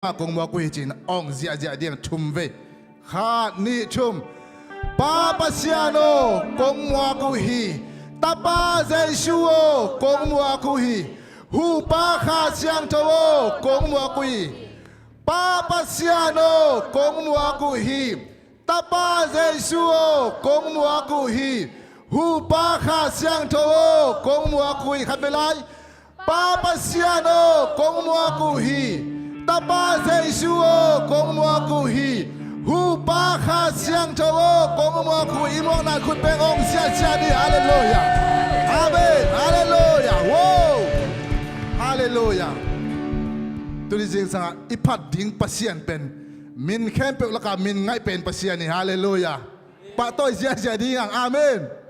kong mo kuhi ong zia diang chum ve ha ni chum papa siano kong mo kuhi tapa Jesuo kong mo kuhi hu pa kha siang tawo kong mo kuhi papa siano kong mo kuhi tapa Jesuo kong mo kuhi hu pa kha siang tawo kong mo kuhi khabelai papa siano kong mo kuhi Tapa Jesuo kong mo kuhi hu pa kha siang tawo kong mo kuhi mo na khut pe ong sia ni hallelujah amen hallelujah wow hallelujah tu di jing sang ipat ding pasien pen min khem pe la ka min ngai pen pasien ni hallelujah pa toi sia ding ang amen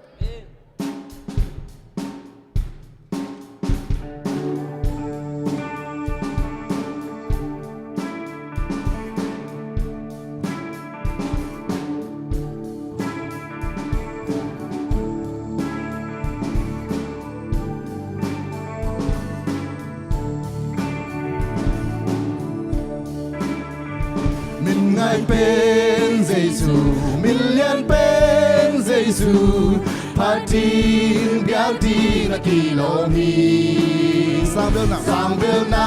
Ngài bên Giêsu, million bên Giêsu, phát tin biểu tin là kỳ lô mi, sang biểu na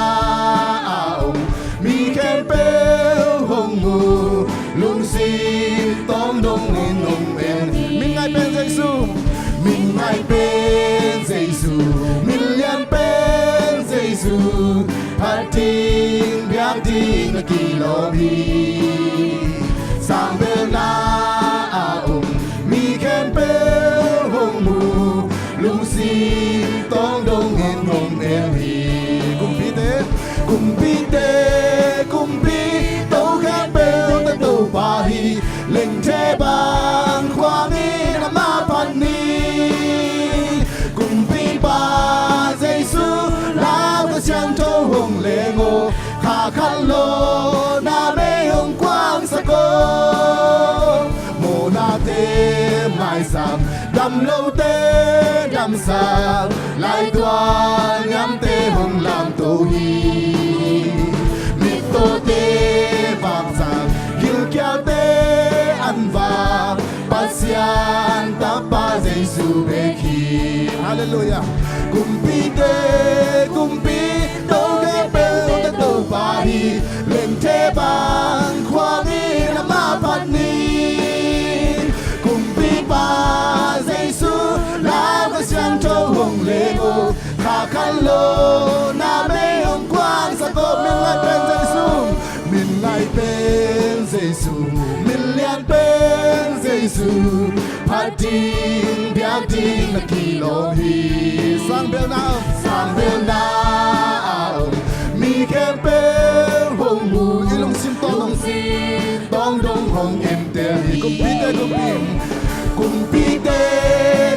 ông, mi khen biểu hồng mù, lung xin tóm đông in ông bên, mình ngài bên Giêsu, mình ngài bên Giêsu, million bên Giêsu, phát tin biểu tin là kỳ lô mi. Sang bên na ông mi khen bêu hồng mù lung xin tông đông in hồng em hi cùng bi tâu khen bêu tân tâu ba hi lệnh thế bằng khoa mi nam ma pan ni cùng bi ba Giêsu lao cái sang tâu hồng lệ ngô khả khăn lô na mê hồng quang sa cô mồ na tê mai sang đầm lâu tê đầm sang lại toan nhắm tê hồng làm tô hi mít tô tê vàng sang gil kia tê ăn vàng pasian tapa Giêsu bê khi hallelujah kumpi tô ghé bêu tê tô ba hi lên thế bằng khoa ni nam ma pan ni cùng bi ba Giêsu lao cái sang châu hồng lệ ngô khả khăn lô na mê hồng quang sa cô mình lại bên Giêsu mình lại bên Giêsu mình liên bên Giêsu phát tin biểu tin là kỳ lô hi sang bên nào mi khen bêu hồng mù ilung sim tong dong hồng em te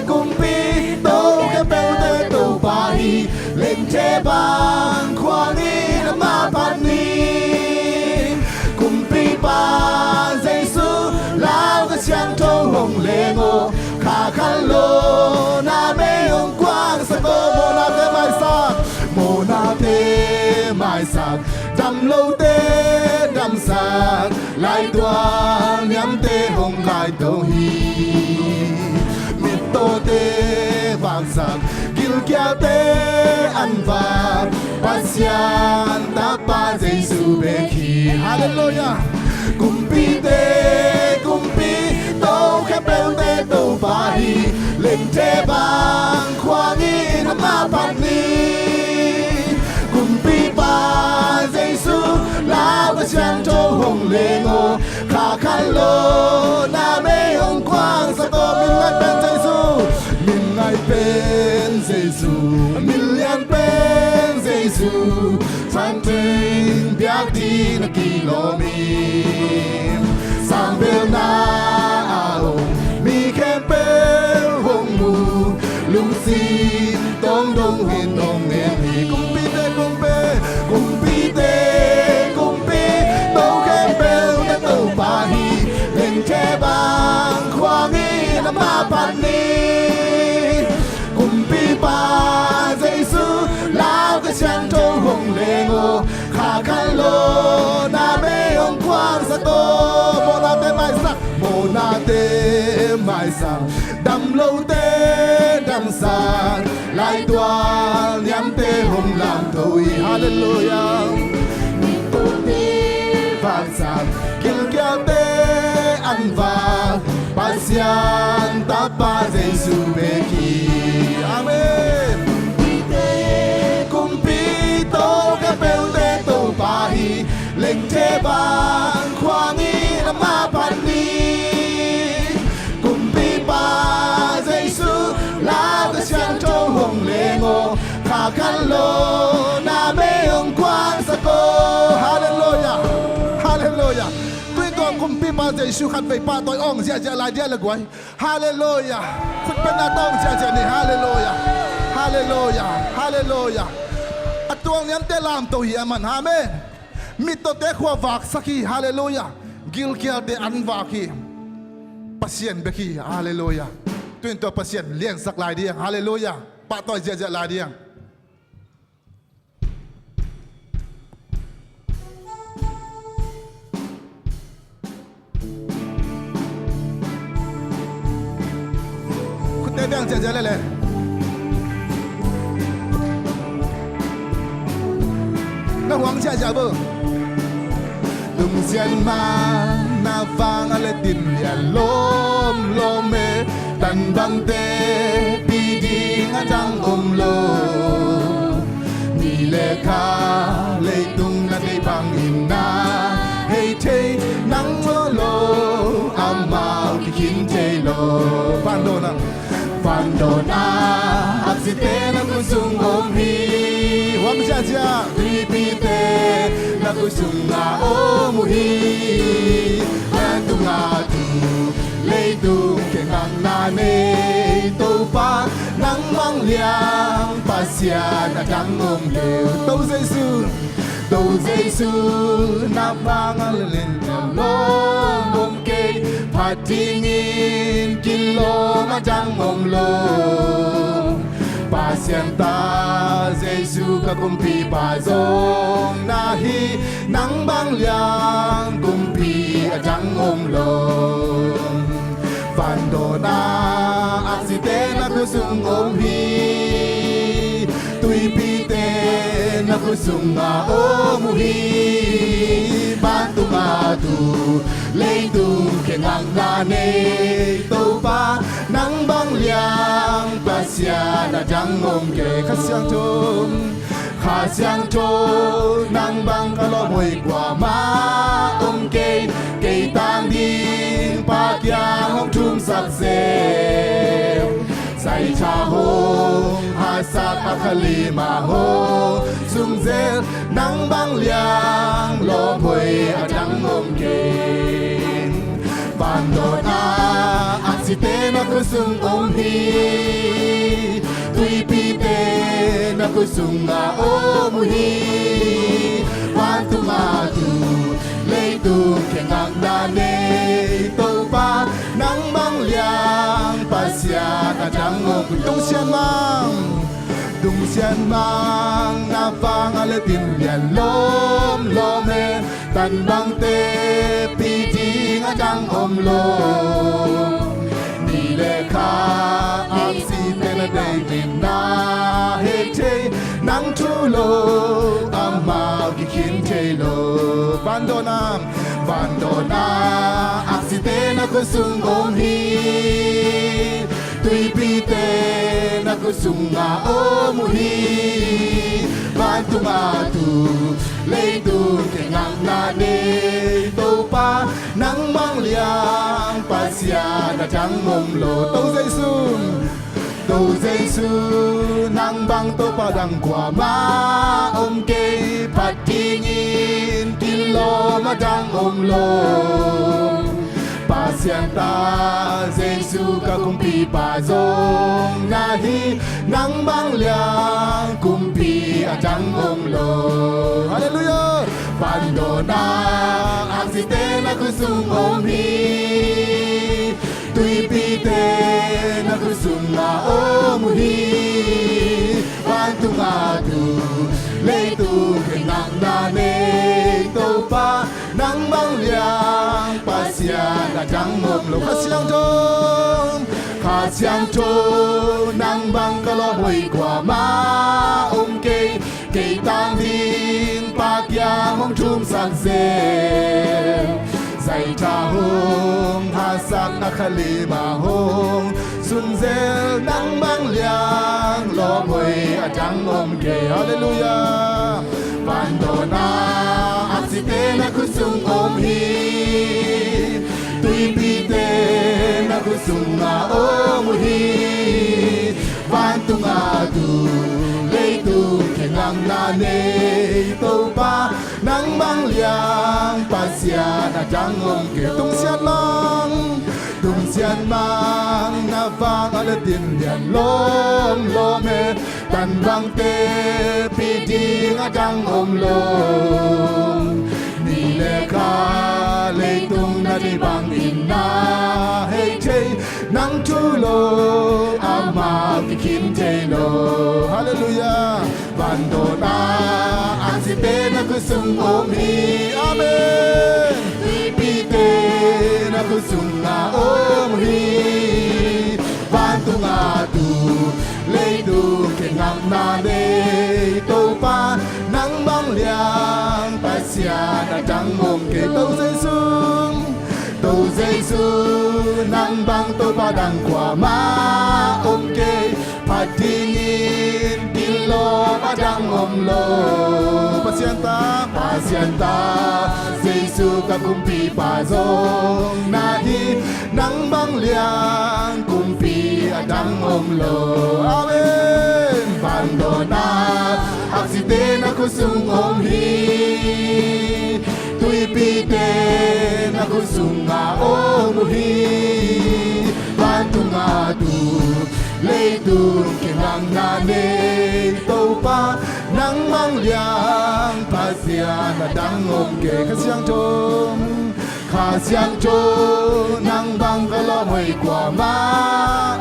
cùng pi tô khen bêu te tô ba hi lên che bằng khoa ni nam ma pan ni cùng pi ba Giêsu lao cái sang tô hồng lệ ngô khả khăn lô na mê hồng quang sa cô mô na thế mai sa mồ na thế mai sang đầm lâu tê đầm sang lại toan nhắm tê hồng lại tô hi mít tô tê vàng sang gil kia tê ăn vàng pasian tapa Giêsu bê khi hallelujah kumpi tô khép bêu tê tô ba hi lên thế bằng khoa ni nam ma pan ni kumpi ba Giêsu lao cái sang châu hồng lệ ngô khả khăn lô na mê hồng quang sa tô mình ngay bên Giêsu mình liên bên Giêsu sang tin biểu tin là kỳ lô mi sang bên na ông mi khen bêu hồng mù lung xin tông đông hin ông em hi cùng bi tô khen bêu te tô ba hi lên che bằng khoa nghi nam ma pan ni cùng bi ba Giêsu lao cái sang tô hồng lệ ngô khả khăn khăn lô na mê ông quang sa tô mô na tê mai sắc mô na tê mai sắc đầm lâu tê đầm sàn lại toan nhắm tê hùng làm thôi hallelujah vang sàn kinh kéo tê ăn vàng pasian tapa Jesu beki amen kumpi to kapel te to pahi leng te bang kwangi na mapani kumpi pa Jesu la ta siang to hong lengo kha kan lo na me ong kwang sa ko hallelujah hallelujah kumpi pa Jesu khát về pa tôi ong zia lại dia là quay hallelujah khut bên na tông zia này hallelujah hallelujah hallelujah atuang niam te lam to hi aman amen mit to te khwa vak saki hallelujah gil kia te an vaki pasien beki hallelujah tuin to pasien liang sak lai dia hallelujah pa tôi zia lai dia đây đang chơi chơi lên nó hoang chơi chơi bơ đừng xiên ma na vang ale tin ya lom lome tan bang te pi di nga jang lo ni le kha le tung na te bang in na hey te nang lo amau ki kin te lo ban do na Pandona aksite na kusung omhi Wam jaja ripite na kusung na omuhi Nantunga tu leitung kengang nane Topa nang mang liang pasya na dang om leo Tâu Giêsu na vang alin na lom bom kê Patingin kilo ma jang om lo Pasienta Giêsu ka kumpi pa zong nahi nang bang liang kumpi a jang om lo Vandona aksite na kusung om hi Tui pite na kusung nga omuhi Bantu matu leitung kengang nane Topa nang bang liang pasya na jang om ke Khasyang chom nang bang kalomoy kwa ma om ke Kay tang din pakyang hong chum sak se Say cha ho hasak akalima ho Sung zel nang bang liang lo boy ajang om ke Bandona aksite na kusung om hi Tui pite na kusung na om hi Bantu matu leitung kengang nane Topa nang bang liang pasya na jang om Dung xian mang na vang aletin lian lom lome Tan bang te pi di nga jang om lo Ni le kha ang si te na day din na he te nang tu lo amao ki kin te lo Vandona ang si te na kusung om hi Tui pite na kusung nga omuhi Bantu matu leitung kengang nane Topa nang mang liang pasya na jang om lo Tâu Giêsu nang bang topa dang kwa ma om ke patingin kilo ma jang om lo Pasienta Giêsu ka kumpi pa zong nahi nang bang liang kumpi a jang om lo Hallelujah Pandona ang site na kusung om hi Tui pite na kusung na om hi Bantu matu leitung kenang nane tàu pa nắng băng liang pasien đã trắng ngộm lục khát xiang trôn nắng băng cả lo hồi qua má cây cây tang thiên pa kia mong chum sắc dê dạy cha hông ha sắc na khali ma hông xuân rêu nắng băng liang lo hồi trắng ôm kề hallelujah Vandona aksite na kusung om hi tui pite na kusung om hi vantunga tu lei tu kengang na ne to pa nang bang liang pasya na jang om ke tung sian mang na vang alatin lian lom lome tan bang te pi ding adang om lom ni le ka le tung na di bang in na hey che nang tu lo ama ki kim te lo hallelujah vandona ang si te na kusung om hi amen pi te na kusung na om hi vantunga tu lấy đủ cái ngang na để tàu pa nắng băng liang pasya đã trắng ôm cái tàu dây xuống nắng băng tàu pa đang qua má ôm cái phát thiên kilo pa đang ôm lo pasienta Giêsu ka kumpi pa zong na hi nắng băng liang kumpi adang om lo amen vandona aksite na kusung om hi tui pite na kusung om hi vantunga tu lei tu kinang na ne to pa nang mang liang pasya na dang om ke khá xiang trôn nắng băng cả lo hồi qua má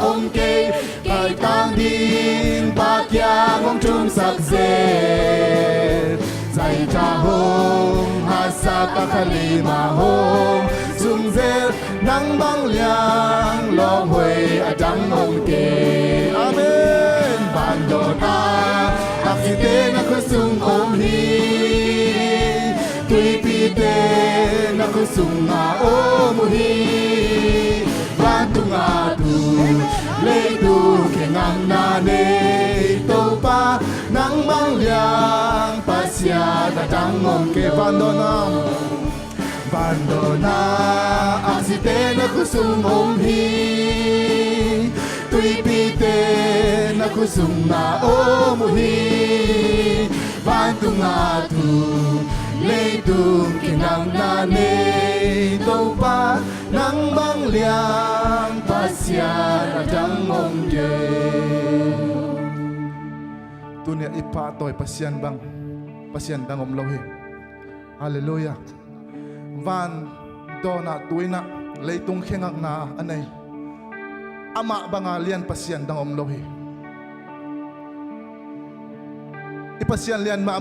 ông kê cài tang din ba kia mong chung sắc dê dạy cha hông ha sa ka khali ma hông sung dê nắng băng liang lo hồi trắng ông kê amen ban đồ ta ác si te na ko sung om hi tui pi te na kusung om hi vantunga tu lei tu kengang na ne to pa nang bang liang pasya da tang om ke vandona aksite na kusung om hi tui pi te na kusung om hi vantunga tu lấy tung kinang na ne to pa nang bang liang pasya na jang om je tunia ipa toy pasyan dang om lohi hallelujah van dona tuina lấy tung khengak na anay ama banga lian pasyan dang om lohi ipasian lian ma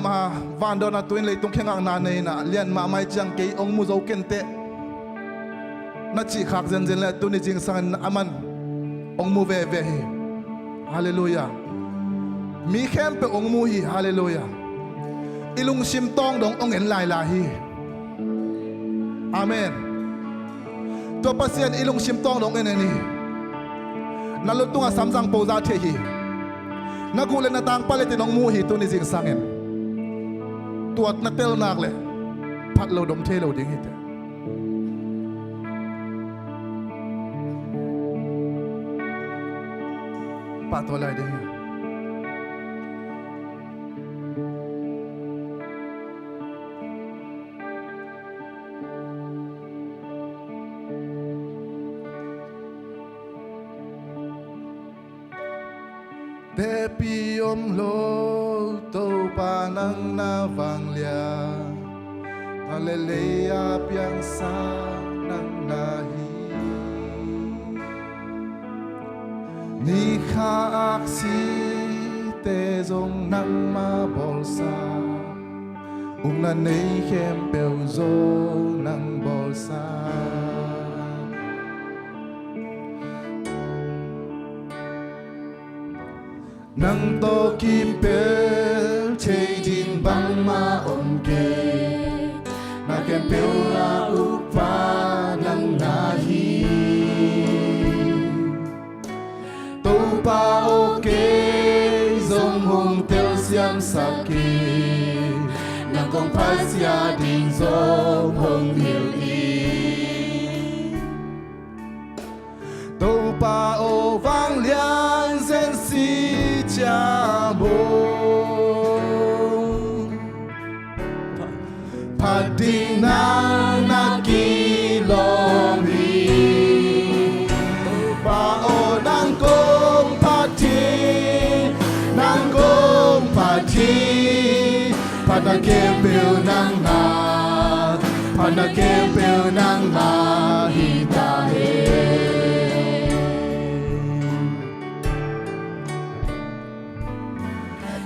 vando na tuin leitung khengang na nei na lian ma mai chang ke ong mu zo kente na chi khak zen zen la tu ni jing sang aman ong mu ve ve hi hallelujah mi khem pe ong mu hi hallelujah ilung sim tong dong ong en lai la hi amen to pasian ilung sim tong dong en ni na lutunga samsang po za the hi nagulan na tang palitin ang muhi to ni jing sangin tuat na tel nakle patlo dom telo ding hite patolay ding Te pi om lo to pa nang na vang lia Hallelujah piang sa nang nahi Ni kha aksi te zong nang ma bol sa ung là nei khem bèo zo nang bò sa nang to kim pel chei din bang ma om ke na kem pel la upa nang na hi to pa o ke zong hong tel siam sa ke nang kong phai sia din zong hong hiu i to pa o vang lian zen si cha bo Pading nang nakilong hi Pao nang kong pati Nang kong pati Panakepil nang na Panakepil nang na hitahe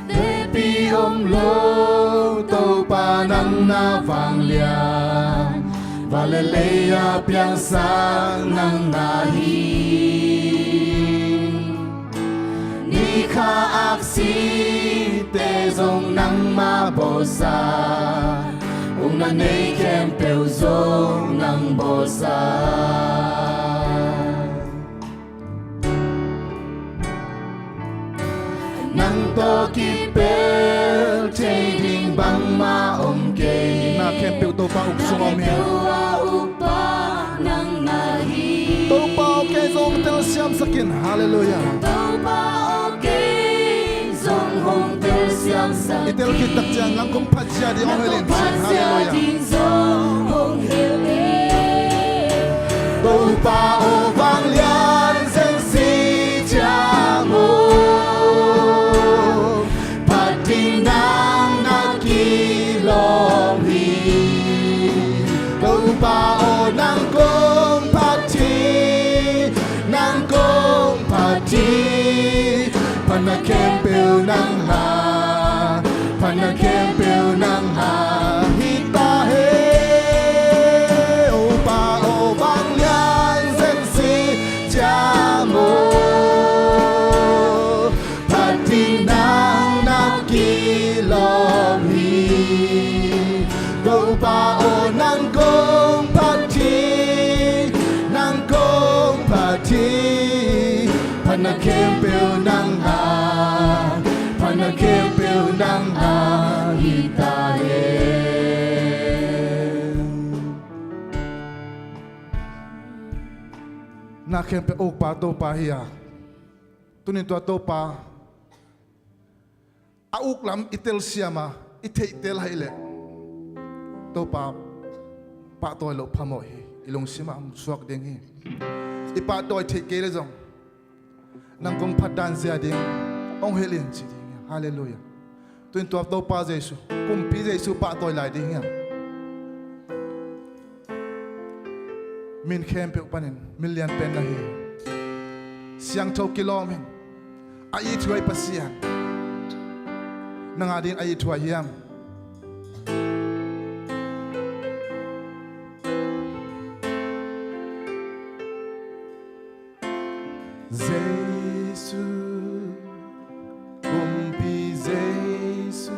Depi om lo tàu pa nang na vang liang và lê lê a piang sang nang na hi ni kha ak si te zong nang ma bo sa ung na nei kem pel zong nang bo sa nang to ki pel chei ding bang ma om ke na kem pel to pa uk song om he nang na hi to pa o ke zong tel siam sakin hallelujah to pa o ke zong hong tel siam sakin itel ki tak chang nang kum phat sia di ong helin hallelujah zong hong hel to pa o bang lian zen si cha mo Bao nang kong pati nang kong pati panakempel nang ha panakempel nang ha hita he o bao bang lian zen si cha mo pati nang nakilom hi go bao nang kong Panakempel nang ha Panakempel nang ha hita he Nakempel o pa to pa hiya Tunin to pa Auk lam itel siama ite itel haile to pa to lo phamoi ilong sima suak ding hi ipa to the ke le jong nang kong phadan sia ding ong helin chi ding hallelujah tuin to pa jesu kum pi jesu pa to lai ding ya min khem pe panin million pen na hi siang tho kilom hin ai thuai pasian nang adin ai thuai hiam Jesu kumpi Jesu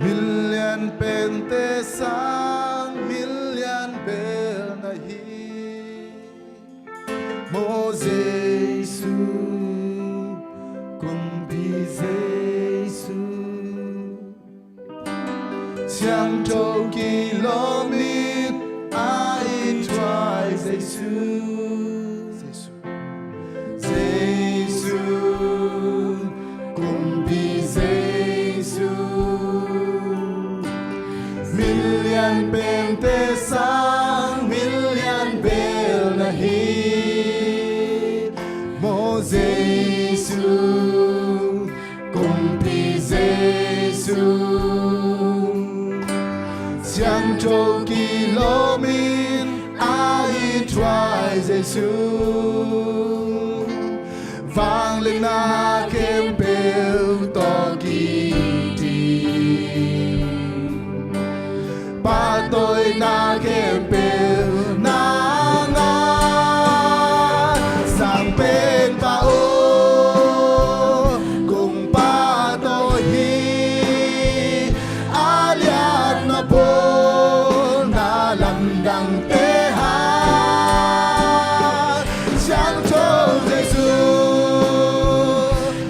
million pente sang million bel nahi mo Jesu kumpi Jesu siang cho kilomit ai try Jesu Million bente sang million bel nahi mo Jesu kumpi Jesu siang cho kilomin ai try Jesu vang lên na kem bel to ki ti tôi na kem bèo na ngà sang bên ba ô cùng ba tôi hi alian na bồn na làm đằng tê ha chẳng cho Giêsu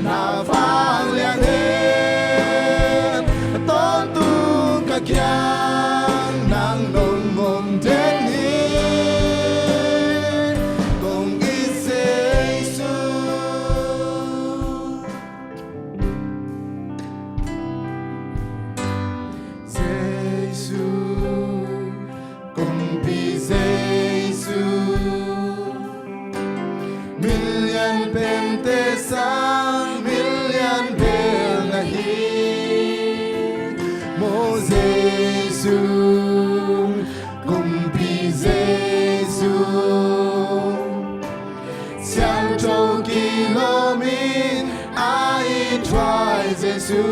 na vang liền hết tôn tung cả kiang nang nồng ngom đến hi cùng ít Giêsu Giêsu cùng bi Giêsu million pente sang million bel na hi mo Giêsu cùng bi Giêsu chẳng trâu kilo min ai try Giêsu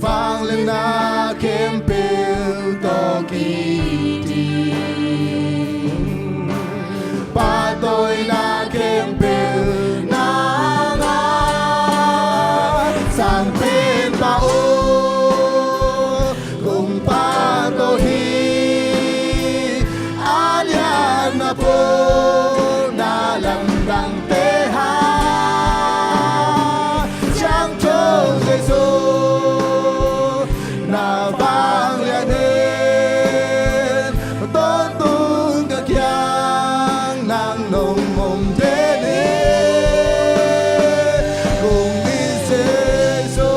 vang lên na kem bel to kỳ đi ba tôi na kem bel na ngà sang bên ba ô cùng ba tôi hi alian na po na làm đằng tê ha chẳng cho Giêsu na vang liền hết tôn tung cả kiang nang nồng mồm thế đi cùng đi Giêsu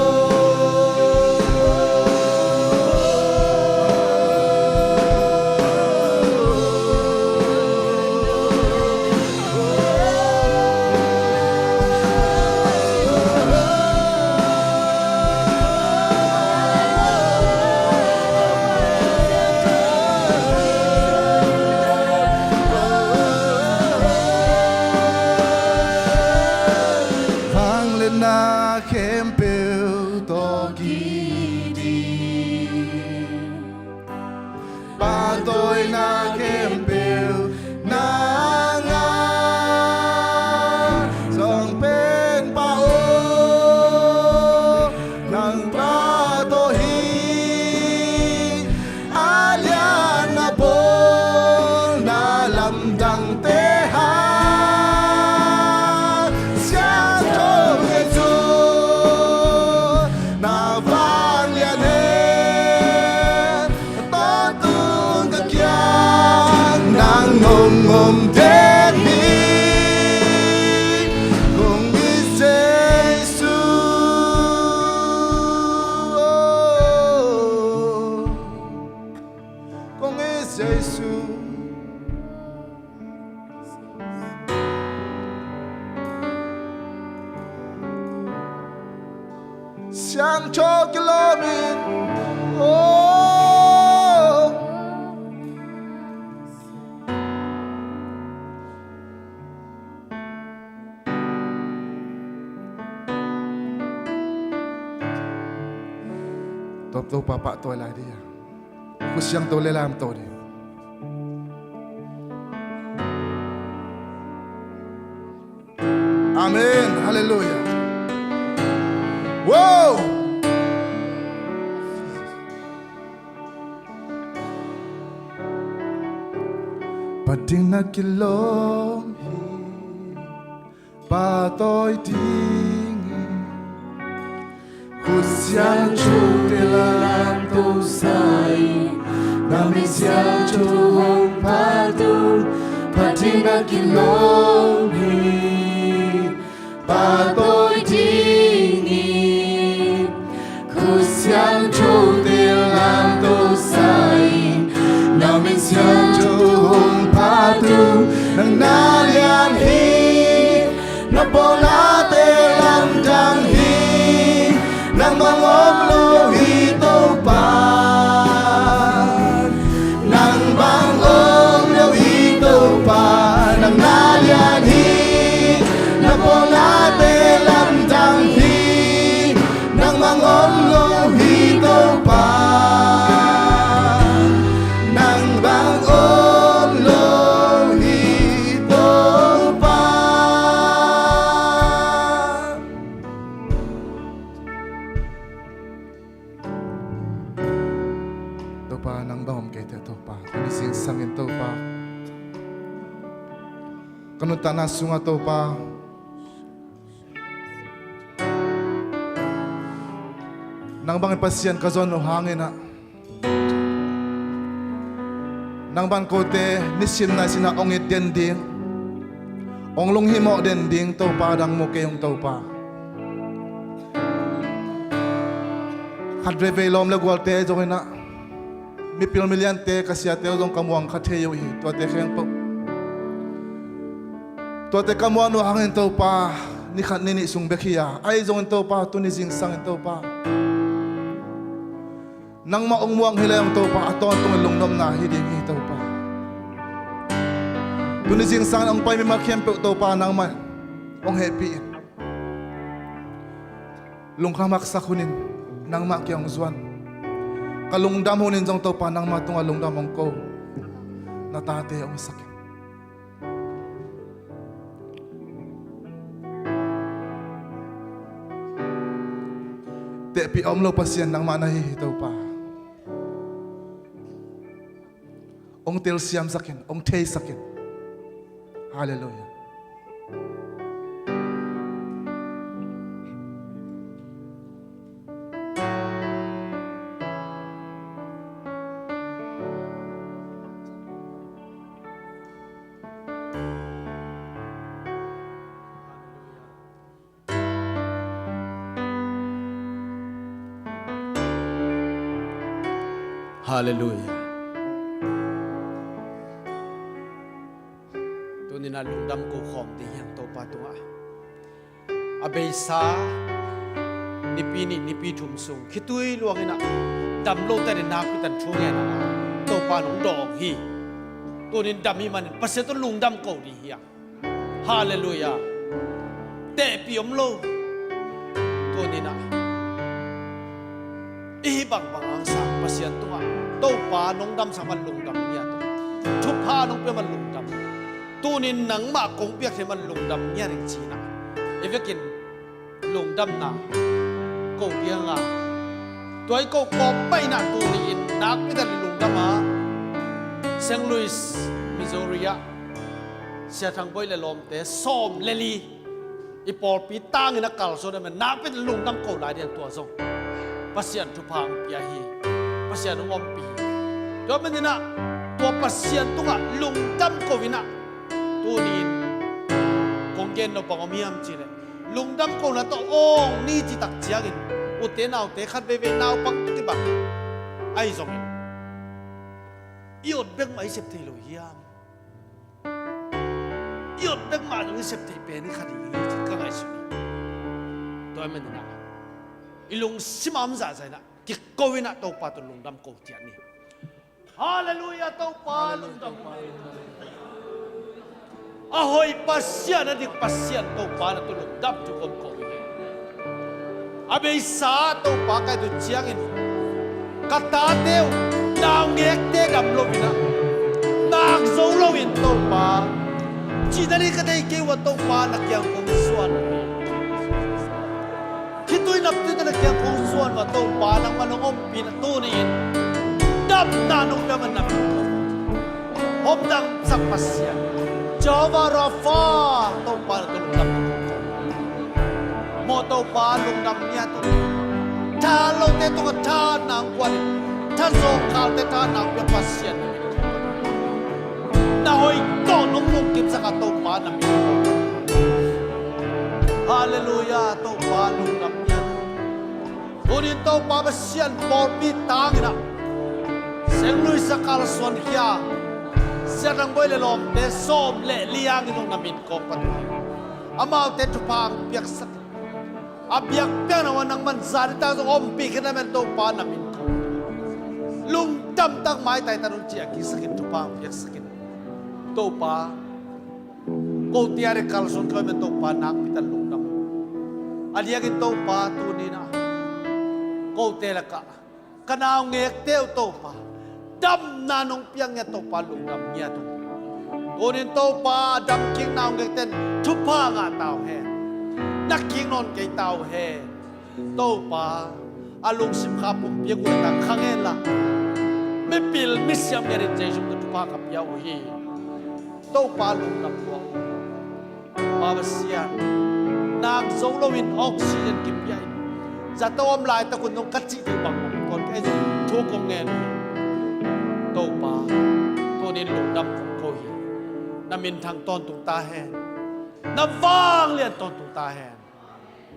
vang lên na kem bèo to kỳ đi ba tôi na kem bèo na ngà dòng bên ba ô nang ba tôi hi alian na bồn na làm đằng tê ha chẳng cho Giêsu na vang liền hết tôn tung cả kiang nang ngom ngom đến đi cùng đi Giêsu cùng đi Giêsu chẳng cho kilo min oh top to papa tôi lại đi ku siang tôi lên làm tôi đi amen hallelujah wow Padina kilom ba tôi tingin kusyang Lang tu sai Nami siang chu hong padu Patina kilomi Ba tôi tingin Kusyang chu lang tu sai Nami siang chu hong padu nang nalian hi na bola te lam dang hi nang mangom lo hi to pa nang bangom lo hi to pa nang nalian hi na bola te pa nang bangom kay to pa kani sing sangin to pa kanun ta na sunga to pa nang bangin pasyan kazon no hangin na nang ban kote nisim na sina ongit dending onglong himo dending to pa dang mo kayong to pa hadre velom le golte jongina mi pil million te kasya te jong kamuang khathe yo hi to te kheng po to te kamuang no hangin to pa ni khat ni sung bekhia ai jong to pa tu ni jing sang to pa nang maong muang hilayang to pa aton tung lungnom na hiding hi to pa tu ni jing sang ang pai mi ma khem pe to pa nang ma ong happy lung khamak sakhunin nang ma kyang zuan kalungdam hunin jong to pa nang ma tunga lungdam ong ko natate ong sakit te pi omlo pasien nang ma na hi to pa ong tel siam sakin ong thei sakin hallelujah Hallelujah. Tunin na lungdam ko khom di yang to patunga. Abesa ni pini ni pi thum sung khitui luangina damlo ta ni nak pitan thunge na to pa nong dong hi. Tunin dami man paset to lungdam ko di hiya. Hallelujah. Te piom lo. Tunin na ibang bangang sa pasyan tunga to pa nong dam sa manlungdam niya to thupa nong pe manlungdam tunin nang ma kong piak he manlungdam niya ring china evekin lungdam na ko dia nga toy ko ko pai na tunin nak pe dal lungdam ha St. Louis Missouri sia thang boy le lom te som leli ipol pi tang ina kal so na man nak pe lungdam ko la dian tua song pasien tu pang piahi pasien om pi do menina to pasien tu nga lungdam ko vina tunin konggen no pangomiam chile lungdam ko na to ong ni chi tak chiagin ute nau te khat be nau pang ti bang ai zong iot bek mai sep thelo hiam iot bek ma no sep te pe ni khadi ka ngai su do menina ilung simam za za na ki kowina to pa to lungdam ko tian ni hallelujah to pa lungdam ahoy pasyan na dik pasyan to pa na to lungdam to kom ko abe sa to pa ka to chiang in kata teu naw ngek te dam lo bina nak zo lo in to pa chi dali ka dai ke wa to pa na kyang kong suan Kito'y napito na nagkakongsuan mo itong palang manungong pinatunin dap na nung naman na pinto homdang sa pasyan Jehovah Rapha itong palang tulong mo itong palong nam niya ito talong nito nga tanang kwan tasong kalte tanang pinapasyan nahoy tonong mungkip sa katong palang pinto Hallelujah, to palung nam yan. Unin to pabasyan porpi tangina. St. Louis sa kalasuan hiya. Siya nang boy lelom te som le liang inong namin ko patuloy. Amaw te tupang piyak sakit. Abyak piyak naman ng mansari tayo sa ompi ka naman to pa namin ko. Lungdam tang may tayo tanong siya kisakit tupang piyak sakit. To pa. Kau tiare kalasuan ko naman to pa nakipitan lungdam. Aliyagin to pa tunin na kau tela ka kanaw ngek teo to pa dam nanong piang niya to pa lungdam niya to tunin to pa dam king naw ngek ten tupa nga tao he naking non kay tao he to pa alung sim kapong piang utang kangela ไม่ปิลมิสยามเมรินเจจุกตุปากับยาวฮีโตปาลุงนับตัวมาบเสียนางทรงลวินออกซิเจนกิบใหญ่จะต้มลายตะกุนตรงกัดจิตบังก่อนไอ้จุทุกงเงินโตปาตัวนี้ลุงดำของโคฮีน้ำมินทางตอนตุงตาแหนน้ำฟางเลียนตอนตุงตาแหน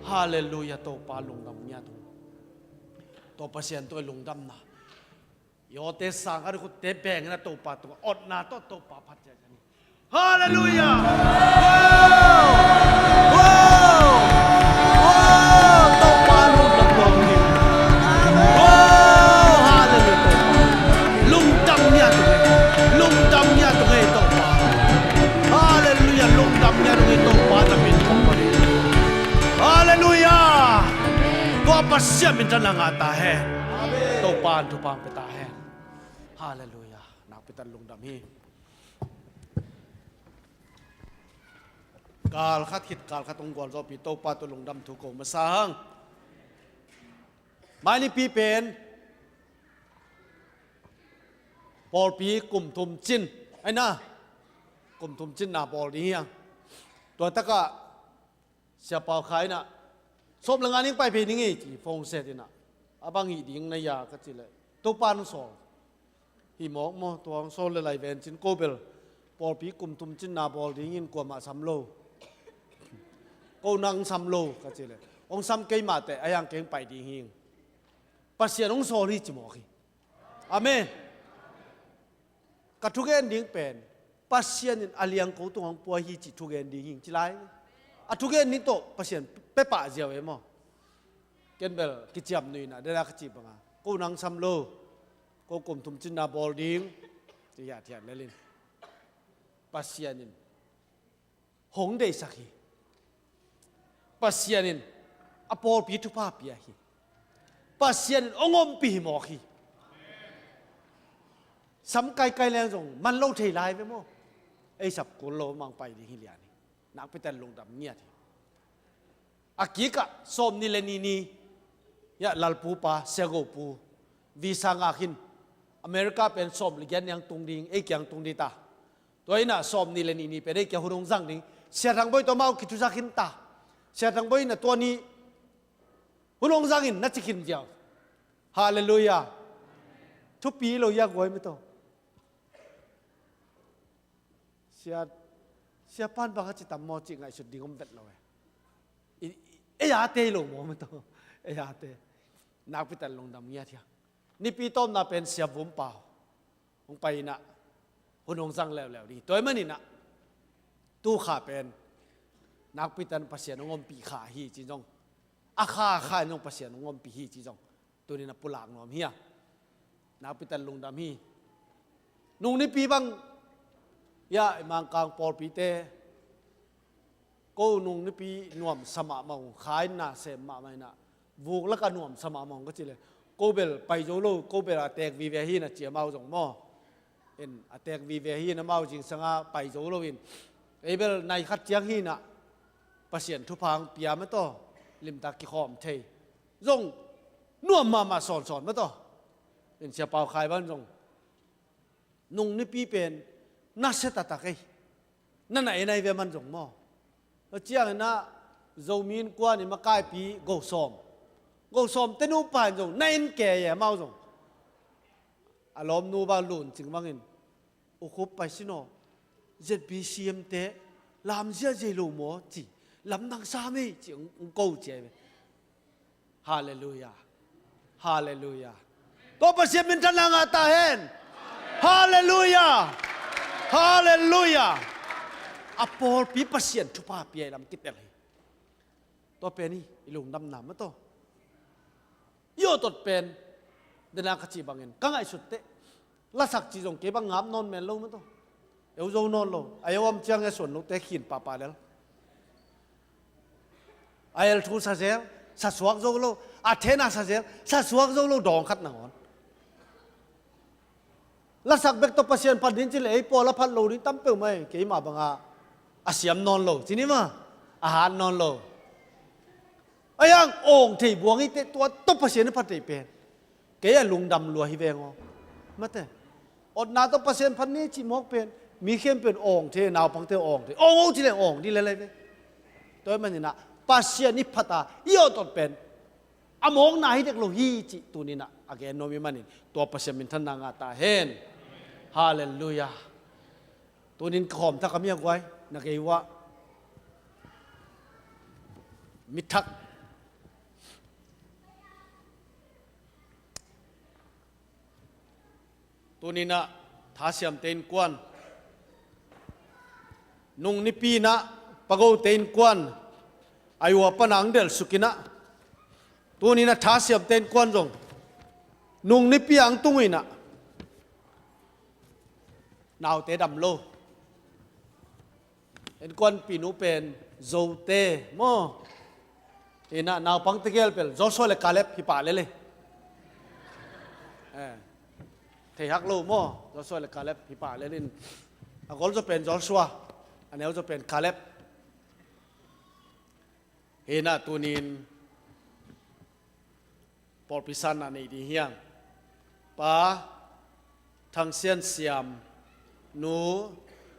ฮาเลลูยาโตปาลุงดำเนี่ยตัวเปอร์เซ็นต์ตัวลุงดำนะโยเตสังอะไรก็เตะแบงนะโตปาตัวอดนาโตปาพัดใจนี่ฮาเลลูยาว้าวว้าวโตปาลุงดำตัวนี้ว้าวฮาเลลูยาลุงดำเนี่ยตัวนี้ลุงดำเนี่ยตัวนี้โตปาฮาเลลูยาลุงดำเนี่ยตัวนี้โตปาจะเป็นของมันฮาเลลูยาตัวปัสยามินจันทร์งาตาแห่โตปานทุปังเปตาแห่ฮาเลลูยานักปิตันลุงดำฮีกาลขัดขิดกาลขัดองกอลโซปีโตปาตัวลุงดำทุกโกมาสร้างไม่นี่ปีเป็นปอลปีกลุ่มทุมจินไอ้น่ากลุ่มทุมจินนาปอลนี้ยังตัวตะกะเสียเป่าขายน่ะสมละงานนี้ไปเป็นยังไงจีฟงเสร็จน่ะอาบังหีดิ่งในยาก็จีเลยตัวปานสองหิมอกมอตัวโซลเลยเวนจินโกเบลปอลปีกลุ่มทุมจินนาปอลนี้ยินกว่ามาซัมโลกูนังซัมโลก็จีเลยองซัมเกยมาแต่อายังเก่งไปดีหิงปัสเซียนองโซลีจิมอกีอาเมนกัทุกเอ็นดิ้งเป็นปัสเซียนอาเลียงกูตัวของปัวฮีจิทุกเอ็นดิ้งหิงจีไรอะทุกเอ็นนี่โตปัสเซียนเป๊ะป่าเจียวเอ็มอเกนเบลกิจยามนี่นะเดรักจิบังกูนังซัมโลกูกลุ่มทุมจินนาบอลดิ้งที่อยากที่อยากเล่นปัสเซียนินหงเดสักฮีปัสเซียนินอปอลปีทุพาปีฮีปัสเซียนินองอมปีหมอฮีสำไกลไกลแรงส่งมันโลเทลายไปมั้งไอ้สับกุลโลมังไปดีฮิเลียนี่นักไปแต่ลงดำเงียทีอากิกะสมนิเลนียะลัลปูปาเซโกปูวีซ่างาคินอเมริกาเป็นสมลิยันยังตุงดิงเอกยังตุงดีตาตัวนี้น่ะสมนิเลนีเป็นเอกยังหุ่นจังดิงเสียทางบอยตัวเมาคิดทุสักหินตาเสียทางบอยน่ะตัวนี้หุ่นจังหินนัดจิกินเจ้าฮาเลลูยาทุกปีเราอยากไว้ไม่ต้องเสียปานบางจิตตามมอจิงไงสุดดีงมเด็ดเลยเอ้ยอาเตโลมอไม่ต้องเอ้ยอาเตนักพิจารณาลงดำเงียเทียนี่ปีต้มน่ะเป็นเสียบุ๋มเปล่าลงไปน่ะหุ่นองซังแล้วดีตัวมันนี่น่ะตู้ขาเป็นนักพิจารณาภาษาหนงมปีขาฮีจีจงอาขาหนงภาษาหนงมปีฮีจีจงตัวนี้น่ะปุหลางนอมเฮียนักพิจารณาลงดำฮีนุ่งนี่ปีบังยามังกางปอลปีเตกูนุ่งนี่ปีนวมสมาเมาขายหน้าเสมมาไม่น่ะวูกแล้วก็นวมสมาเมาก็จีเลยกูเบลไปโจโลกูเบลอาเตกวีเวฮีน่ะเจียเมาจงมอเอ็นอาเตกวีเวฮีน่ะเมาจริงสังอาไปโจโลวินเอเบลในขัดเจียงฮีน่ะประเสียนทุพังเปียไม่ต่อลิมตากิขอมเทยจงนวมมาสอนไม่ต่อเป็นเสียเปล่าขายบ้านจงนุ่งนี่ปีเป็นน่าเสียตาตะกี้นั่นไหนในเวมันจงมอเจียงนะโจมีนกว่านี่มาใกล้ปีโกสอมเต้นูปานจงนั่นแก่แย่เมาจงอารมณ์นูบาลุนจึงว่าเงินโอ้คบไปสิโนเจ็ดปีเสียมเตะลำเสียเจลูโมจีลำนังสามีจึงกูเจฮาเลลูยาฮาเลลูยาตัวประเสียมินทันงาตาเห็นฮาเลลูยาฮาเลลูยาอปอลปีประเสียนทุพาปีลำกิดอะไรตัวเป็นนี่ลุงดำน้ำมาตัวโยตดเป็นเดินขจีบางเงินกังไอสุดเตะละสักจีจงเก็บงามนอนแมนลงมาตัวเอวโจนอนลงไอ้วอมเจียงไอ้ส่วนนกเตะขีนป่าแล้วไอ้เอลทูซาเซลสัสวกโจโลอาเทนาซาเซลสัสวกโจโลดองขัดหนังอ่อนละสักเบกตัวประเสียนพันดินจิเลยปอละพันโลนี่ตั้มเปิลไหมเกี่ยมาบังอาเสียมนอนโลทีนี้มาอาหารนอนโลไอ้ยังโอ่งที่บวงอีเตตัวตัวประเสียนพันธุ์เป็นเกี่ยลุงดำลัวฮิเวงอ มาเตอดนาต้องเปอร์เซ็นต์พันนี้จิมอกเป็นมีเข้มเป็นองค์เทนาวพังเทองค์เทองค์ที่เลยองค์ดีเลยเลยตัวมันนี่นะปัสเซียนิพัตาเยี่ยวตดเป็นอมองนายเด็กโลหีจิตัวนี้นะอาเกนโนมิมันนี่ตัวปัสเซียมินทันนางาตาเฮนฮาเลลูยาตัวนี้ขอมทักขมียกไว้นักเอวะมิทักตัวนี้นะท้าเสียมเต็นกวนนุ่งนิปีนะปะโกเต็นกวนอายุปนังเดลสุกินะตัวนี้นะท้าเสียมเต็นกวนจงนุ่งนิปีอังตุงอินะนาวเตดำโลเห็นกวนปีนูเป็นโจเตโมเห็นนะนาวปังตะเกลเป็นโจโซเลกาเล็บพิปาเลยเทฮักโลโมโจโซเลกาเล็บพิปาเลยนอันก็จะเป็นโจชัวอันนี้จะเป็นคาเล็บเห็นนะตัวนี้ปอปิสันอันนี้ดีเฮียงป้าทางเซียนเสียมนู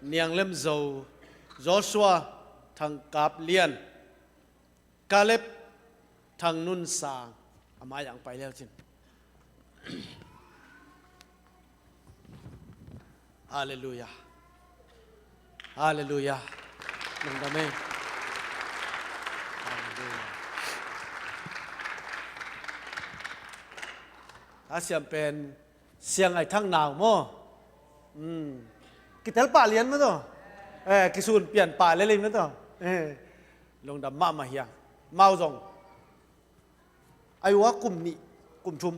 เนียงเล่มโจโจชัวทางกาบเลียนคาเล็บทางนุนสางอามาอย่างไปแล้วจินฮาเลลูยาฮาเลลูยาหนึ่งดาเมถ้าเสียงเป็นเสียงไอ้ทั้งหนาวมั้งกิเตลป่าเลียนมั้งตัวกิสูนเปลี่ยนป่าเล่นมั้งตัวลงดำมาเฮียเมาจงไอ้ว่ากลุ่มนี้กลุ่มชุม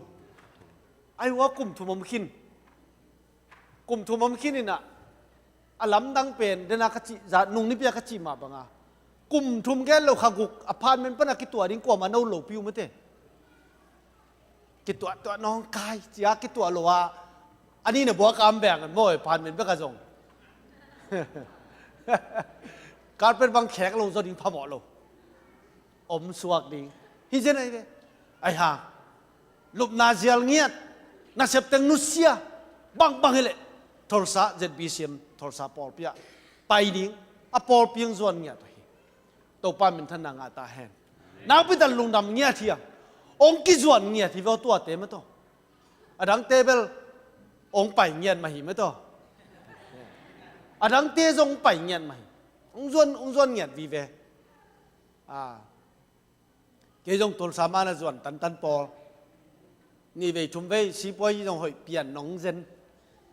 ไอ้ว่ากลุ่มชุมมขินกลุ่มชุมมขินนี่นะอาลัมดังเป็นเดนักจิจานุงนิพยาขจิมาบังกลุ่มชุมแก่เราขังกุกอพาร์ตเมนต์ปนักกิตัวดิ้งกว่ามาโนโลปิวมั้งเต้กิตัวน้องกายจีอากิตัวโลวะอันนี้เนี่ยบัวกามแบ่งกันโม่ผ่านเป็นเพื่อกระจงการเป็นบางแขกลงจนถึงพะหมอโลอมสวกดิ้งฮิเจนไอ้เนี่ยไอ้ห่าลุบนาเซียลเงียดนาเซปเตงนุเซียบางเฮเลทอร์ซาเจ็ดบีซีเอ็มทอร์ซาปอลเปียไปดิ้งอะปอลเปียงส่วนเงียตัวป้ามินทันนางอาตาแหนนางพิจารลุงดำเงียเทียองค์กิจวนเงียที่ว่าตัวเต็มไหมตัวอดังเตเบลองค์ไปเงียนมาหิมไหมตัวอดังเตจงไปเงียนมาหิองค์ส่วนเงียวีเวเกจงตัวสามานะส่วนตันปอนี่เวชุมเวสีปอยจงหอยเปลี่ยนน้องเซน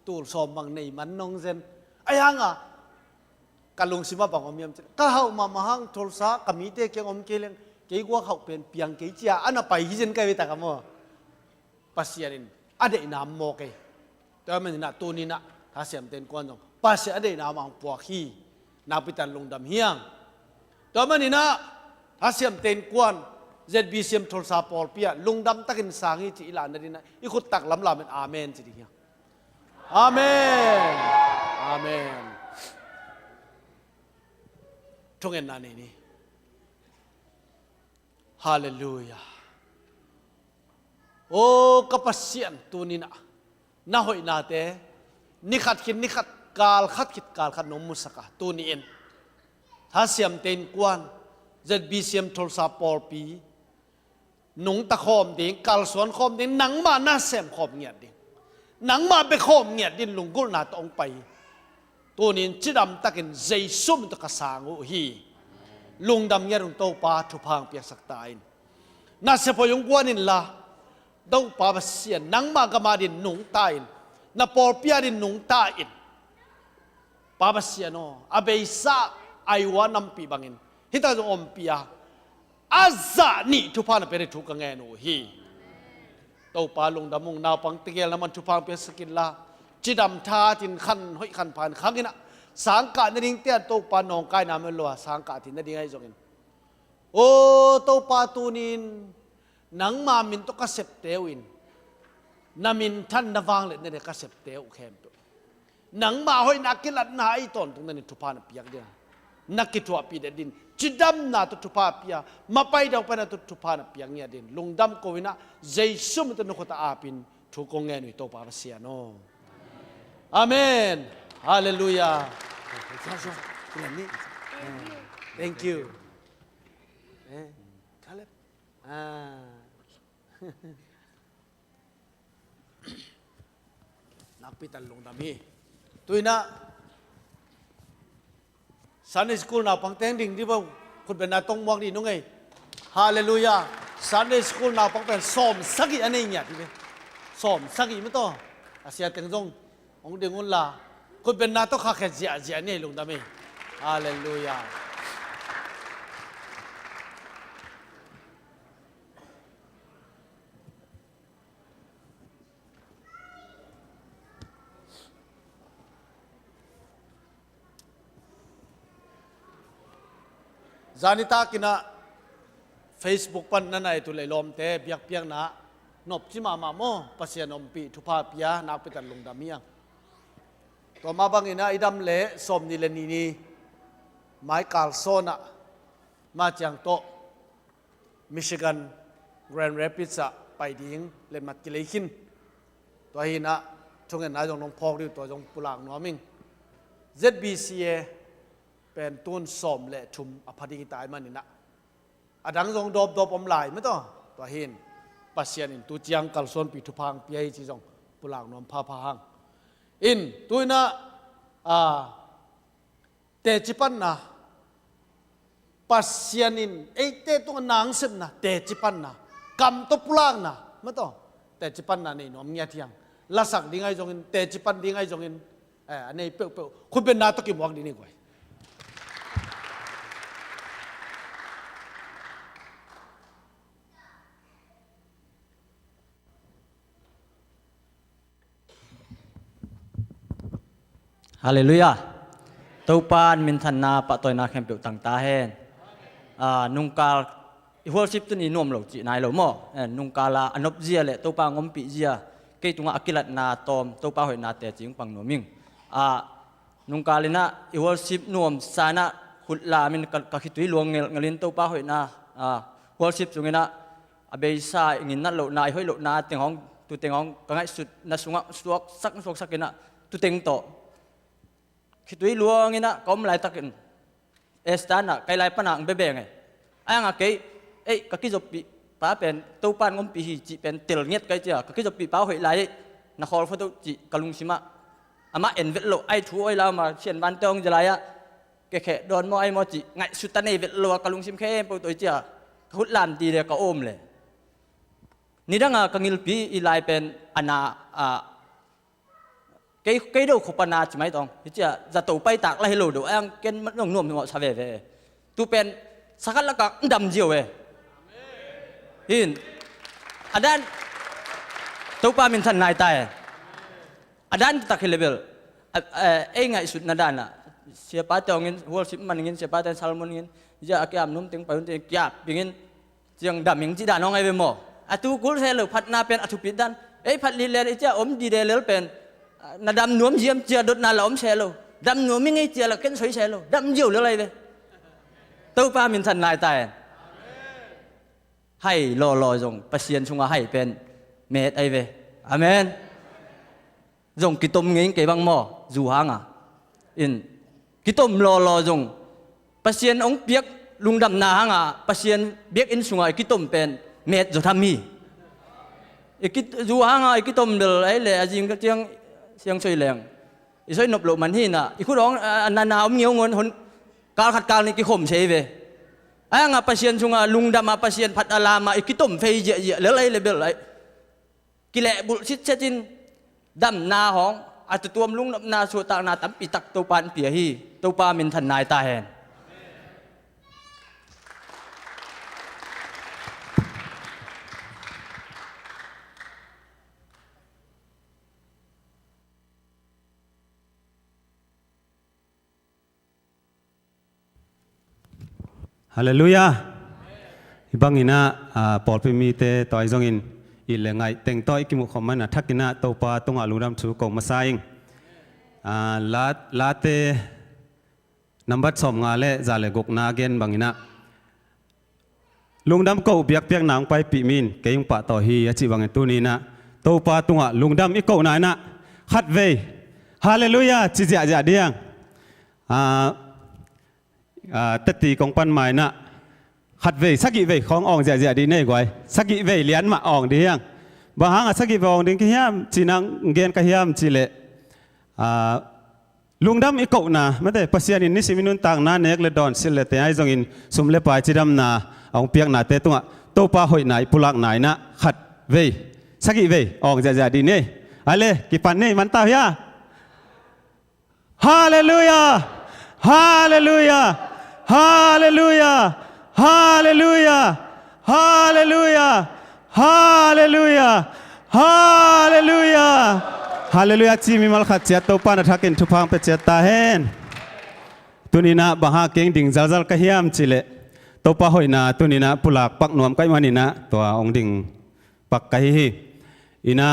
ตัวสอมบางในมันน้องเซนไอ้ยังการลงสิมาบังอมยมก็เขามาหังโทรศัพท์กับมีเตะเกี่ยงอมเกลียงเกี่ยว่าเขาเป็นเปียงเกี่ยเจียอันนั้นไปฮิจินกันไปแต่กันมั้งปัสยานินอดีตนามโมเกแต่มันนี่นะตัวนี้นะถ้าเสียมเต็นกวนตรงปัสยาอดีตนามปัวขี้นาพิตันลงดำเฮียงแต่มันนี่นะถ้าเสียมเต็นกวนเจ็ดบีเสียมโทรศัพท์ปอลเปียลงดำตักินสางอีจีหลานนั่นนะอีคุดตักล้ำเป็นอาเมนจีดีเฮียอาเมนอาเมนช่วงเอ็นนานี่ฮาเลลูยาโอ้กัปเสียนตัวนี้น่าหอยนาเตนิขัดขินนิขัดกาลขัดขิดกาลขัดนมุสกะตัวนี้เองถ้าเสียมเต็นกวนเจ็ดบีเสียมโทรศัพท์ปอลปีหนุ่งตะคอมดิ่งกาลสวนคอมดิ่งหนังมาหน้าเสียมคอมเงียดดิ่งหนังมาไปคอมเงียดดิ่งลุงกุลนาตองไปตัวนี้จิดำตะกินใจซุ่มตะกสางอุฮีลุงดำเงียรุงโตปาทุพังเปียกสักตายน่าเสียพยงกวนินละดงปาบเสียนนังมากมาดินหนุ่งตายน่าปอลเปียดินหนุ่งตายปาบเสียนออาเบยซาไอวานัมปีบังินฮิตาจงอมเปียอาซานี่ทุพังเป็นทุกข์แงนูฮีโตปาลุงดำมุงนาวปังติเกลน้ำมันทุพังเปียสกินละจิดำท่าจินขันห้อยขันผ่านขังกินะสังกัดนดิ่งเตี้ยโตปานองกายน้ำมันลัวสังกัดที่นดิ่งไอ้จงอินโอ้โตปาตูนินนังมามินตกกระเสพเตวินนามินท่านนวังเลยเนี่ยกระเสพเตวเข้มตัวนังมาห้อยนักกิลัดนาไอตอนตรงนั้นทุพานเปียกเดียนักกิตัวปีเดดินจิดำนาตุทุพาเปียมาไปเดาไปนาตุทุพานเปียกเนี่ยดินลุงดำโกวินะใจซุ่มตุนขตาอาปิน ทุกงเงินหนุ่ยโตปาเสียโนอาเมนฮาเลลูยาthank you ครับนักพิทันลงดามีตุยนะซันเดย์สคูลน่าปังเต็งดิ่งที่ว่าคุณเป็นนาตงมองดีนุ่งไงฮาเลลูยาซันเดย์สคูลน่าปังเป็นซ้อมสักกี่อันนี้เนี่ยที่เป็นซ้อมสักกี่ไม่ต้องอาเซียเต็งจงองค์เดงุนลาคุณเป็นนาต้องข้าแค่เจียนี่ลงดามีฮาเลลูยาจานิตากินะ Facebook ปันนั่นไอตุเลยลมเตะเปียกนะนบจิมาโมปัสยานอมปีทุภาพยานักไปตันลงดามียตัวมาบังอินะอิดัมเละสมนิเลนีไมค์คาร์ลโซนะมาจากโตมิชิแกนแกรนด์แรปิดส์ไปดิ้งเลมัดกิเลคินตัวหินะช่วงนั้นนายจงน้องพอกดิตัวจงปุลางนัวมิง ZBCA เป็นต้นสมและชุมอภัดิกิตายมันนี่นะอดังจงดบอมลายไม่ต้องตัวเห็นปัสยานินตุจียงกัลส่วนปิทุพังเปียจีจงปุลางนวมพาพังอินตุยนะเตจิปันนะปัสยานินเตตัวนางสิบนะเตจิปันนะกำตุปุลางนะไม่ต้องเตจิปันนะนี่นวมเงียเทียงละสักดิ้งไอจงอินเตจิปันดิ้งไอจงอินอันนี้เปล่าคุณเป็นนาตกิมวังดีนี่กว่าฮาเลลูยาตัวปานมินทันนาปะตัวนาเข้มเปียวต่างตาเห็นนุ่งกาลหัวสิบตัวนี้นวมหลงจีนายหลงมั่วนุ่งกาลอันบเจียเลยตัวปางอมปีเจียเกี่ยตุงอากิลัดนาตอมตัวปาหอยนาเตจิงปังนวมิงนุ่งกาลินะหัวสิบนวมสานะขุดลามินกักิตุยหลวงเงลินตัวปาหอยนาหัวสิบตรงนี้นะอเบยซาอิงินนั่นหลงนายหอยหลงนาเตียงห้องตัวเตียงห้องกังไงสุดนัสงะสวกสักกินะตัวเตียงโตคิดวิลวงนี่นะก็ไม่ไล่ตักกันเอสตานะใครไล่ปนังเบงไงไอ้งาเกยก็คิดจะปีป้าเป็นตัวปานงมปีจีเป็นเตลเงียดไกเจ้าก็คิดจะปีป้าหอยไล่นักขอฟังตัวจีกลุงสิมาอามาเอ็นเวลโลไอทัวไอเรามาเชียนบ้านตองจะไล่อะแค่โดนมอไอมอจีไงสุดท้ายเวลโลกลุงสิมแค่ปุ๊บตัวเจ้าหุ่นลามดีเลยก็อมเลยนี่ดังกังอิลปีอีไล่เป็นอนาcái đâu khổ pana chỉ mấy tông, chứ giờ tụ bay tạc lại lù đủ ăn cái mất nồng nuông thì họ sao về, tụ bên sắc là cả đầm nhiều về, hin, adan tụ pa mình thành này tài, adan tak level, ngày sụt nadan à, siapa tông in worship man in siapa tông salmon in, giờ cái am nôm tiếng phải tiếng kia, pingin tiếng đầm những chỉ đàn ông ai về mò, tụ cúl xe lù phát na pen tụ pin đan, phát lì lè chứ ôm đi để lỡ pen na đâm nuông diêm chia đốt na lỏm xe lô đâm nuông mình ngay chia là cái suối xe lô đâm nhiều nữa lại về tàu pa mình thành lại tài hay lo dùng pasien chung hay pen mệt ai về amen dùng cái tôm nghe cái băng mò dù hang in cái tôm lo dùng pasien ông biết lung đâm na hang pasien biết in chung cái tôm pen mệt rồi tham mi cái dù hang cái tôm được ấy là gì cái tiếngเสียงช่วยแรงอีช่วยนบหลบมันที่น่ะอีคุณร้องนาอมเงี้ยวเงินคนการขัดการนี่กี่ข่มเชยเวไอ้งาปัสเซียนชุงลุงดำมาปัสเซียนพัดอาลามาอีกิต้มเฟยเยอะเลยเลยเบลเลยกิเลบุชิดเชจินดำนาห้องอาจจะตัวลุงนาชัวตานาตั้มปีตักตัวปานเปียฮีตัวปามินทันนายตาแหน ฮาเลลูยาบางอินะปอลพิมีเตต่อยจงอินอีเลงไงแต่งต่อยกิมุขมันทักกินะตัวปาตรงอาลุรำชูกงมาไซงลาเตนับบัดสมงาเลจาเลกกนาเกนบางอินะลุงดำก็เบียกนางไปปีมินเกยงปะต่อฮีจิบางอินตุนีนะ ตัวปาตุงะลุงดำอีกคนน่ะขัดเวฮาเลลูยาจิจะจะเดียงตัดตีของปันไม้น่ะขัดเวสักกี่เวของอ่องจะจะดีเน่กว่าสักกี่เวเลี้ยนมาอ่องเดียงบางครั้งสักกี่เวอ่องดิ้งขี้ยามจีนังเกียนขี้ยามจีเล่ลุงดำอีกคนน่ะไม่ได้ภาษาอินนี่สิมินุนต่างน่าเนกเลดอนสิเลเตไอจงอินสมเลปายจีดำน่ะเอาเปียกน่ะเตตุงะตัวปาหอยไหนปุลักไหนน่ะขัดเวสักกี่เวอ่องจะดีเน่อะไรกี่ปันนี่มันตาเฮียฮาเลลูยาฮาเลลูยาฮาเลลูยาฮาเลลูยาฮาเลลูยาฮาเลลูยาฮาเลลูยาฮาเลลูยาจีมีมัลขัดเจตโตปานะทักินทุพังเปเจตาเฮนตุนีนะบางฮาเก่งดิ่งจัลกะเฮียมจิเลโตปาหอยนาตุนีนะปุลักปักนวมไกมันนี่นะตัวองดิ่งปักไกฮีอินะ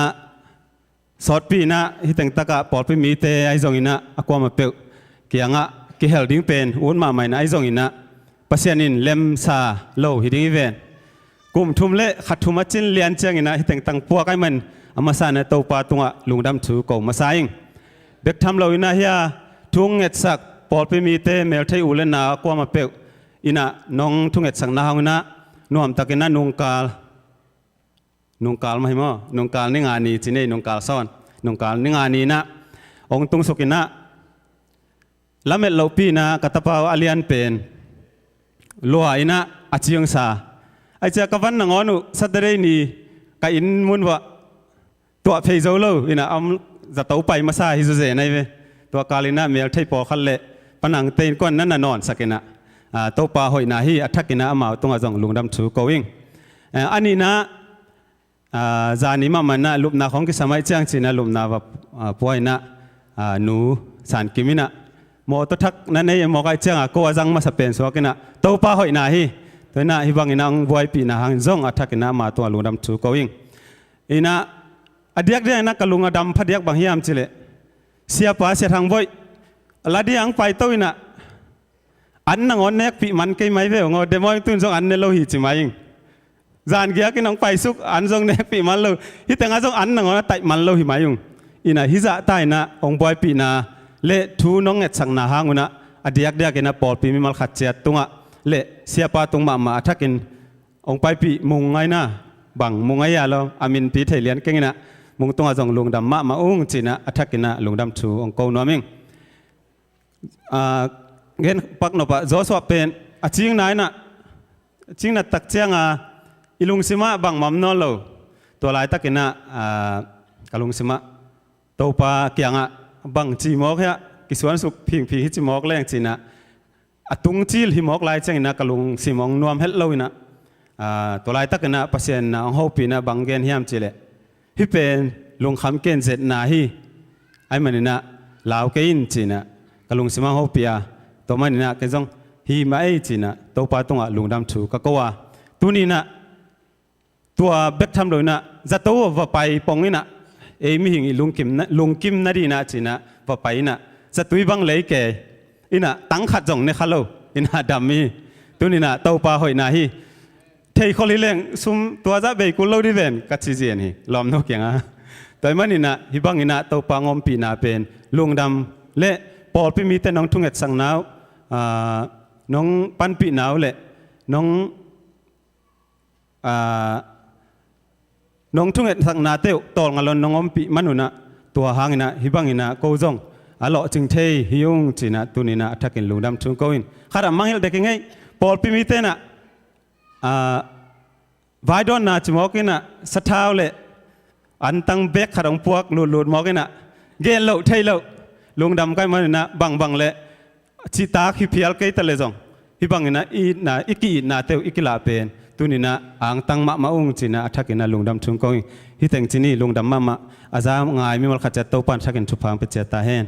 สอดปีนะฮิตังตะกะปอดไปมีเตไอจงอินะอความาเปกเกียงะกิเฮลดิ้งเป็นอุ่นมาใหม่นะไอจงอินะปัสยานินเลมซาโลฮิดิ้งอีเวนกุมทุมเละขัดทุมจินเลียนเจียงอินะฮิตังตังปัวไกมันอามาซาเนโตปาตุงะลุงดำถูกมาซาอิงเบกทำเราอินะเฮียทุงเง็ดสักปอดไปมีเตเมลเทอุเลนาอความาเปกอินะน้องทุงเง็ดสักนาหงนะนวมตะกินะนุงกาลไม่หมอนุงกาลนิงานีจีเน่นุงกาลซ้อนนุงกาลนิงานีนะองตุงสุกินะละเม็ดเหลาปีนะกัตปาวอาเลียนเป็นลัวอินะอาจิยงซาไอเจ้ากวันนังอนุสัตเดเรนีกอินมุนวะตัวเพย์โซโลอินะอมจะเต้าไปมาซาฮิซุเซนไอเวตัวกาลินะเมลไทปอขันเละปนังเตนก้อนนั่นน่ะนอนสักนะโตปาหอยนาฮีอัทักกินะอามาตุงอาจงลุงดำชูโกวิงอันนี้นะจานิมามันนะลุบนาของกิสมัยเจียงจีนะลุบนาแบบป่วยนะหนูสารกิมินะมอตทักนั่นเองมอไกเจียงก็ว่าจังมาสเปนสวกินะโตป้าหอยนาฮีตัวน่ะฮิบังอินังบวยปีนะหังจงอัทักกินะมาตัวลุงดำชูโกวิงอินะอดียกเดียนะกลุงอดำพัดยักบางฮิยามจิเลเสียป้าเสียทางบวยลาดีอังไปตัวอินะอันนังอนเนกปีมันเกยไม่เวงอเดมอยตุนจงอันเนโลหิจิมายิงจานเกียกินน้องไปสุกอันจงเนกปีมันโลฮิแต่งจงอันนังอนไตมันโลหิมายุงอินะฮิจะไตนะองบอยปีนาเละทูน้องเอ็ดสังนาหางุนะอดียกเดียกินะปอดปีมีมัลขัดเจียตุงะเละเสียป้าตุงมาทักกินองไปปีมุงไงนะบังมุงไงยาเราอามินปีเทเลียนเก่งนะมุงตุงจงลุงดำมาอุ้งจีนะทักกินะลุงดำชูองโกนวมิงเงินปักนบะโจสวเป็นจริงไหนนะจริงนะตักเจียงอิลุงซิมาบังมัมนอลตัวลายตักกินะกลุงซิมาตัวปาเกียงบังจีมอกเฮะกิสวนสุกพิงพิงฮิจิมอกแรงจีนะตุงจีลฮิมอกลายเจียงนะกลุงซิมองนวมเฮลโลนะตัวลายตักกินะปัสเซนนะองฮูปีนะบังเกนฮิมจีเลฮิเป็นลุงคำเกนเสร็จนาฮีไอมันนี่นะลาวเกินจีนะกลุงซิมาฮูปีตัวมันนี่นะก็จงฮีมาไอจีนะตัวปาตุงลุงดำชูก็ว่าตัวนี้นะตัวเบกทำเลยนะจะตัวว่าไปปองนี่นะมีหิงลุงกิมนาดีนะจีนะว่าไปนะจะตุยบังเลยแกอินะตั้งขัดจงในขัลโลอินะดำมีตัวนี้นะตัวปาหอยนาฮีเทยคนเลี้ยงซุมตัวจะไปกุลโลดิเวนกัดซีเจียนี่ล้อมนกอย่างแต่มันนี่นะฮิบังนี่นะตัวปางอมปีนาเป็นลุงดำเละปอดพี่มีแต่น้องทุ่งเอ็ดสังนาวน้องปันปีนาวเละน้องทุ่งเอ็ดสังนาเตวตอลงาลนน้องอมปีมันนุนะตัวหางนะฮิบังนะโกจงอลอจึงเทฮิยงจีนะตุนีนะทักกินลุงดำชุนโกอินขณะมังเฮลเด็กยังไงปอลพี่มีเตนะวายดอนนะจิมอกินะสะท้าวเละอันตั้งเบกขดองพวกหลุดมอกินะเกลโลเทยโลลุงดำใกล้มันนะบังเละชิตาคิพิอัลเกยตะเลจงฮิบังนะอีกีนะเตวอีกิลาเป็นตุนีนะอ่างตั้งมาอุ้งจีนะทักกินะลุงดำชุนโกอินฮิแต่งจีนี่ลุงดำมาอาจารย์ง่ายมีมัลขัดจัตโตปันทักกินทุพังเปเจตาเฮน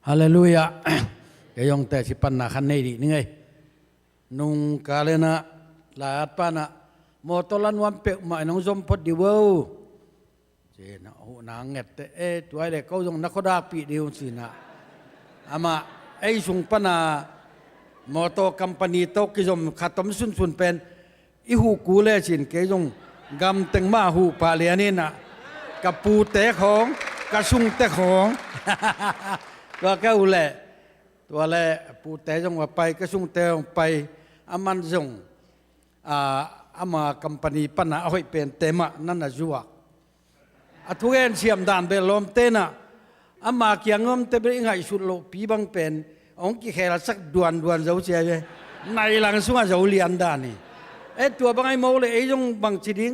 ฮาเลลูยาเกยองแต่สิปันนาคันในดีนี่ไงนุงกาเลนะ lahat pa na motolan wan pe ma nong zom pot di wo je na ho na nget te tuai le ko jong na ko da pi di un sina ama ai sung pa na moto company to ki jom khatom sun sun pen i hu ku le chin ke jong gam teng ma hu pa le ni naกับปูเตะของกระซุงเตะของตัวแก้วแหละตัวแหละปูเตะจงว่าไปกระซุงเตะไปอามันจงอามาคัมปานีปัญหาเอาให้เป็นเต็มนั่นน่ะจัวทุกเอ็นเสียมด่านเบลลมเตนะอามาเกียงงมเตเบงไงสุดโลปีบังเป็นองค์กิเคราสักดวนเจ้าเสียเลยในหลังสุงเจ้าเลียนด่านนี่ตัวบางไอ้โมเลยไอ้จงบางจีดิง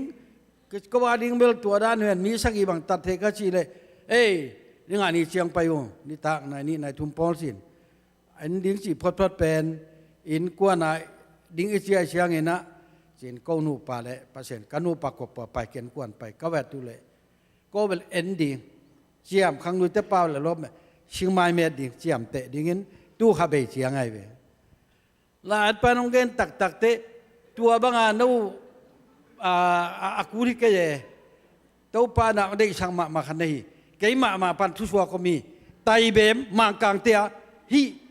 ก็ว่าดิ้งเบลตัวด้านเนี่ยมีสักกี่บางตัดเทก็ชีเลยดิ้งอันนี้เชียงไปอยู่นี่ตากนายนี่นายทุ่มปอลสินอันดิ้งสีพอดเป็นอินกว่านายดิ้งเชียเชียงเงินนะสินก็นูปาเลยเปอร์เซ็นต์ก็นูปากกบไปเกินกวนไปก็แวดดูเลยก็เป็นเอ็นดิ้งเชียมครั้งนู้นจะเป้าเลยลบเชียงไม้เม็ดดิ้งเชียมเตะดิ้งเงินตู้ขับไปเชียงไงเว้ยลาดไปน้องเกนตักเตะตัวบางอันนู้aku ni kaya tau pa na dei sang ma khan nei kei ma pan thu suwa ko mi tai bem ma kang tia hi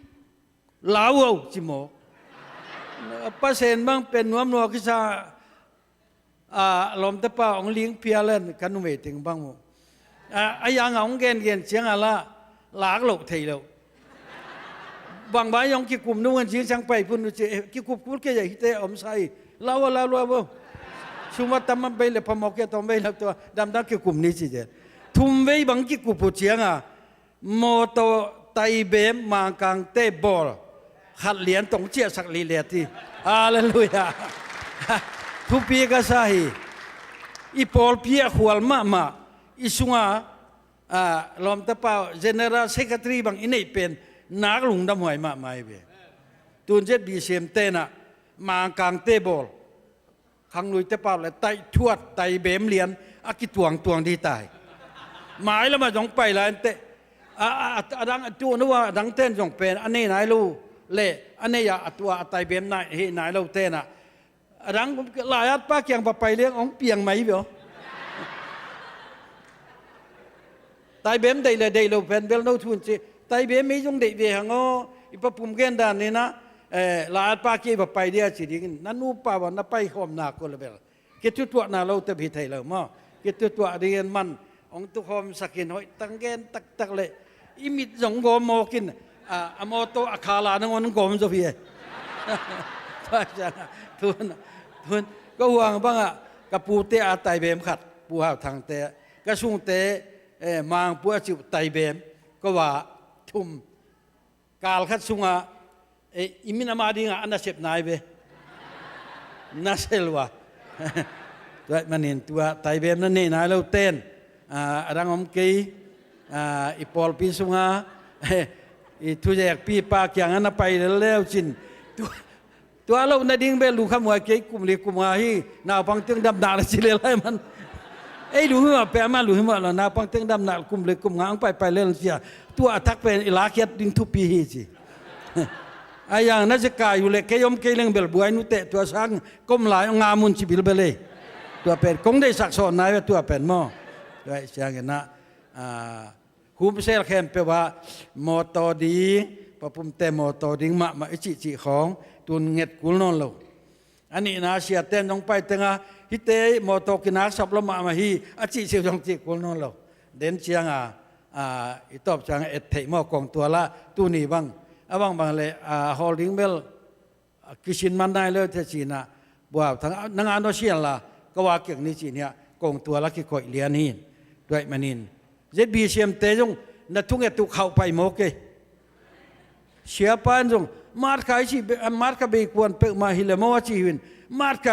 lao chi mo pa sen bang pen nuam no ki sa lom te pa ong ling pia len kan nu me ting bang mo ayang ong gen chiang ala lak lok thei lo bang ba yong ki kum nu ngan chi sang pai pun ki kup kul ke hi te om sai laoชุมวัตมันไปเลยพมอกเกตอมไปแล้วตัวดำดักกี่กลุ่มนี้สิเจทุ่มไว้บางกี่กลุ่มผู้เชียงโมโตไตเบมมากางเตบอลขัดเหรียญตรงเจียสักลีเลียที่ฮาเลลูยาทุปีก็ใช่อีพอลเพียขวลมาอีสุงลอมตะเปาเจเนอเรลเซคเตอรีบางอินเนเป็นนักลุงดำหวยมาไม่เว้ตุนเจ็ดบีเซมเตนะมากางเตบอลขังลุยเตปาเลยไตทวดไตเบมเลียนอากิตวงที่ตายหมายแล้วมาจงไปแล้วเตดังตัวนู้ว่าดังเต้นจงเป็นอันนี้นายลูเละอันนี้อย่าตัวไตเบมนายเฮนายลูเต้นดังหลายป้าเกียงไปเลี้ยงองเปียงไหมเบี้ยไตเบมได้ลูเป็นเบลโนทุนจีไตเบมไม่จงได้เบี้ยงอ๋ออีปปุ่มเกนดานนี่นะลาปากีบไปเดียสิดินั่นนูป่าวันนับไปขอมนาคนละเบลเกิดตัวนาเราเตบิไทยเรามั่งเกิดตัวเรียนมันองตุคอมสักินหอยตั้งเกนตักเลยอิมิดจงโกมอกินอมอโตอาคาลานังวันโกมจะพี่ถ้าจะทุนก็ห่วงบ้างกับปูเตะไตเบมขัดปูหาทางเตะกระสุงเตะมังปูจิวไตเบมก็ว่าทุ่มกาลขัดสุงอิมินามาดีงอันนั้นเสพนายเบน่าเซลวะตัวมันเห็นตัวไตเบมนั่นนี่นายเราเต้นรังอมกีอีปอลปีสุงาอีทุเจกปีปากอย่างนั้นไปแล้วจินตัวเราในดิ้งเบลูขมวยเกยกุมเล็กกุมอาฮีนาพังเตียงดำหนาสิเลยไรมันดูหัวแปะมาดูหัวเรานาพังเตียงดำหนากุมเล็กกุมงางไปเล่นเสียตัวทักเป็นอิลาเกียดดิ้งทุปีฮีสิอย่างนั้นจะกายอยู่เลยแค่ยมเกลี้ยงเบลบัวนุเตะตัวสังก้มหลายงามุนชิบิลเบลเลยตัวเป็นคงได้สักสอนนายว่าตัวเป็นหม้อด้วยเสียงนะฮูมเซลแคมเปว่าโมโตดีปะปุ่มเตโมโตดิ้งมาจิของตุนเง็ดกุลนนโลอันนี้นะเสียเต้นลงไปตั้งฮิเตโมโตกินักสับละมาฮีจิเสียจงจิกุลนนโลเด่นเชียงอีตอบจังเอ็ดเทมอกองตัวละตูนี่บ้างบางเลยฮอลดิ้งเบลกิชินมันได้เลยที่จีน่ะบัวทั้งนังอันโนเชียนละก็ว่าเกี่ยงนี้จีเนี่ยกองตัวละกี่ก่อยเลียนี่ด้วยมันนินเจ็ดบีเซียมเตจงนัดทุ่งเอตุเข้าไปโมกเกเชียปานจงมาร์คไอชีมาร์คเบกวนเปิดมาฮิเลมว่าชีวินมาร์ค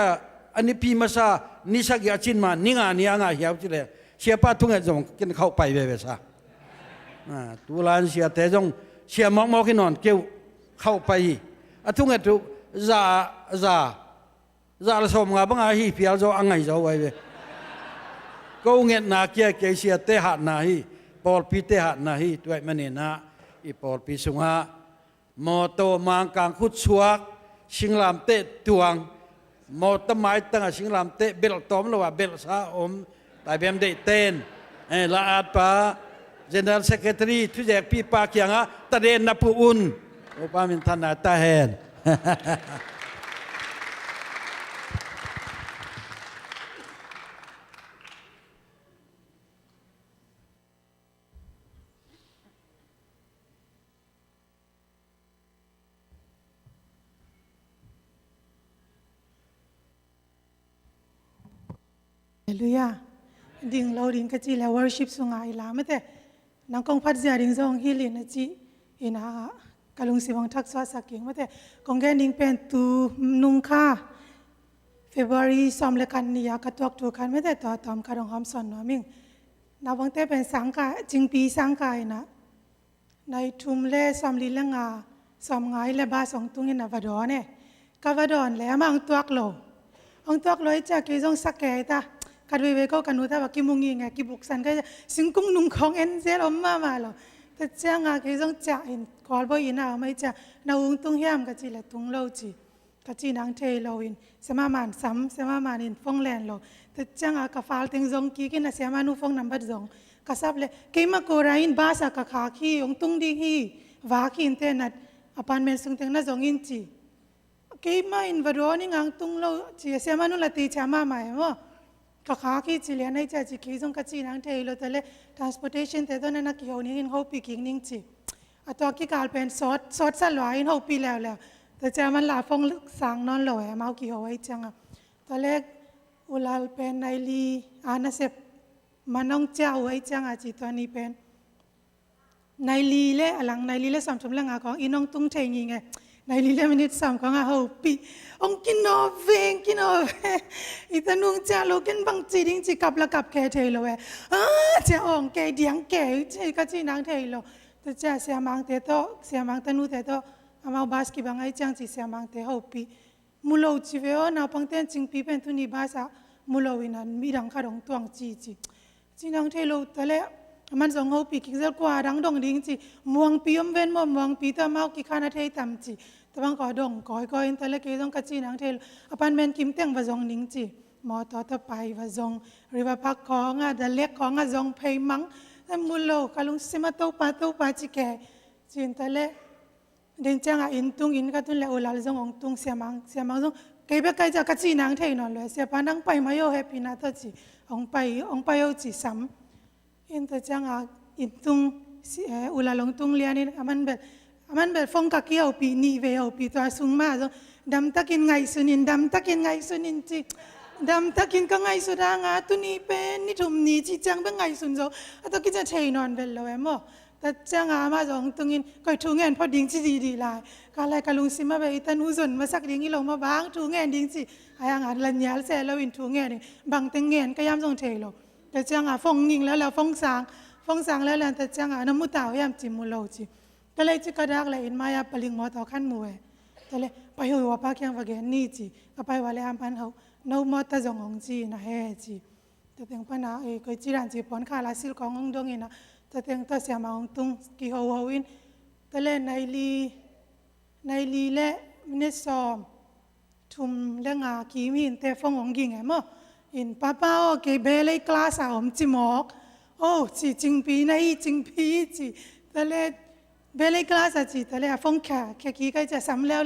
อันนี้พีมาซานิสักยาจินมานิงานี่งาเหี่ยวจีเลยเชียปานทุ่งเอจงกินเข้าไปเวซาตัวลานเชียเตจงเชียมอกที่นอนเกี่ยวเข้าไปทุ่งเอตุซาละสมงาบังอาฮีเพียรโจอังไงโจไว้เวก็เงินนาเกียเกเชียเตหัดนาฮีปอลปีเตหัดนาฮีด้วยมันเนี่ยนะอีปอลปีสุงาโมโตมังกังคุดชัวชิงลามเตตวง หมดต้นไม้ตั้งสิงลำเตะเบลตอมละว่าเบลซาอมตายเบมได้เต้นละอาดปา General Secretary ทุจแจกพี่ปาเกียงะตะเดนนับผู้อุ่นโอปามินทนาตาแฮน Hallelujah. Ding lo ding kachi la worship sunga ila mate nang kong phat zia ding zong hilin na chi ina kalung siwang thak swa saking mate kong gen ding pen tu nung kha February som le kan niya katok tu kan mate to tom ka dong ham son no ming na wang te pen sangka jing pi sangka ina nai thum le som li lenga som ngai le ba song tung ina vadone ka vadon le ma ang tuak lo ang tuak lo cha ke zong sakke taคัดเวก็กันนู้นถ้าว่ากิมุงยิงไงกิบุกสันก็จะสิงกุ้งนุ่งของเอ็นเซลอมมาหรอแต่เจ้างาคือต้องจ่าอินคอลบ่ยินเอาไม่จ่านาอุ้งตุ้งย่ำก็จีละตุ้งโลจีก็จีนางเทโลอินเสมามันซ้ำเสมามันอินฟงแลนโลแต่เจ้างากฟ้าติงซงกีกินเสมานุฟงนับบัดซงก็ซับเลยเกี่ยมาโกราอินบาสกะขาขี้องตุ้งดีฮีวากินเตนัดอพาร์ตเมนต์ซึ่งเต็งน่าซงอินจีเกี่ยมาอินวารอนี่งางตุ้งโลจีเสมานุละตีชามาใหม่ว่าก็ขาขี้จิเลียนให้ใจจิขี้จงกระจีนังเทโลแต่เล่ transportation แต่ตอนนั้นนักเกี่ยวนี้อินเขาปีกิ่งนิ่งจีตัวกี่การเป็นซอสสลายอินเขาปีแล้วแต่จะมันหลาฟงสังนอนลอยมาเอากี่หัวไว้จังตอนแรกอุลาเป็นไนลีอานาเซปมันน้องเจ้าไว้จังจีตัวนี้เป็นไนลีเล่หลังไนลีเล่สามชมเรื่องของอินน้องตุ้งเทงยิงไงในลีเลมินิตสามของอาหูปีองกินโนเวงอีตานุงจ้าโลกินบังจีดิ้งจีกับละกับแกเทโลเวจะอ่องแกเดียงแกจีก็จีนางเทโลแต่จ้าเสียมังเตโตเสียมังตานุเตโตอามาบาสกีบังไอจังจีเสียมังเตหูปีมุโลจีเวอนาปังเตนจิงปีเป็นตุนีบาสะมุโลวินันมีดังขาดงตวงจีนางเทโลแต่ละมันส่งหูปีกิจกว่าดังดงดิ้งจีมวงปีอมเว้นมวงปีตะเมากิขานเทยตำจีแต่บางก็ดงก้อยแต่ละเกต้องกจีนังเทลอพาร์ตเมนต์กิมเต็งว่าจงดิ้งจีมอต่อไปว่าจงหรือว่าพักของดัเล็กของจงเพย์มังแต่มุลโลกลุงซิมาตู้ปาจิแกจีนแต่ละเดินจังอินตุงอินก็ตุนเลอุลาจงองตุงเสียมังจงเก็บไปจากกจีนังเทยนอนเลยเสียปานังไปมาโยแฮปปี้นาตจีองไปโยจีซ้ำอินแต่จังอินตุงอุลาลงตุงเลียนี่มันแบบฟงกักเกี่ยวปีนี่เวลปีตัวสูงมากดำตะกินไงสุนินดำตะกินไงสุนินจีดำตะกินก็ไงสุดางาตุนี่เป็นนี่ทุ่มนี่จีจังเป็นไงสุนโซตะกินจะเทนอนเวลเลยมั้งแต่จังมาจงตุงอินก็ทุ่งเงินพอดิ้งจีดีลายก็เลยกลุงซิมาไปตันอุศนมาสักดิ้งอีลงมาบางทุ่งเงินดิ้งจีไอ้งานลันยาเสร็จแล้วอินทุ่งเงินบางเต็งเงินก็ย้ำจงเทโลแต่จังฟงยิงแล้วฟงสางแล้วแต่จังน้ำมุตาวย้ำจิมุโลจีแต่เลยจิกระดักเลยอินมายาปลิงมอต่อขั้นมวยแต่เลยไปหัวปากยังว่าแกนี่จีก็ไปว่าเลยอันพันเขาโนมอตะจงองจีนะเฮจีแต่เพียงพันนาก็จีรันจีปอนขาลาซิลขององดงอินะแต่เพียงตัวเสียมาองตุงกี่หัววินแต่เลยในลีเล่มินิซอมทุมเรื่องกีมินเตฟงองกิงไงมั้งอินป้าโอเกเบเลยคลาสอมจิมอกโอ้จีจิงปีในจิงปีจีแต่เลยเบลคลาสจีแต่เลยฟงแค่กี้ก็จะซ้ำแล้ว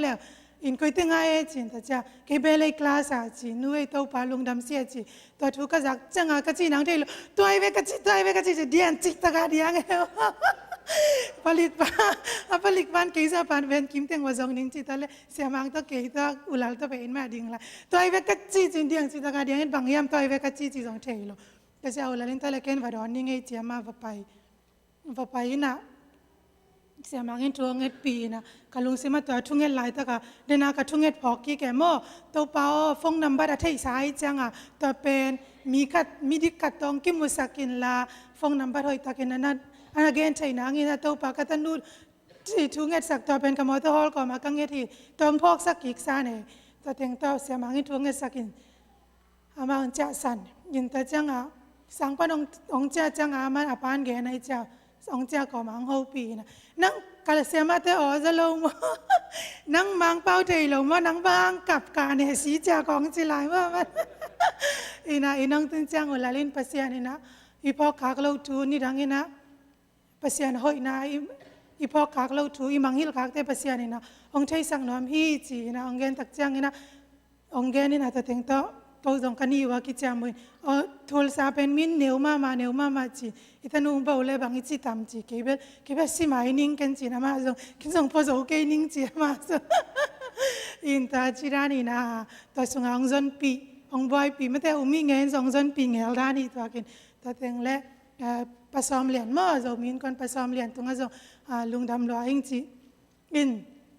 อินก็ตึงไงจีแต่จะแค่เบลคลาสจีนู้นตัวปาลงดำเสียจีตัวทุกข์ก็จังก็จีนังเทลตัวไอ้เวกจีจะเดียนจิตตะกาเดียงเหรอผลิตบ้านเกี่ยวกับบ้านเวนคิมเต็งว่าจงดิ้งจีแต่เลยเสียมังตัวเกี่ยวกับอุลาตัวเป็นมาดิ้งละตัวไอ้เวกจีจีเดียงจิตตะกาเดียงบางยามตัวไอ้เวกจีจงเทลแต่จะอุลาลินตัวเล็กเห็นว่าดอนนี่ไงเจียมาว่าไปนะเสียมังเงินทวงเงินปีนะกลุงเสียมาตัวทุ่งเงินหลายตะกะเดนากะทุ่งเงินพอกี้แกโม่ตัวเปาฟงนัมบัดที่สายจังตัวเป็นมีดิกัดตองกิมุสกินลาฟงนัมบัดหอยตะกินนั้นอันเกนใช่นางนี่นะตัวปากตันดูที่ทุ่งเงินสักตัวเป็นกมอตัวฮอลก็มากังเงินที่ตัวพอกสักอีกซาเนี่ยตัวเต็งตัวเสียมังเงินทวงเงินสักินอามาอันเจ้าสันยินตะจังสังปนองเจ้าจังมันอปานเกนไอเจ้าองเจ้าก็มังหูปีนะนั่ง กาลเสียมาเตอจะลงมนังมังเป้าใจลงมานังบางกับการเนี่ยสีจากของจิลายว่ามันอีน่ะอีน้องตึงจังเวลาเล่นปัสยานี่นะอีพอขากเราทูนี่ดังนี่นะปัสยานหอยนะอีพอขากเราทูอีมังฮิลขากเตปัสยานี่นะองใช้สั่งน้ำฮีจีนะองเกนตักจังนี่นะองเกนนี่นะแต่ถึงโตเขาส่งกันนี่ว่ากิจามวยทุลซาเป็นมินเนียวมาจีอีท่านุ่งเบาเลยบางอีจีตามจีเก็บสิมาอินิ่งกันจีนะมาส่งกินส่งพอส่งเกนิ่งจีมาส่งอินตาจีรานี่นะตัวส่งองจนปีองบอยปีไม่แต่อุ้มีเงินส่งจนปีเงลด้านี่ตัวกินตัวเต็งเละผสมเลียนมั่วส่งมินคนผสมเลียนตรงนั้นส่งลุงดำรออิงจีอิน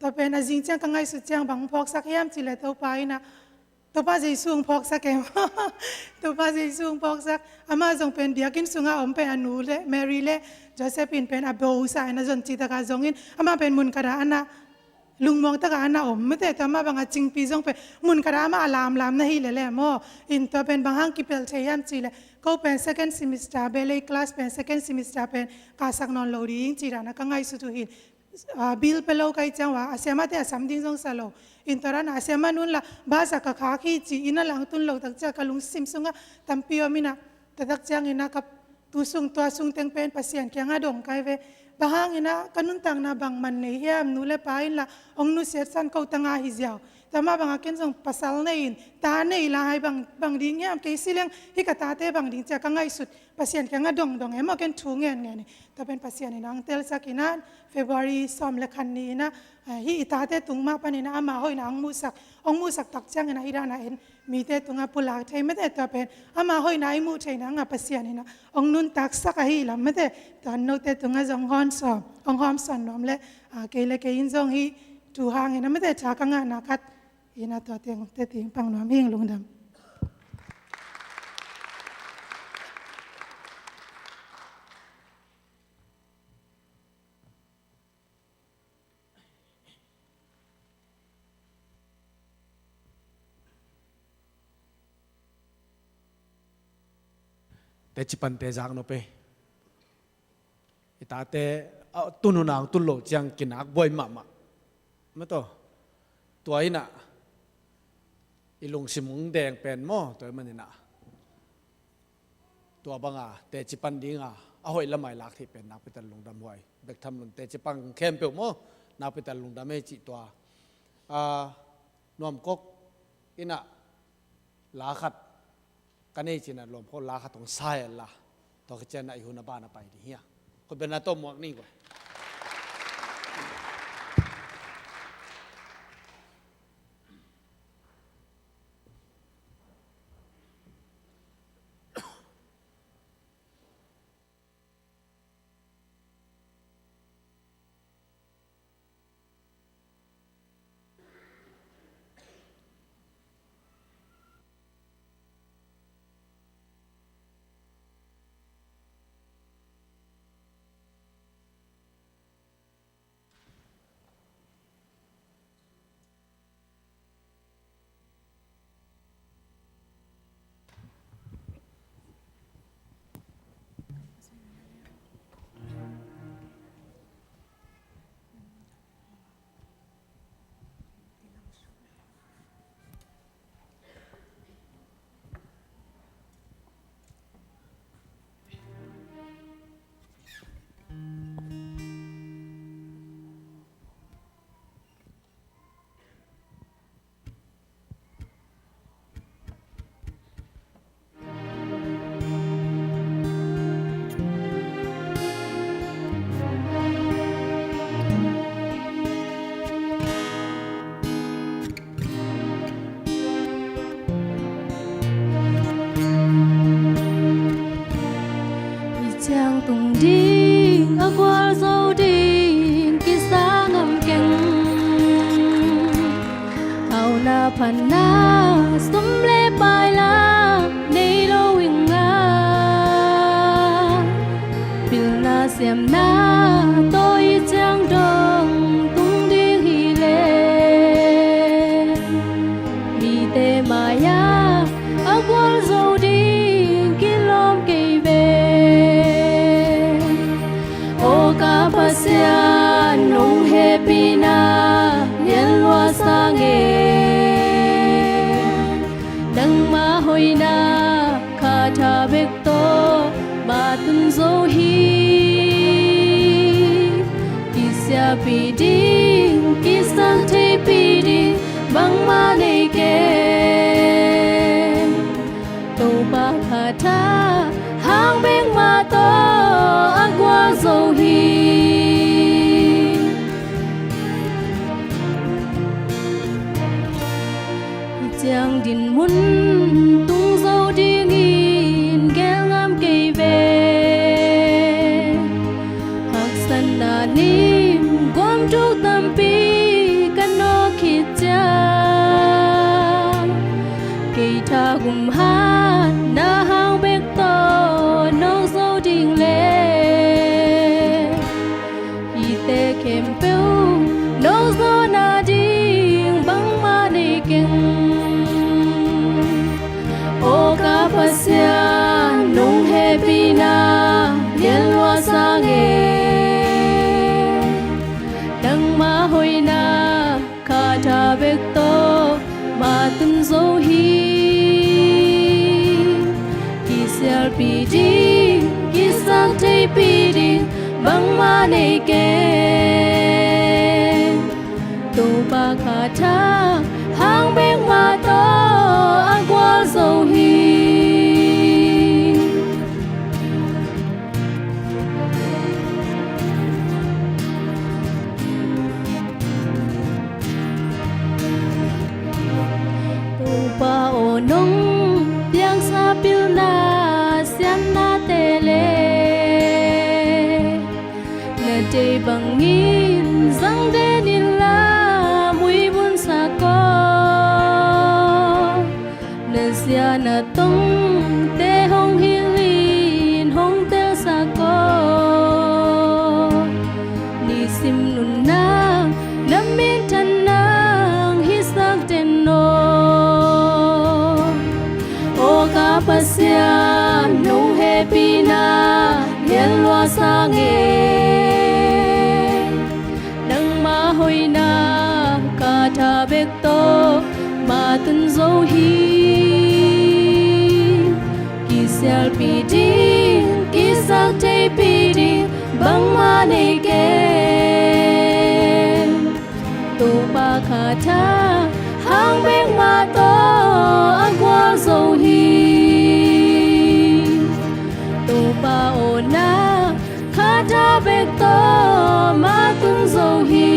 ตัวเป็นอาจิงเจ้ากังไงสุดเจ้าบางพอกสักยามจีเลยตัวไปนะตัวป้าจะสูงพอกสักแกมตัวป้าจะสูงพอกสักอามาส่งเป็นเดียกินสุงอาอมเป็นอนุเล่แมรี่เล่โจเซฟินเป็นอาโบสายนะจนจีตะกาส่งอินอามาเป็นมุนกระดาอันนะลุงมองตะกาอันนะอมไม่แต่ตัวมาบางอาจิงปีส่งเป็นมุนกระดามาลามนะฮีเล่โมอินตัวเป็นบางห้างกิเปลเชียมจีเลยก็เป็น second semester เบลเลยคลาสเป็น second semester เป็นกาสักนอนโลดิ้งจีรานะกังไงสุดทุหินบิลเปโลใครจังว่าอาเซียมาเตะสามดิ้งส่งสโลอินตรานะอาเซียมานุนละบาสักขาขี้จีอินาหลังตุนโลตักจากกลุงซิมซุงะตัมพิโอมินะแต่ตักจังอินากับตัวซุงเต็งเป็นปัสยันเกียงอาดงไกเวบางอินะกันุนตังนาบางมันเนียมนุเลปาอินละองนุเสียสันเขาตังอาฮิเซียวแต่มาบางอากินส่งปัสสาวะในอินตาในลายบางดิ้งยามเกสิเลียงฮิกตาเตบางดิ้งจากกังไงสุดปัสยันเกียงอาดงเอ็มอากินทูเงินนี่แต่เป็นปัสยันนังเตลสักินันเฟบรุยซ้อมเล็กขันนี้นะฮิตาเตตุงมาปนินะอามาหอยนังมูสักตักจังนะฮิรานะเอ็นมีเตตุงอาปุลากไทยไม่ได้ตัวเป็นอามาหอยนังมูไทยนังอาปัสยันนี่นะองนุนตักสักฮิลาไม่ได้ตอนโนเตตุงอาจงฮอนซ้อมองฮอมสันนอมเล่เกลเกยินจงฮิจูหางนะไม่ได้จากงานนักอินาตัวเตียงเตติงปังนอมหิงลุงดำแต่จิปันเตจางโนเปอิตาเตตุนุนางตุลโลจังกินักบอยมาไม่ต่อตัวอินะอีลงสิมุงแดงเป็นหม้อตัวมันนี่นะตัวบังอาแต่จิปันดิ้งเอาหอยละไม่ลักที่เป็นนักพิจารณาลงดำหอยเด็กทำหนุนแต่จิปังเข้มเปียวหม้อนักพิจารณาลงดำไม่จิตัวนวมกกอินะลาขัดกันนี่จีน่ะลมพอลาขัดตรงไซละตัวกเจนไอหุนบ้านไปดิเฮียคนเป็นนาโต้หมวกนี่กว่าพันนาสมเลปายลาในโลวิงนาปิลนาเสียมนาโตยจังดงตุงดีฮีเลมีเตมายาอากวลโซดีกิลอมเกเวโอกาปัสยาโน tha bek to ma tun zo hi kisya pi ding kisan te pi ding bang ma nei ke to ba kha tha hang bek ma to agwa zo hi giang din mun tung dâu đi nghìn ghé ngam cây về hạc san na nim quam trúc tam pi căn nó khít cha cây tha gum ha na hang bek to nong dâu đình lệ y te kem peu nong dâu na ding bang ma nei keng Oka pasya nung happy na liên loa sa nghe đăng ma hồi na kha tha bek to ma tun zo hi kisel pi di kisang te pi di bang ma nei ke to ba kha tha hang bek ma to agwa zo hi tu pa o nong piang sa pil na sian na te le na te bangin zang de ni la mui bun sa ko sia na tông te hong hi lin hong te sa ko ni sim nun na nam min tan nang hi sak ten no o ka pasya nung happy na liên loa sa nghe nang ma hoi na ka tha bek to ma tun zo hi Sel pi ding kisak te pi ding bang ma nei ke tu pa kha tha hang bek ma to agwa zo hi tu pa o na kha tha bek to ma tun zo hi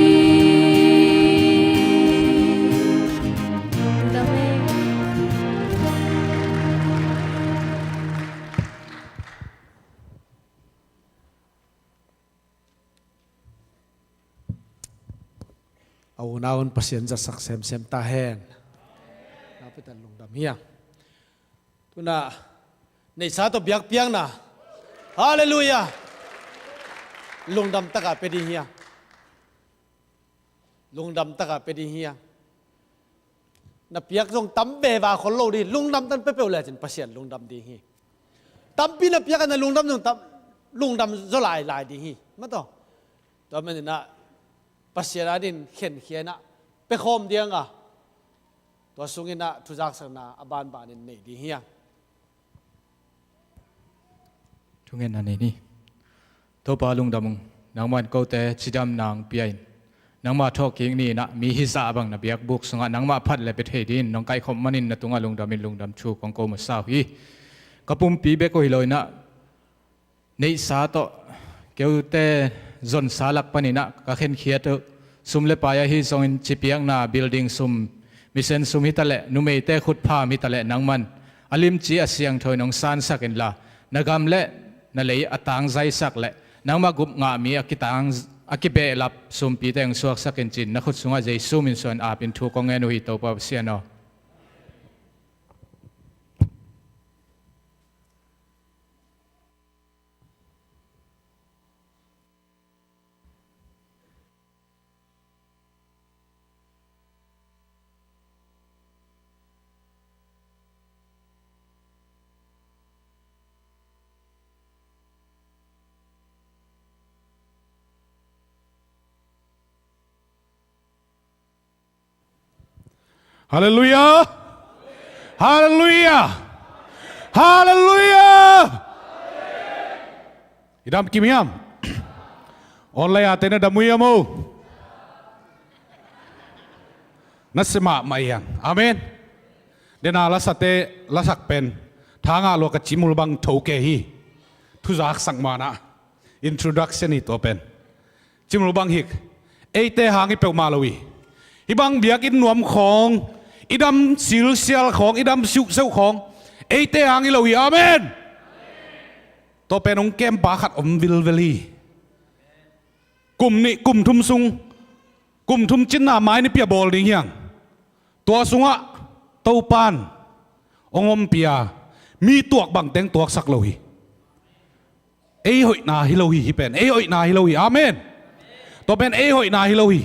au naun pasien za sak sem sem ta hen na pitan lung dam hiya tuna nei sa to biak piang na hallelujah lung dam taka pe di hiya lung dam taka pe di hiya na piak jong tam be wa khol lo di lung dam tan pe pe le chin pasien lung dam di hi tam pi na piak na lung dam jong tam lung dam zo lai lai di hi ma to men na pasien adin khen khiana pe khom diang a to sungina thujak sana aban banin nei di hiya thungen ane ni to pa lung damung nangman ko te chidam nang piain nangma thoking ni na mi hi sa bang na biak buk sunga nangma phat le pe thedin nong kai khom manin na tunga lung damin lung dam chu kong ko ma sa hi kapum pi be ko hiloi na nei sa to keute zon salak panina ka khen khiat sumle paya hi songin chipiang na building sum misen sum hitale numei te khut pha mitale nangman alim chi asiang thoi nong san sakin la nagam le na lei atang zai sak le nangma gup nga mi akitang akibe lap sum pi teng suak sakin chin na khut sunga jesu min son apin thu kong enu hi to pa siano Hallelujah. Hallelujah. ฮาเลลูยาอิดามกิมิยามออนไลน์อาเตนะดามุยามูนัสมาไม่ยังอาเมนเดนาลาสเตลาสักเป็นทางอาโลกจิมุลบังโถเกฮีทุจักสังมานะ introduction นี่ตัวเป็นจิมุลบังฮิกเอเตหางอีเปลมาลวีอีบังเบียกินนวมของอีดำสิลเซียลของอีดำสุกเซลของเอเตหางอีลวีอาเมนตัวเป็นองค์เกมปาขัดอมวิลเวลีกลุ่มนี้กลุ่มทุ่มซุงกลุ่มทุ่มจินนาไม้นี่เปียบอลนี่ยังตัวสุงะเต้าปานองอมเปียมีตัวบังเต็งตัวสักโลหิเอ้ยหอยนาฮิโลหิฮิเป็นเอ้ยหอยนาฮิโลหิอาเมนตัวเป็นเอ้ยหอยนาฮิโลหิ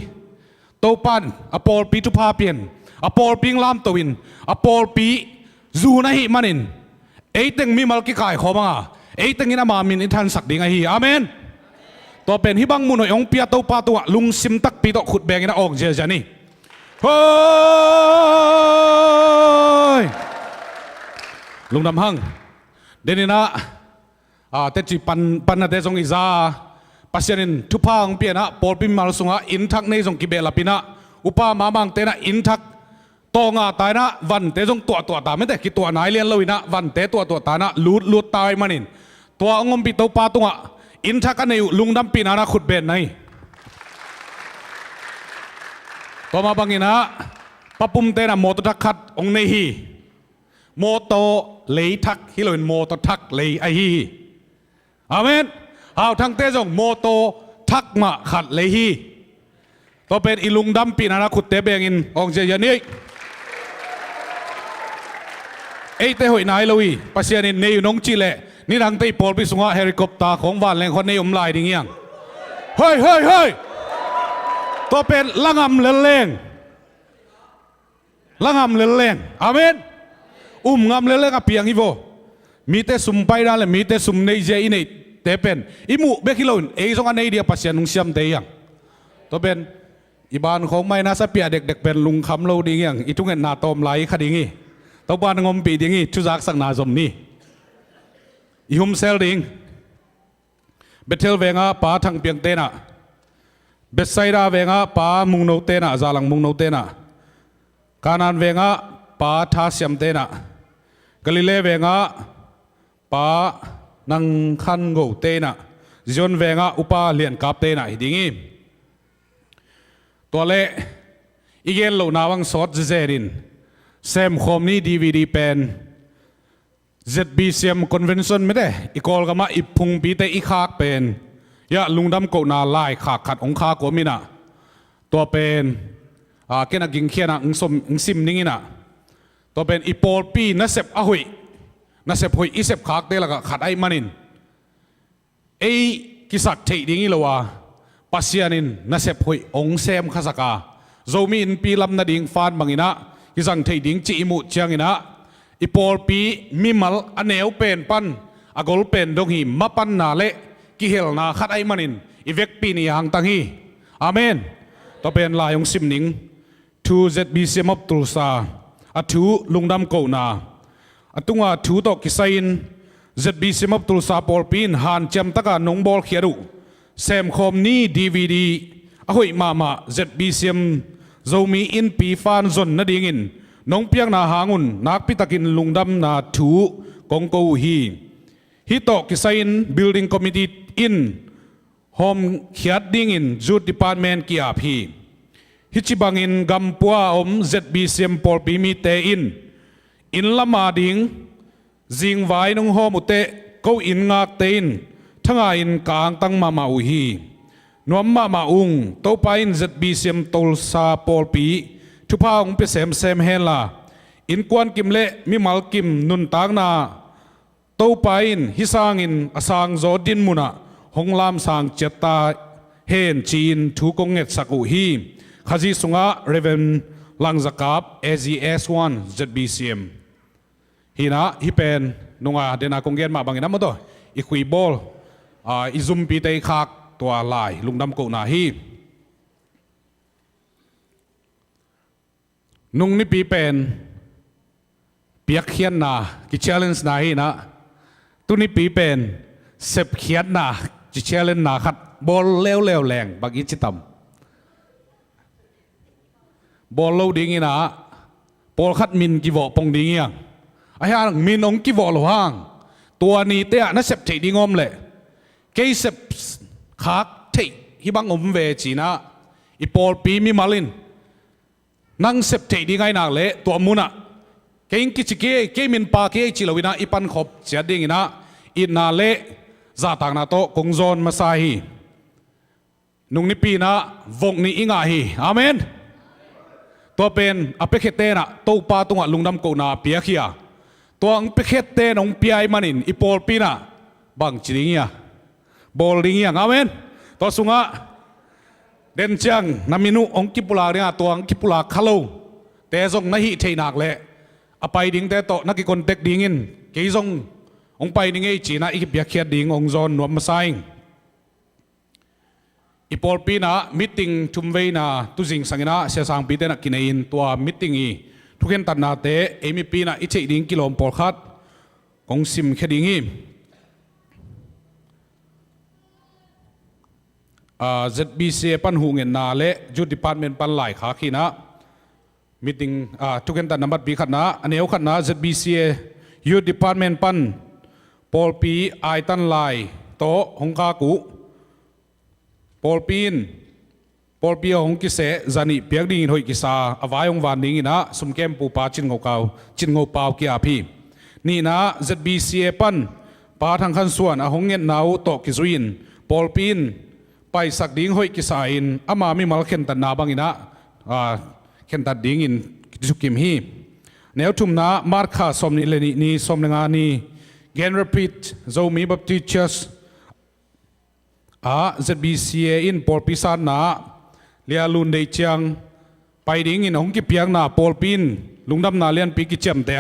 เต้าปานอปอลปีทุพาเปียนอปอลปิงลามตวินอปอลปีจูนาฮิมันินเอ้ยเต็งมีมัลกิกายขอมาเอ้ยเต็งอินามามินอินทันสักดิ่งไอฮิอาเมนตัวเป็นฮิบังมุนอยองเปียเต้าปาตัวลุงซิมตักปีตอขุดแบงอินาออกเจจานี่เฮ้ยลุงดำหังเดนินะเตจิปันนาเตจงอิซาปัสยานินทุพางเปียนะปอลปิมมาลสุงะอินทักในจงกิเบลปินะอุปามาบังเตนะอินทักตองาตายนะวันเตจงตัวตาไม่แต่กิตัวไหนเลียนเลยนะวันเตตัวตานะลูดตายมันินตัวองมปิเต้าปาตุงะอินทักกันในลุงดำปีนานะขุดเบนในต่อมาบางอินะปะปุ่มเตนะโมตทักขัดองในฮีโมโตเลยทักฮิโลนโมโตทักเลยไอฮีอาเมนเอาทั้งเตจงโมโตทักมาขัดเลยฮีต่อเป็นอิลุงดำปีนานะขุดเตเบงอินองเจยานี่เอเตหอยนายลุยปัสยานินเนยน้องจิเลนี่ดังเตยปอลพิสุงะเฮลิคอปเตอร์ของบ้านแรงคนในลายดิ่งยังเฮ้ยตัวเป็นละงำเล่งละงำเล่งอาเมนงำเล่งกับเปียงอีโวมีแต่สุ่มไปนั่นแหละมีแต่สุ่มในเจอินเตเป็นอิมูเบกิโลนเอซงอันในเดียปัสยานุงเซียมเตยังตัวเป็นอีบานของไม่น่าจะเปียเด็กเป็นลุงคำเราดิ่งยังอีทุกเงินนาตอมไหลคดีงี้ตัวบ้านงมปีดิ่งงี้ชุจักสักนาสมนี่อีหุมเซลดิ่งเบเทลเวงาป้าทางเปียงเตนะเบสไซดาเวงาป้ามุงโนเตนะจาลังมุงโนเตนะกานันเวงาป้าท่าเสียมเตนะกาลิเลเวงาป้านังคันโกเตนะจอนเวงาอุปาเลียนกับเตนะดิ่งงี้ตัวเล่อีเกลโลนาวังสอดเจรินเซมคอมนี่ดีวีดีเป็น ZBCM Convention ไม่ได้อีกอลก็มาอีพุงปีเตอีขากเป็นยะลุงดำโกนาไล่ขากขัดองคาโกมินะตัวเป็นเกนักกิงเขียนะซิมนิ่งนะตัวเป็นอีโปลปีนัสเซปอะหุยนัสเซปหุยอีเซปขากเตละก็ขัดไอมันินไอกิสักเทดิ่งอีละวะปัสยานินนัสเซปหุยองเซมข้าสกาโจมีนปีลำนาดิ่งฟานบังอินะกิสังเทดิ่งจีมุเชียงอินะอีปอลปีมิมัลอันเนวเป็นปันอากอลเป็นดงหิมปันนาเละกิเฮลนาขัดไอมันินอีเวกปีนีหังตังฮีอาเมนต่อเป็นลายองซิมนิงทูเซดบีเซมอบตุลซาอัทูลุงดำโกนาอัตุงอาทูตอกิไซน์เซดบีเซมอบตุลซาปอลปีนฮันเจมตะกานงบอลเขียรุเซมคอมนี่ดีวีดีอหุยมาเซดบีเซมโจมีอินปีฟานซนนาดิงินน้องเปียงนาหางุนนักพิตากินลุงดำนาถูกงกูฮีฮิโตกิไซน์บิลดิ้งคอมมิตี้อินโฮมเขียดดิ้งอินจูดดิพาร์ตเมนต์กีอาพีฮิจิบังอินกัมปัวอมเซดบีเซียมปอลปีมีเตอินละมาดิ้งจิงไว้น้องโฮมุเตกูอินงักเตอินทั้งอินกางตั้งมาอุฮีนวมมาอุงโตไปอินเซดบีเซียมตอลซาปอลปีทุพาองเปเซมเฮลาอินกวนกิมเลมิมัลกิมนุนตางนาโตไปอินฮิสางอินอสางโจดินมุนะหงลามสางเจตาเฮนจีนทุกงเงตสักุฮีขจิสุงะเรเวนลังสกับ AGS1 ZBCM ฮีนะฮิเป็นนงอาเดนากงเกนมาบางอินะมั้งตัวอีคุยบอลอีซุมปีเตคักตัวลายลุงดำโกนาฮีนุ่งนี่ปีเป็น เปียกเขียนนากิ challenge นาฮีนะตุนี้ปีเป็นเสพเขียนนากิ challenge นาขัดบอลเร็วแรงบางอีจิตำบอลเราดิ้งนะบอลขัดมินกิวปงดิ้งยังไอ้ห่างมินองกิวหลวงตัวนี้เตะน่าเสพใจดิ้งอมเลยเกยเสพขาเทฮิบังอมเวจีนะอีบอลปีมีมาลินนั่งเสพใจดิ้งไงนักเลยตัวมุนะเก่งกิจเกมินปาเกจิลวินาอีปันขบเสียดิ้งนะอินนาเละซาต่างนาโตกงโซนมาซาฮีนุงนิปีนะวงนี้อิงาฮีอาเมนตัวเป็นอเปเคเตนะตัวปาตุงะลุงดำกูนาเปียขี้ยตัวอังเปเคเตนองเปียมันินอีโปลปีนะบังจิริงยาบอลริงยาอาเมนตัวสุงะเดนจังนามินุองกิปุลาเนี่ยตัวอังกิปุลาคาโลแต่ทรงนาฮิเทนักเละอไปดิ้งแต่โตนักกิคนเด็กดิ้งินเกยทรงองไปดิ้งไอจีนะอีกเบียเขียดดิ้งองโซนนวมมาไซน์อีพอลปีน่ะมิ팅ชุมเวน่ะตุจิงสังนะเสียสังปีเตน่ะกินเองตัวมิ팅อีทุกเห็นตันนาเตเอมิปีน่ะอิเจดิ้งกิโลมพอลคัดกงซิมแค่ดิ้งอีZBC ปันหูเงินนาเละจูดดิพาร์ตเมนต์ปันหลายขาขีนะมิ팅ทุกเห็นตันนับบัตรปีขัดนะอันนี้เอาขัดนะ ZBC ยูดดิพาร์ตเมนต์ปันพอลปีไอตันไลโตหงคากุปอลปีของกิเสจานิเปียกดิ้งหอยกิสาอวายองวันดิ้งนะสมเกมปูปาจินงเกาเกียพีนี่นะ ZBC ปันปาทางขันส่วนหงเงินนาวโตกิจุยนปอลปีนไปสักดิ้งหอยกิสาอินอามามีมาลเข็นตันนาบังอินะเข็นตัดดิ้งอินจุกิมฮีแนวทุ่มนะมาร์คาสมนิเลนีสมนงานีเกนรีพีทโจมีบัพติชัสZBCA in Paul Pisan na lia lun dei chiang pai ding in hong ki piang na Paul Pin lungdam na lian pi ki chem te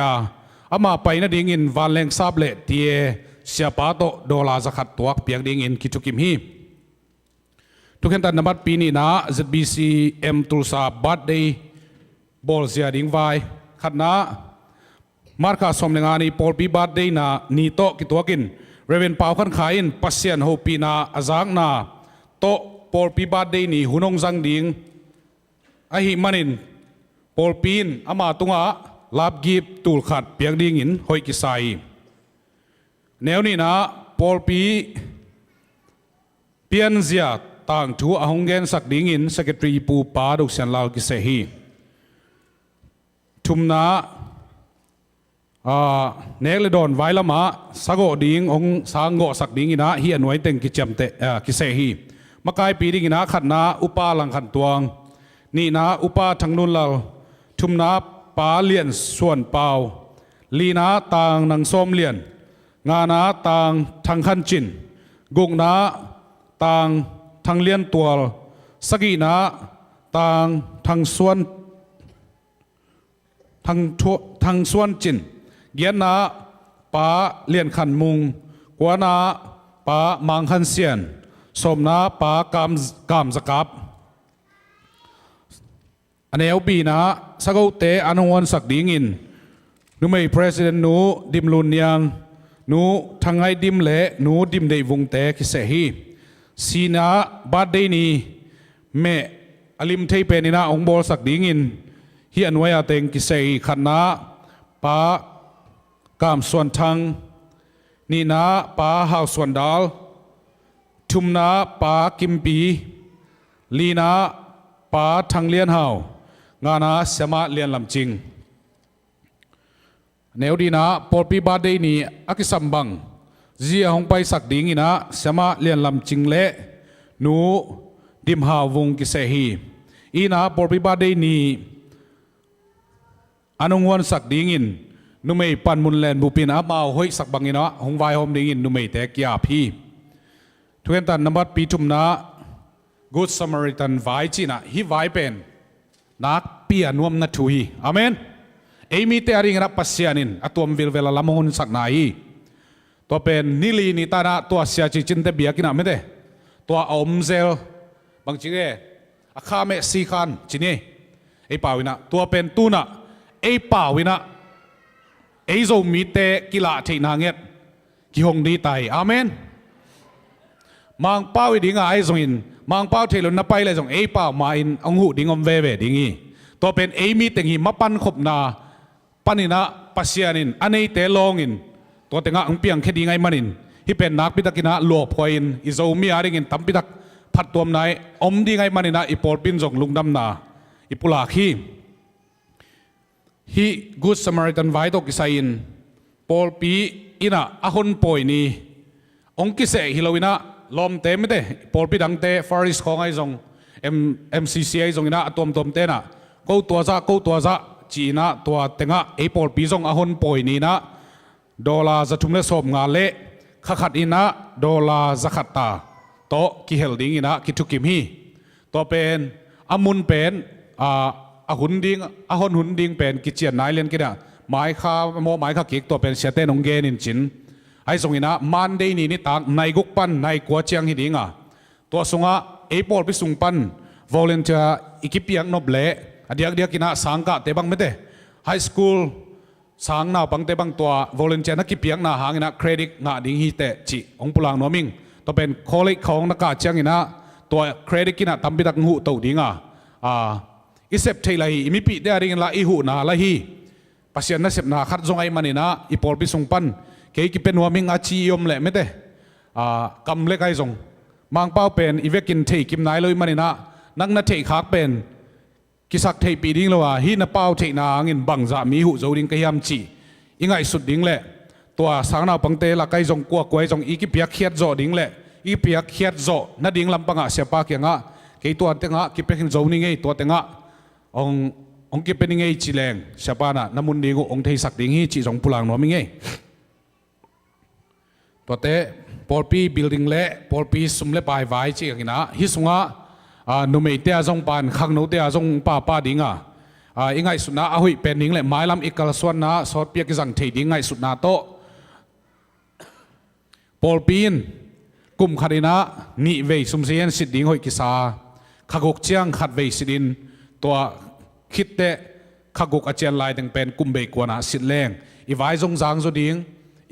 ama pai na ding in van leng sap le tie sia pa to dola zakhat tuak piang ding in ki chukim hi tuken tan namat pi ni na ZBC M Tulsa birthday bol sia ding vai khat na marka somlengani Paul Pi birthday na ni to ki tuakin Reven pau kan kain pasien ho pina azang na to Paul Pi birthday ni hunong zang ding ahi manin Paul Pin ama tunga lab gip tul khat piang ding in hoi kisai neo ni na Paul Pi pian zia tang thu ahong gen sak ding in secretary pu pa dok sian lal kisehi thumnaเนกเลดอนไว้ละมาสักดิ้งองสังโกสักดิ้งอินะเฮียนไว้เต็งกิจมเตกิเซฮีมากายปีดิ้งอินะขัดนาอุปาลังขันตวงนี่นะอุปาทางนุนเราทุมนาปาเลียนส่วนเปล่าลีนาต่างนังส้มเลียนงานาต่างทางขันจินกุกนาต่างทางเลียนตัวสกีนาต่างทางส่วนทางส่วนจินเกียนนาป้าเลียนขันมุงกวนาป้ามังขันเซียนสมนาป้ากามสกับอันเอลปีนะสักเตอนุวันสักดิ้งอินนูไม่ president นูดิมลุนยังนูทางไงดิมเละนูดิมได้วงเตกิเสฮีสีนาบาดเดนีเมอลิมเทเป็นนะองบอลสักดิ้งอินเฮียนไว้อาเตงกิเสฮีขันนาป้ากามส่วนทางนี่นะป้าหาวส่วนดาลทุมนะป้ากิมปีลีนะป้าทางเลียนหาวงานะเสมาเลียนลำจริงแนวดีนะปอลปีบาดเดนี่อักษัมบังเจียหงไปสักดิ้งนะเสมาเลียนลำจริงเละนูดิมหาวงกิเซฮีอีนะปอลปีบาดเดนี่อนุวันสักดิ้งนุไม่ปันมุนแลนบุปินอามาห้อยสักบังอินะหงไวหอมดิ้งนุไม่แตกยาพี่ทุกท่านนบัดปีจุมนะ Good Samaritan ไวจีนะฮิไวเป็นนักเปียนวมนัทุยอาเมนเอมีเตอริงรับปัสยานินอตัวมวิลเวลาละมุนสักนายตัวเป็นนิลีนิตานะตัวเสียจิจินเตเบียกินะไม่ได้ตัวอมเซลบางจีเออาคาเมซีคันจีนี่ไอป่าวินะตัวเป็นตูนะไอป่าวินะ ไอ้โจมีเตกิลาเทนางเงกิหงดีไตอาเมนมังเป้าอีดิ้งไอ้โจอินมังเป้าเทลุนนับไปเลยโจไอ้เป้ามาอินองหูดิ้งอมเว่ดิ้งอีตัวเป็นไอ้มีเต็งหิมาปันขบนาปันอินะปัสยานินอันนี้เตลองอินตัวเต็งอ่ะองเปียงแค่ดีไงมันอินที่เป็นนักพิทักษ์กินะหลวงพออินอิโจมีอะไรกินตั้มพิทักษ์พัดตัวมันไหนอมดีไงมันอินะอีปอลปินจงลุงดำนาอีปุลาคีฮี Good Samaritan ไว้ตกกิสัยอินปอลปีอินะอาคนป่วยนี่องกิเสฮิโลวินะลมเต็มไม่ได้ปอลปีดังเตฟาริสของไอ้จงMCCA จงอินะตัวมเตนะกูตัวจะจีนะตัวเต็งอ่ะไอ้ปอลปีจงอาคนป่วยนี่นะดอลลาร์จะทุ่มเล่สมงานเละขัดอินะดอลลาร์จะขัดตาโตกิเฮลดิ้งอินะกิทุกิมฮีตัวเป็นอามุนเป็นอาหุนดิ้งอาหนหุนดิ้งเป็นกิจเจียนนายเลียนกินะหมายข้าโมหมายข้ากิกตัวเป็นเชตเตนองเกนินจินไอ้สงอินะมันได้นี่ต่างในกุกปันในกัวเจียงฮิดิ้งอ่ะตัวสงอ่ะไอ้ปอลไปสุงปันวอลเลนเทียอีกิปยังนบเละเดียกกินะสังกัดเตบังไม่ได้ไฮสคูลสังนาบังเตบังตัววอลเลนเทียนักกิปยังนาหางอินะเครดิตนาดิ้งฮีเตจิองปุลังโนมิงตัวเป็นคอลเลกของนักการเจียงอินะตัวเครดิตกินะตั้มไปตักหูตัวดิ้งอ่ะอิเซปเทลาฮีอิมิปีเดียริงละอิหูนาละฮีปัสยันนัสเซปนาขัดจงไอมันนี่นะอีปอลพิสุงปันเกี่ยกิเป็นหัวมิงอาชียมเละไม่ได้กำเล็กไอจงมังเป้าเป็นอีเวกินเทกิมนายเลยมันนี่นะนักนัเทขักเป็นกิสักเทปีดิ้งละว่าฮีนับเป้าเทนาเงินบังจะมีหูโจดิ้งก็ยามจีอิงไอสุดดิ้งเละตัวสังนาปังเตละไกจงกัวกวยจงอีกิเปียกเขียดโจดิ้งเละอีเปียกเขียดโจนัดดิ้งลำปังอ่ะเสียปากยังอ่ะเกี่ยตัวเต็งอ่ะกิเปียกโจนี่ไงตัวเต็งอ่ะองกิเป็นยังไงจีแรงชาวบ้านน่ะน้ำมันดีกูองเทสักดิ้งฮีจีสองพุลังหนอมิงไงตัวเตะพอปีบิลดิ้งเละพอปีสุ่มเละปลายไว้จีกันนะฮิสุงะนุ่มเอเตียจงปานขังโนเตียจงป้าดิ้งยังไงสุดนะอาหุยเป็นดิ้งเละไม้ลำอีกกระส่วนนะสอดเปียกจังเทดิ้งไงสุดนะโตพอปีนกลุ่มขัดนะนี่เวสุ่มเสียนสิดิ้งหอยกิสาขักกเชียงขัดเวสิดินตัวคิดเตะขกุกอาเจียนลายตั้งเป็นกุมเบกวนะสิแรงอีไว้จงจางจดิ้ง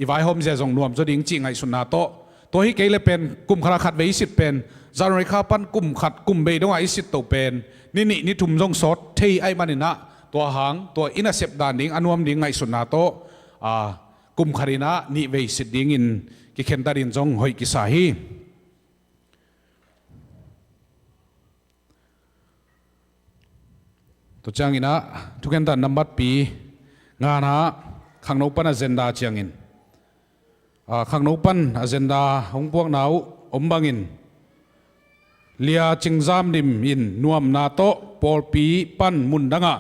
อีไว้หอมเจจงนวมจดิ้งจิงไอสุนาโตตัวที่เกลเป็นกุมขราขัดเวสิเป็นจานริคาปันกุมขัดกุมเบดงไอสิโตเป็นนี่ทุ่มจงสดเทไอมันนี่นะตัวหางตัวอินาเซปดานดิ้งอนวมดิ้งไอสุนาโตกุมขรินะนี่เวสิดิ้งอินกิเข็นตาดินจงหอยกิสาฮีตัวจังอินะทุกคนตันนับบัดปีงานหาขังนกปันอเจนดาเชียงอินขังนกปันอเจนดาของพวกนาวอมบังอินเลียจิงจามดิมอินนวมนาโตปอลปีปันมุนดังะ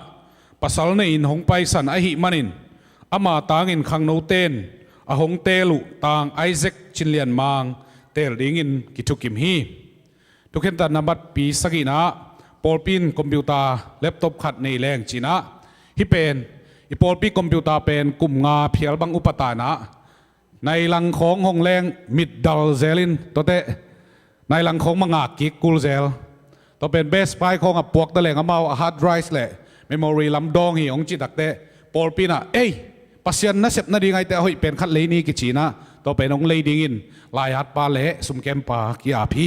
ปัสสาวะอินหงไปสันไอหิมันินอามาตางอินขังนกเตนหงเตลุตางไอเซกชินเลียนมางเตลดิงอินกิทุกิมฮีทุกคนตันนับบัดปีสกินะปอลปีนคอมพิวเตอร์แล็ปท็อปขัดในแรงจีนะที่เป็นอีปอลปีคอมพิวเตอร์เป็นกลุ่มงาเพียรบังอุปตานะในหลังของห้องแรงมิดดัลเซลินตัวเตะในหลังของมังงากิกกูลเซลตัวเป็นเบสไปของปวกตะแหลงเอาฮาร์ดไดรฟ์เลยเมมโมรีลำดองหีองจิตักเตะปอลปีน่ะเอ้ยปัสยันนัเซปนาดีไงแต่เฮ้ยเป็นขัดเลยนี่กิจีนะตัวเป็นองเลยดิ้งอินลายฮัดปาเละสุมเกมปากิอาพี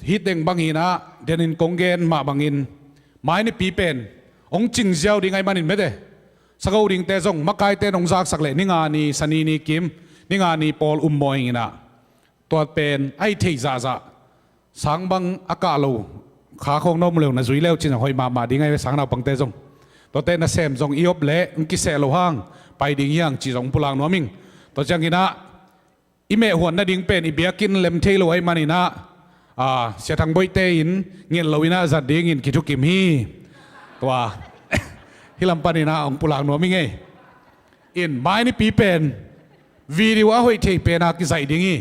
ฮิตเด้งบางฮีนะเดนินกงเกนมาบางอินไม้นี่ปีเป็นองจิงเจ้าดีไงมันอินไม่ได้สักเอาดิ่งเตะจงมักไกเตะนงซากสักเล่นิงานีสันีนีกิมนิงานีปอลมอยงินะตัวเป็นไอเทจ่าสังบังอากาลูขาของน้องเร็วนะจุยเร็วจินหอยมาดีไงไปสังเราปังเตะจงตัวเตะน่ะเซมจงอีอบเละอุกิเสโลห้างไปดิ่งยังจีจงพุลังนัวมิงตัวจังกินะอิเมหัวน่ะดิ่งเป็นอิเบียกินเลมเทโลไอมันนี่นะเสียทางบอยเตอินเงินลวินาจัดดิ้งอินกิทุกิมฮีตัวที่ลำปานีนะองปุลังนัวมิงไงอินไม้นี่ปีเป็นวิดีโอหอยเทเป็นอากิใส่ดิ้งอี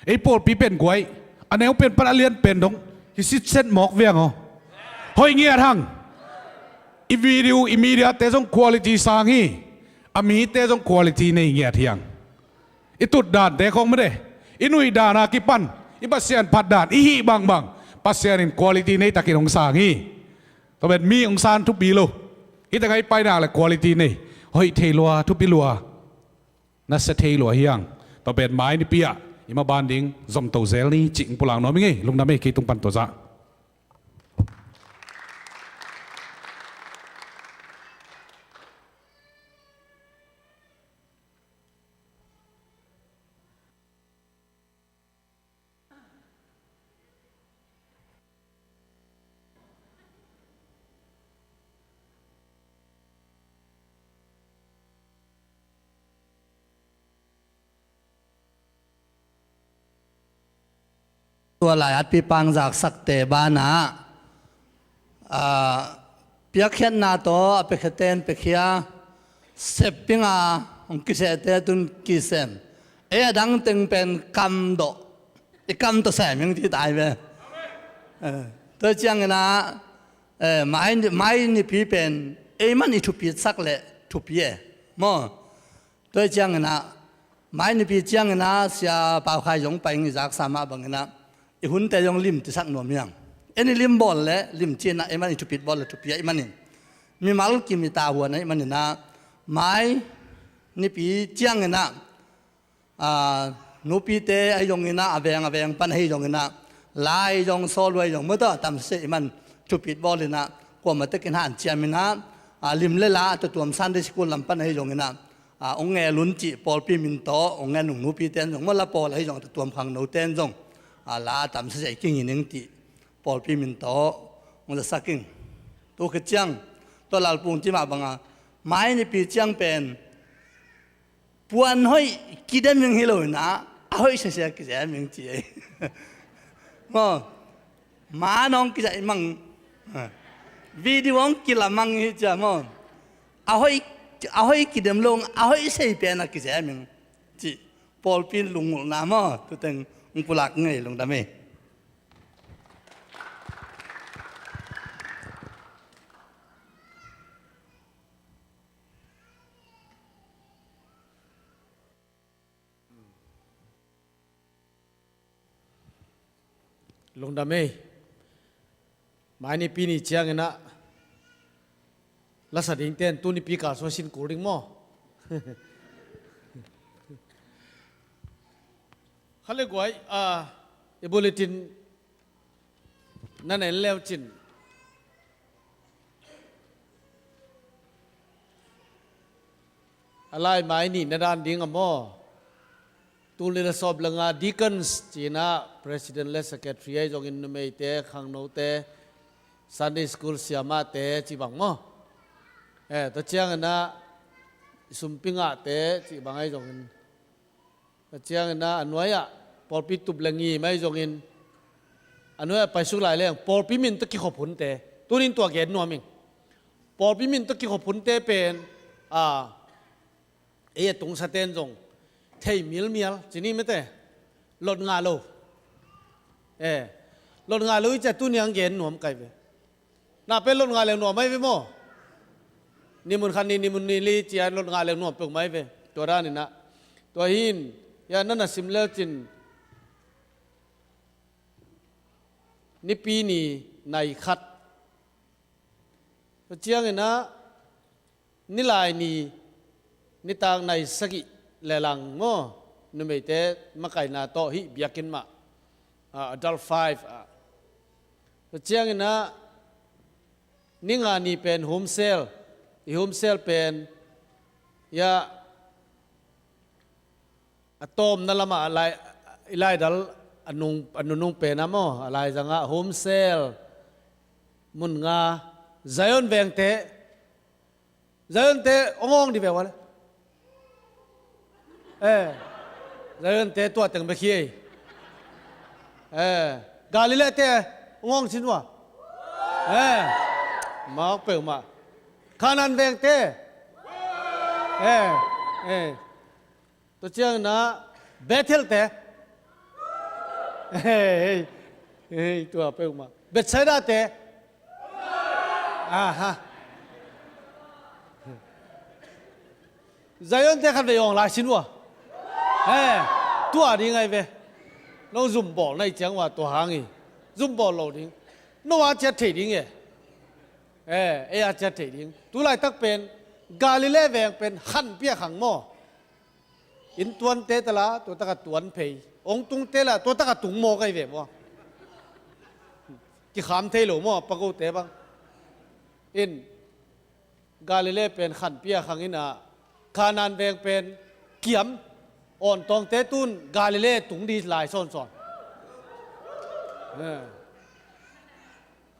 ไอ้ปอดปีเป็นกวยอันนี้เป็นปลาเลียนเป็นดงที่ซิดเซนหมอกเวียงอ๋อหอยเงี้ยทั้งอีวิดีโออีมีเดียเตะจงคุณภาพสางฮีอามีเตะจงคุณภาพในเงี้ยเที่ยงอีตุดด่านเตะคงไม่ได้อินุยด่านากิปันอีปัสยานพัดด่านอีฮีบางปัสยานินคุณภาพในตะกินองศาฮีตัวเป็นมีองศาทุกปีโล ฮิตไงไปน่ะเลยคุณภาพนี่เฮ้ยเทลัวทุบปีลัวนั่นเสเทลัวเฮียงต่อเป็นไม้นี่ปีอะอิมาบานดิ้งจอมโตเซลนี่จิงปุลังน้อยมั้งไงลุงน้ำไม่คิดตรงปันตัวจ้าตัวหลายอัดปีปังจากสักเตบานะเปียกเขียนนาโตเปียกเตนเปียกเขียเสพปิงองกิเสเตตุนกิเซมดังตึงเป็นคำโดอีคำตัวแสมยังที่ตายไปตัวเจียงนะไม่นี่ปีเป็นมันนี่ทุบปีสักเละทุบปีมั้งตัวเจียงนะไม่นี่ปีเจียงนะเสียป่าวใครยงไปงิจากสามาบังนะหุ่นแต่ยงลิมที่สักหน่วยยังนี่ลิมบอลเลยลิมเจนะมันนี่ทุบปีบอลเลยทุบปีมันนี่มีมาลุกิมีตาหัวนะมันนี่นะไม่นี่ปีเจียงนะนูปีเตไอยงนะอเวงปันให้ยงนะลายยงโซลวยยงเมื่อตอนทำเสมันทุบปีบอลเลยนะกว่ามันตะกินหันเจียมินะลิมเลละตัวมันสันได้สกุลลำปันให้ยงนะองเงลุนจิปอลปีมินโตองเงนูปีเตนยงเมื่อละปอลให้ยงตัวพังนูเตนยงลาทำเสกิ้งยิงตีปอลปีมินโตมันจะสักกิ้งตัวขจังตัวลาลปุ่งที่มาบังไม้ในปีจังเป็นปวนห้อยกิดมึงฮิโลนะห้อยเสียกิจมึงจีมั้งมาน้องกิจมังวิดีโอกิลมังฮิจมั้งห้อยกิดมลงห้อยเสียเป็นกิจมึงจีปอลปีลุงน้ำมั้งตัวเต็งมุกลักไงลงดำเมลงดำเมมานี่ปีนี้เชียงนะลักษณะดิ่งเต้นตัวนี้ปีกาสวชินกูริงมั้งเขาเรียกว่าบุลเลตินนั่นเองแล้วจินอะไรหมายนี่ในด้านดิ่งอ่ะมั้งตูเลสอบลังอาดีกันส์จีน่า President และ Secretary จงอินเมย์เตะขังโนเตะ Sunday School เสียมาเตะจีบังมั้งตัวเชียงนะสุมปิงอ่ะเตะจีบังไอ้จงอินเจียงนะอันน้อยอ่ะพอปีตุบลังงีไม่จงอินอันน้อยไปสุดหลายเรื่องพอปีมินตะกี้ขบผลเตะตัวนี้ตัวเกณฑ์นัวมิงพอปีมินตะกี้ขบผลเตะเป็นตรงสเตนจงเทมิลจีนี่ไม่เตะลดงาโลลดงาโลจะตัวนี้ยังเกณฑ์นัวมไกลไปน่าเป็นลดงาเร็วนัวไม่ไปมั้งนี่มันคันนี้นี่มันนี่ลีเจียลดงาเร็วนัวเป็นไหมไปตัวด้านนี่นะตัวหินยานั่นน่ะสิมเลจินนี่ปีนี้ในขัดเจียงนะนี่ลายนี่นี่ต่างในสกิเลลังง้อนุ่มเตะมาไก่นาโตฮิเบียกินมาadult 5เจียงนะนี่งานนี่เป็นโฮมเซลเป็นยาตอมนั่นละมาอะไรดัลอันนุ่งเป็นนะมั้งอะไรจังอ่ะโฮมเซลมุนงาใจยอนแวงเตะองดีแบบว่าเลยใจยอนเตะตัวตึงไปขี้กาลิเลเตะองชินวะมาเปิดมาขานันแวงเตะตัวเจ้านะเบทเทลเตะตัวเปิดมาเบทไซด้าเตะฮะใจยอนเตะขันไปยองลาชินวะตัวดีไงเว้ยน้องซุ่มบอลในจังหวะตัวหางอีซุ่มบอลเราดิ้งน้องว่าจะเทดิ้งเ อาจจะเถิงตุไลตักเป็นกาลิเลแวงเป็นขันเปียขังโมอินตวนเตตละตัวตะกตวนเพยองตุงเตละตัวตะกตุงโมกันเว็บวะกี่ขามเทโลโมปะกูเตบังอินกาลิเลเป็นขันเปียขังอินะคานันแวงเป็นเกียมอ่อนตองเตตุนกาลิเลตุงดีหลายซ้อน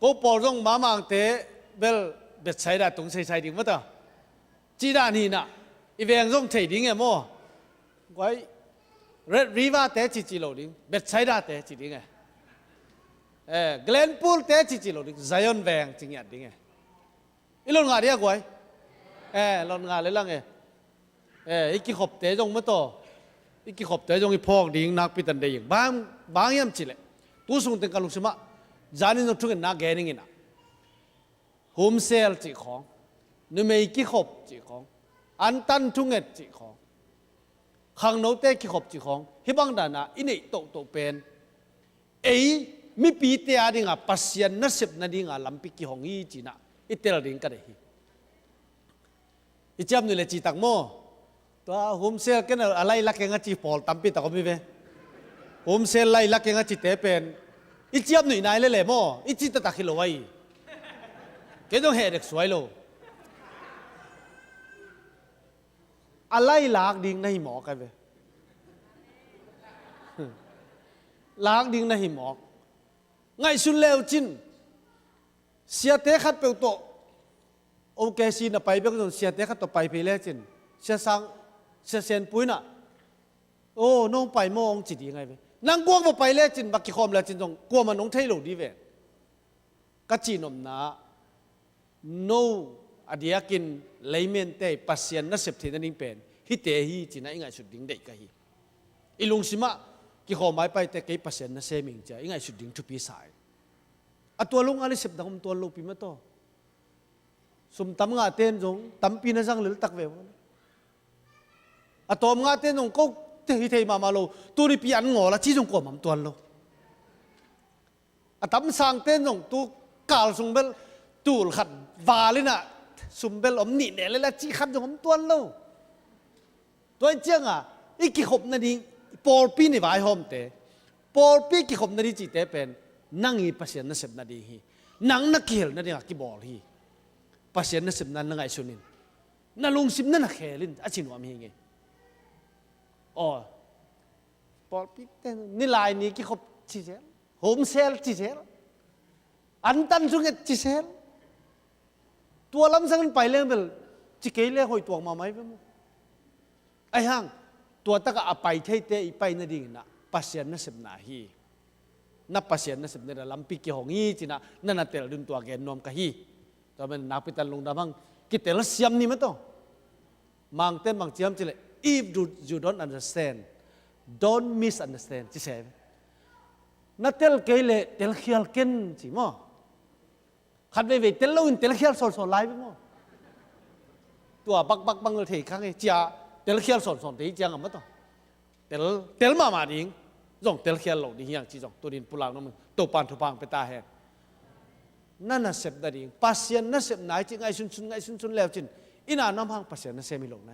กูปอลงมามังเตเบลเบ็ดใช้ได้ตุงใช้ดิ่งมั้งต่อจีด้านนี้นะอีเวงส่งเทดิ่งไงโม่ไว้เรดรีวาเตจิโลดิ่งเบ็ดใช้ได้เตจิดิ่งไงเกลนพูลเตจิโลดิ่งไซออนแวงจริงอย่างดิ่งไงอีหลอนงาเดียกไว้หลอนงาเลยล่ะไงอีกขบเตจงมั้งต่ออีกขบเตจงอีพอกดิ่งนักพิตันเดียงบางยามจิเลตู้ส่งเต็งกันลุกสมะจานินทุกนักแกนิ่งนะโฮมเซลจีของนึกไม่กี่ขบจีของอันตันทุกเงจีของข้างโน้ตเตกี่ขบจีของฮิบังดานะอินี่โตเป็นมีปีเตียดิ่งอ่ะปัสยันนัสิบนาดิ่งอ่ะลำปีกี่ของอีจีนะอิเตลดิ่งกันเลยอิจามนี่เลยจีตักโมตัวโฮมเซลกันอะไรลักเองจีพอลตั้มปีตะก็มีเว้โฮมเซลไล่ลักเองจีเตเป็นอิจามนี่นายเลยโมอิจิตตะคิโลไว้แกต้องเห็นเด็กสวยโลอะไรลากดิ่งในหมอกันเว้ลากดิ่งในหมอไงสุดเลวจินเสียเตะขัดเปลวโตโอเคสินะไปเบกจนเสียเตะขัดต่อไปไปแล้วจินเสียสังเสียเซนปุ้ยน่ะโอ้น้องไปมองจิตยังไงเว้นางกวงไปแล้วจินบักกี่คอมแล้วจินจงกลัวมันน้องเทโลดีเว้กัจจินอมนาโนอดียกินเลยเมนเตปัสยันนัสิบทีนั่นเองเป็นฮิเตฮีจีน่าอิงไงสุดดิ่งเด็กกันฮีอีลุงสิมะกี่ข้อหมายไปแต่กี่ปัสยันนัเซมิงจ้าอิงไงสุดดิ่งทุกปีสายอัตัวลุงอะไรสิบดังตัวลุงปีมาโตสมตั้มงาเต้นจงตั้มปีนั่งสังหรือตักเววอัตัวงาเต้นจงก็เทฮิเทมาโลตัวนี้ปีอันงอละที่จงกว่ามันตัวโลอัตั้มสังเต้นจงตัวกาลสงเบลตูลขัดวาเลยนะสุมเบลอมนี่เนี่ยเลยละจีขัดจงผมตัวโลตัวเจ้าอ่ะอีกกี่ขบนาทีปอลปีนี่วายหอมเตะปอลปีกี่ขบนาทีจีเตะเป็นนั่งอีปัสยันนัสิบนาทีฮีนั่งนักเขียนนาทีกี่บอลฮีปัสยันนัสิบนั้นนั่งไงสุนินนั่งลงสิบนั่นนักเขียนอาชินวามีไงอ๋อปอลปีเตนี่ลายนี้กี่ขบจีเซลโฮมเซลจีเซลอันตันสุงเกจีเซลตัวล้ำสังไปเรื่องเป็นจิเกลี่ยหอยตัวมาไหมเพื่อนไอ้ห่างตัวตะกะไปเทเตอีไปนั่นเองนะปัสยันนัสิบนาฮีนับปัสยันนัสิบเนี่ยลำปีกี่หงฮีจีน่ะนั่นน่ะเตลดุนตัวแกนนอมกะฮีตอนเป็นนักพิตันลงดาบังกิเตลเสียมนี่มั้งตัวมังเต้นมังเจียมจีเลย if you don't understand don't misunderstand จีเสพนัดเตลเกลี่ยเตลเขียลเก่นจีมั้งขัดไปเวทเตลลูนเตลเขียลสอนไล่ไปมั้งตัวบักเลยเทข้างไอ้จ้าเตลเขียลสอนตีจังอ่ะมั้งตัวเตลมาดิ่งจงเตลเขียลหลงดิ่งอย่างจีจงตัวดินปุลางน้ำมันตัวปานทุพังไปตาแหงนั่นน่ะเสพได้ดิ่งปัสยันน่ะเสพไหนจีไงซุนแล้วจินอินาน้ำพังปัสยันน่ะเสพไม่หลงไหน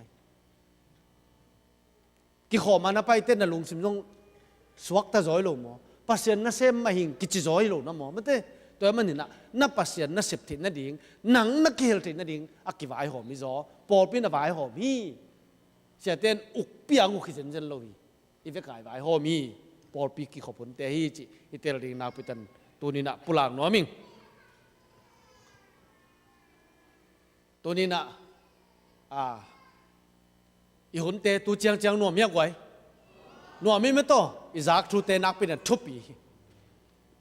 กี่ข้อมันไปเต้นน่ะลุงสิมจงสวักตาจอยหลงมั้งปัสยันน่ะเสพมาหิงกิจจอยหลงน้ำมั้งไม่เต้ตัวมันนี่นะนับปัสยันนับเสพติดนั่นดิ่งหนังนักเกลติดนั่นดิ่งอักกิวายหอมมิจอปอลปีนวายหอมมีเสียเต้นอุกเปียงอุกขินเจนโลวีอีเวกายวายหอมมีปอลปีกี่ขบวนเตฮีจิอีเตลดิ่งนาปิตันตัวนี้นะปุลางน้อมิงตัวนี้นะอีหุ่นเตตัวเจียงนัวเมียกไว้นัวมีไม่โตอีจากทูเตนักเป็นทุบปี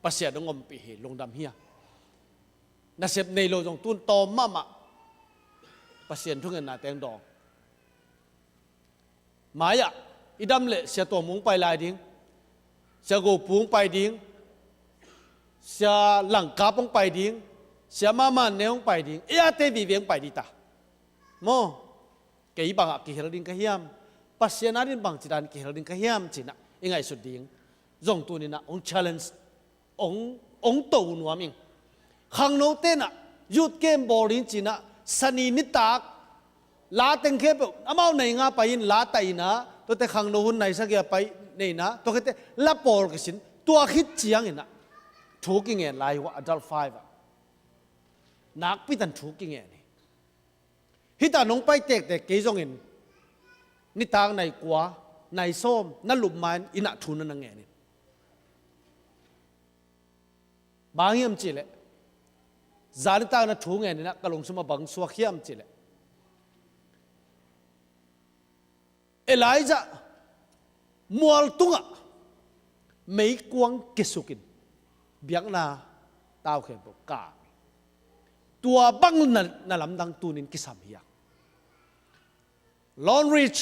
ปัสยันงอมปีลงดำเฮียนับเสพในโลจงตุนโตมะปัสยันทุกเงินนาแตงดองหมายอะอีดำเละเสียตัวมุงไปลายดิ้งเสียกูปุงไปดิ้งเสียหลังกาปงไปดิ้งเสียมามันเนงไปดิ้งเอียเตวีเวียงไปดิตาโมเกี่ยบังอะกิเฮลดิ้งกะเฮียมปัสยันนั้นบังจิดานกิเฮลดิ้งกะเฮียมจินะยังไงสุดดิ้งจงตัวนี้นะอง challenge องโตนัวมิงขังโนเต้นอะ ยุดเกมบอลินจีน่ะสนีนิตากลาเต็งเคปอามาในงาไปอินลาไตนะตัวแต่ขังโนหุนในสักอย่างไปนี่นะตัวแค่ละปอลกิสินตัวคิดเจียงอินะถูกยังไงลายว่า adult 5นักพิธันถูกยังไงนี่ฮิตาน้องไปเตกแต่เกยจงอินนิตางในกว่าในส้มนั่นหลุมมันอินะทุนนั่นไงนี่บางอย่างจีเลยจาริตางนั่นถูกไงนี่นะกลงสมบังสวกเขียมจีเลยเอลิจามัวตุงะไม่กวงกิสุกินเบียงนาตาวเข็นบอกกาตัวบังนั่นลำดังตูนินกิสามเฮียลอนริช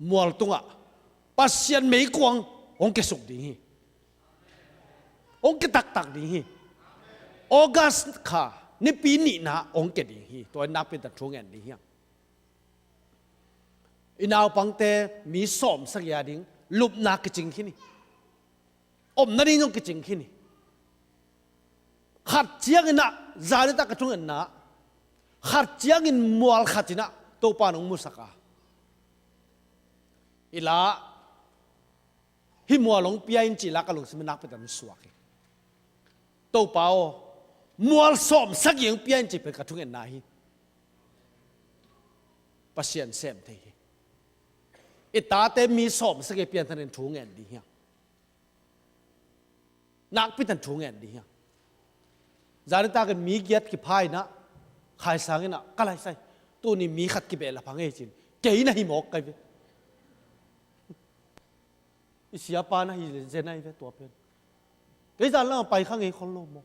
มัวตุงะปัสยันไม่กวงองกิสุกดีองกิตักดีออกัสค่ะนี่ปีนี้นะองกิดีตัวนับเป็นตัดช่วงเงินดีอินเอาปังเตมีสอมสักอย่างดิ้งลุบนักจริงขี้นี่อมนั่นนี่น้องจริงขี้นี่ขัดเจียงอินะจาริตากระทุ่งอินะขัดเจียงอินมัวขัดอินะตัวปานองมุสกาอิละฮิมัวลงเปียอินจิลักกะลงสมนักเป็นตันสวกตัวเปล่ามัวสอมสักอย่างเปียอินจิเป็นกระทุ่งอินะฮีปัสยันเซมเทอิตาเตมีสอบสักเพียงท่านถูงเงินดีเฮียนักพิธันถูงเงินดีเฮียจาริตากันมีเกียรติพายนะขายสังนะก็ไรใส่ตัวนี้มีขัดกิเบลพังเอจินเกี่ยนะฮิมอกกันเวอิเสียปานะฮิเจนัยเวตัวเป็นเกี่ยจานแล้วไปข้างเอคนโลม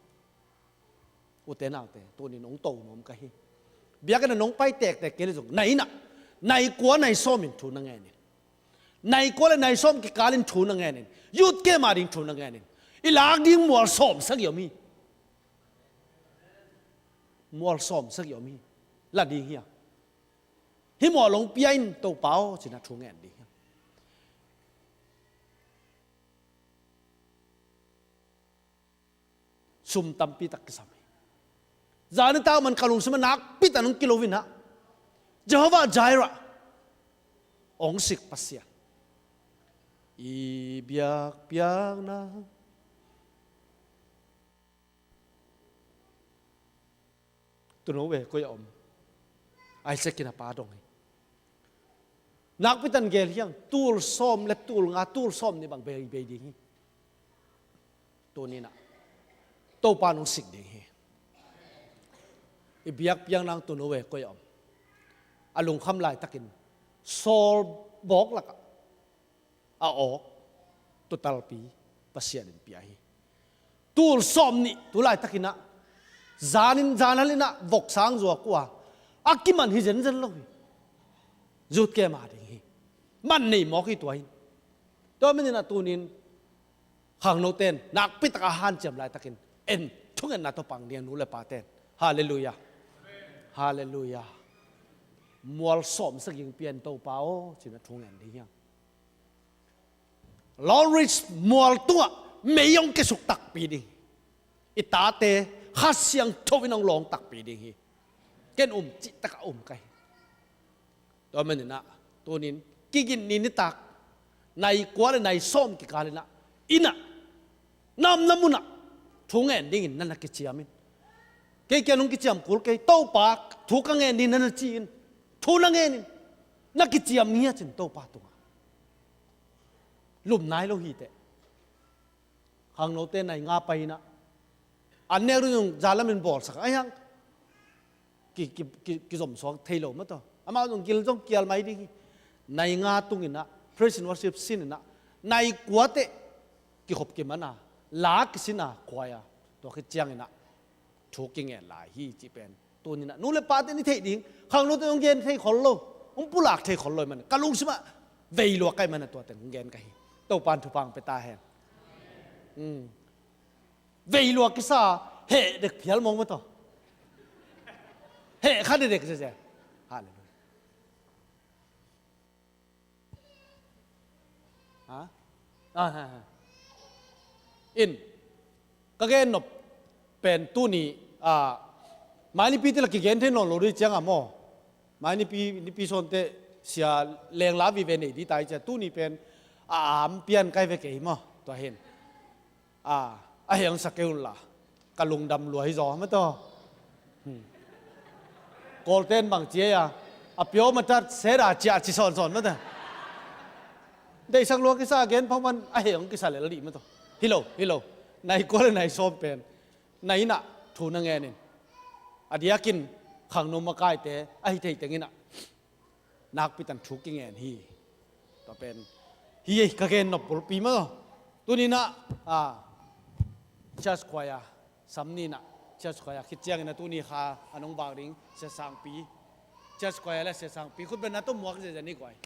อุเตนาเตตัวนี้น้องโตน้องกันเฮเบียกันน้องไปแตกแต่เกี่ยจงไหนนะในกัวในส้มินถูนังไงเนี่ยในกัวและในส้มกิการินถูนังไงเนี่ยยุดเกมาดินถูนังไงเนี่ยอีหลักดิ้งมัวส้มสักอย่างมีมัวส้มสักอย่างมีละดีเฮียฮิมัวลงเปียนตัวเปล่าจินะถูงเงินดีซุ่มตั้มปีตักสามีจานิตามันกลงสมนักปีตันงกิโลวินะเจ้าว่าใจระองสิกปัสยาอีเบียกเบียกนะตัวโน้เวก็ยอมไอเซกินาปาดงนักพิธันเกลียงตูลซ้อมและตูลงาตูลซ้อมในบางเบย์ดีตัวนี้นะตัวปานองสิกดีอีเบียกเบียกนางตัวโน้เวก็ยอมอารมณ์คำลายตะกินโซลบอกละก็เอาออกตัวตลปีภาษาเดินปีไอตัวซ้อมนี่ตัวลายตะกินนะจานันลินะวกสังจัวกว่าอากิมันฮิเจนเจนเลยจุดเกมาดิมันนี่มอกี่ตัวตัวมันนี่นะตัวนี้ขังโนเตนนักปิตกาหันเจียมลายตะกินเอ็นทุกเงินนาตัวปังเดียงนู้เลยปาเตนฮาเลลูยาฮาเลลูยามัวสอมสักอย่างเปลี่ยนตัวเปล่าจินะทุงเงินดีเฮียลอริสมัวตัวไม่ยงเกสุกตักปีดิอิตาเตข้าเสียงทวินองลองตักปีดิฮีเกนจิตตะไกตัวมันนี่นะตัวนี้กินนิตักในกว่าในส้มกิการเลยนะอินะน้ำมุนะทุงเงินดิ้งนั่นนักกิจยามินเกี่ยนุ่งกิจยามกุลเกี่ยโตปากทุกเงินดิ้งนั่นนักจีนทุนเงินนักกิจยามนี้จินโตปาตัวลุมนายโลหิตข้างโนเตนในงาไปนะอันนี้เรื่องจาลามินบอลสักไอ้ยังกิจสมสองเทโลมาต่ออามาต้องกิลต้องเกี่ยวไม่ดีในงาตุงินะ Praise and Worship สินนะในกัวเตกิขบกิมันนะลากสินะควายตัวคิดจังนะถูกยังไงหลายฮีจีเป็นตัวนี้นะนู้นเลยปาเตนี่เทดิงข้างโน้นต้องเย็นเทขอลโลปุหลักเทขอลอยมันกะลุงใช่ไหมเวลวกใกล้มันตัวแต่งเย็นกันตัวปานทุพังไปตาแหงเวลวกกิซ่าเฮเด็กเพียลมองมาต่อเฮข้าเด็กเจ๊ฮาเลยอินก็แค่นบเป็นตู้นี้ mai ni pi te la ki gen the non lo ri chang a mo mai ni pi son te sia leng la vi ve nei di tai cha tu ni pen am pian kai ve ke mo to hen a heng sakeul la ka lung dam luai zo ma to golden bang chia ya a pyo ma tat se ra chia chi son son ma ta dei sang lo ki sa gen phang man a heng ki sa le li ma to hello nai ko le nai som pen nai na thu na nge ni adia kin khang no ma kai te a hi thei tengina nak pi tan thu ki ngen hi to pen hi ka gen no pul pi ma tu ni na church choir samni na church choir khit chiang na tu ni kha anong bang ring se sang pi church choir la se sang pi khut ben na to muak je ni kwai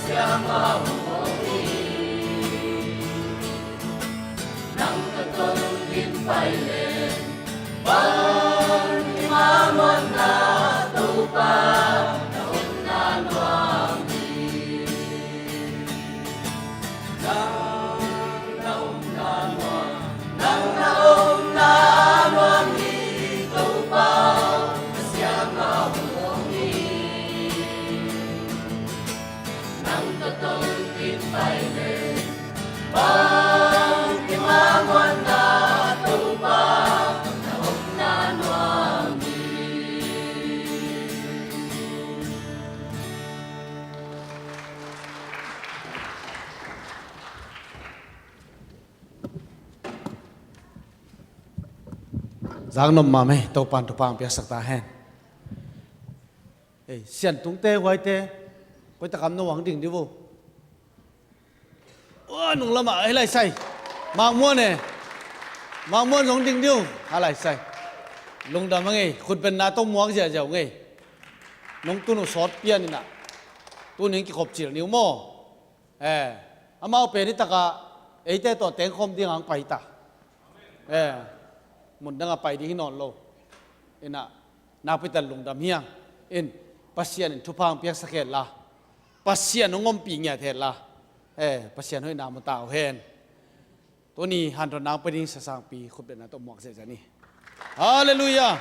Siamo giang nôm mà mày tàu pan tàu pang bia sắc ta hen ê xiên tung tê hoài tê quay ta cầm nó hoàng đình đi vô ôi nung lắm mà ấy lại say mang muôn hoàng đình điêu hà lại say lung đầm nghe khut bên na tông muang giờ giờ nghe nung tu nó sót bia này nè tu nín cái khop chỉ níu mò ê amao pe ni taka ấy tê to tiếng khom tiếng ang pai ta ê mun danga pai di non lo ina napitan lung dam hiang in pasian in thupang piak saket la pasian ngom pi nya the la pasian hoi na mu tao hen to ni han ro nang peding sa sang pi khup na to mok se ja ni hallelujah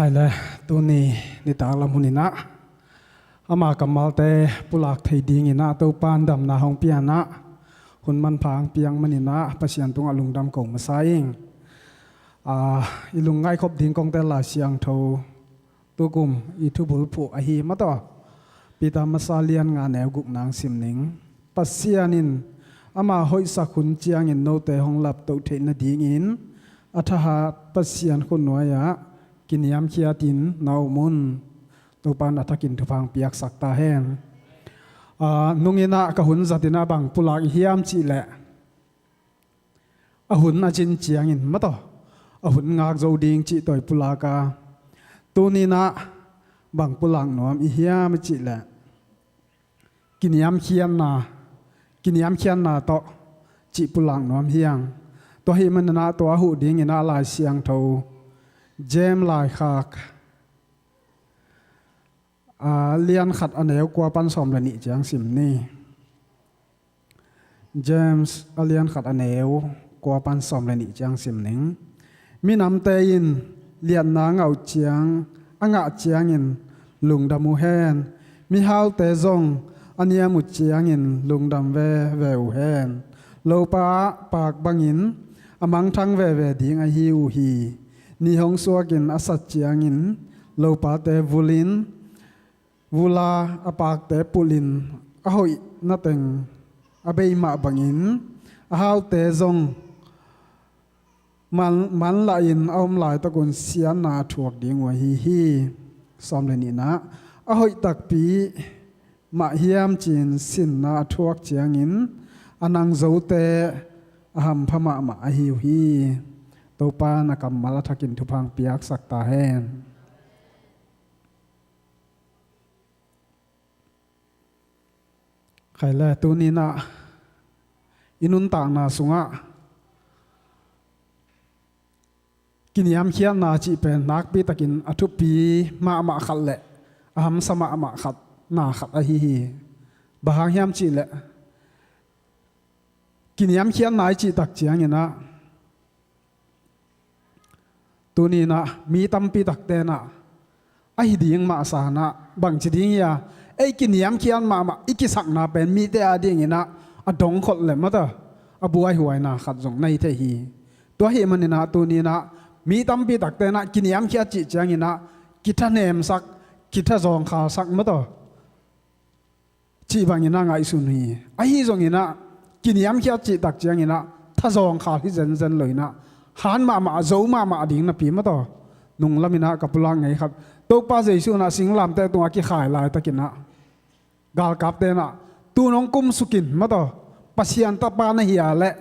ใครเลยตัวนี้นิตาลำหุนินะอามากำมัลเตปุลักไทยดิ่งนะตัวปานดำนาหงเปียนะหุ่นมันพางเปียงมันนินะประชันตรงอลุงดำกงมาใส่อีลุงไงคบดิ่งกงแต่ละเสียงเท่าตัวกลุ่มอีทุบุลผู้อหิมาต่อปีตามาซาเลียนงานแนวกุกนางสิมนิงปัสเซียนินอามาหอยสักขุนเจียงอินโนเตหงหลับตัวเทนดิ่งอินอัฐหาปัสเซียนคนน้อยะกินยามเคียตินนาวมุนตัวปานอัฐกินทุพังเปียกสักตาแห้งนุงินะกะหุนจัตินาบังปุลากเฮียมจีแหละหุนอาจินเจียงอินมาต่อหุนงากโจดิงจีต่อยปุลากาตัวนี้นะบังปุลังนอมเฮียมจีแหละกินยามเคียนนาต่อจีปุลังนอมเฮียงตัวให้มันนะตัวหูดิงอินาลายเสียงเท่าเจมลายขากเลียนขัดอันเดียวกว่าปันสอมละนิจังสิมนี่เจมส์เลียนขัดอันเดียวกว่าปันสอมละนิจังสิมนิงมีน้ำเตยินเลียนนางเอาเจียงอ่างเจียงอินลุงดำมูแฮนมีฮาวเตจงอันเนียมุเจียงอินลุงดำแววแฮนโลปาปากบังอินอมังทั้งแวดิ่งอหิวฮีนิฮงสวกินอาศัยเจียงอินโลปาเตวูลินวูลาอปากเตปุลินอหอยนาเต็งอเบยมาบังอินอาฮาวเตจงมันละอินเอาหลายตะกุนเสียนาถวกดิ่งวะฮีซ้อมเลยนี่นะอหอยตักปีมาเฮียมจีนสินนาถวกเจียงอินอนังโจเตอหัมพม่ามาหิวฮีตัวปานักมาลทักินทุพังเปียกสักตาแห้งใครแลตัวนี้นะอินุนต่างนาสุงะกินยามเขียนนาจีเป็นนักปีตะกินอทุปีมาขัดแหละอหัมสมาขัดนาขัดอหิฮีบางยามจีแหละกินยามเขียนนายจีตักเจียงนะตัวนี้นะมีตั้มปีตักเตนะไอ้ดิ่งมาสานะบางจีดิ่งยาไอ้กินยามเขียนมาอีกิสักนาเป็นมีแต่อดิ่งนะอดงขดเลยมั้งต่อบัวหัวนะขัดจงในเทฮีตัวเฮมันนะตัวนี้นะมีตั้มปีตักเตนะกินยามเขียนจีเจียงนะกิท่าเนมสักกิท่าจงขาสักมั้งต่อจีบางนะไงสุนีไอ้จงนะกินยามเขียนจีตักเจียงนะถ้าจงขาที่เจนเลยนะหันมาโจมาดิ่งนะปีมาต่อนุ่งละมินะกับปุลังไงครับตัวป้าเจสุนะสิงลำแต่ตัวกี่ขายลายตะกินนะกาลกับเตนะตัวน้องกุมสุกินมาต่อป ปัสยันตปานะเฮียเละ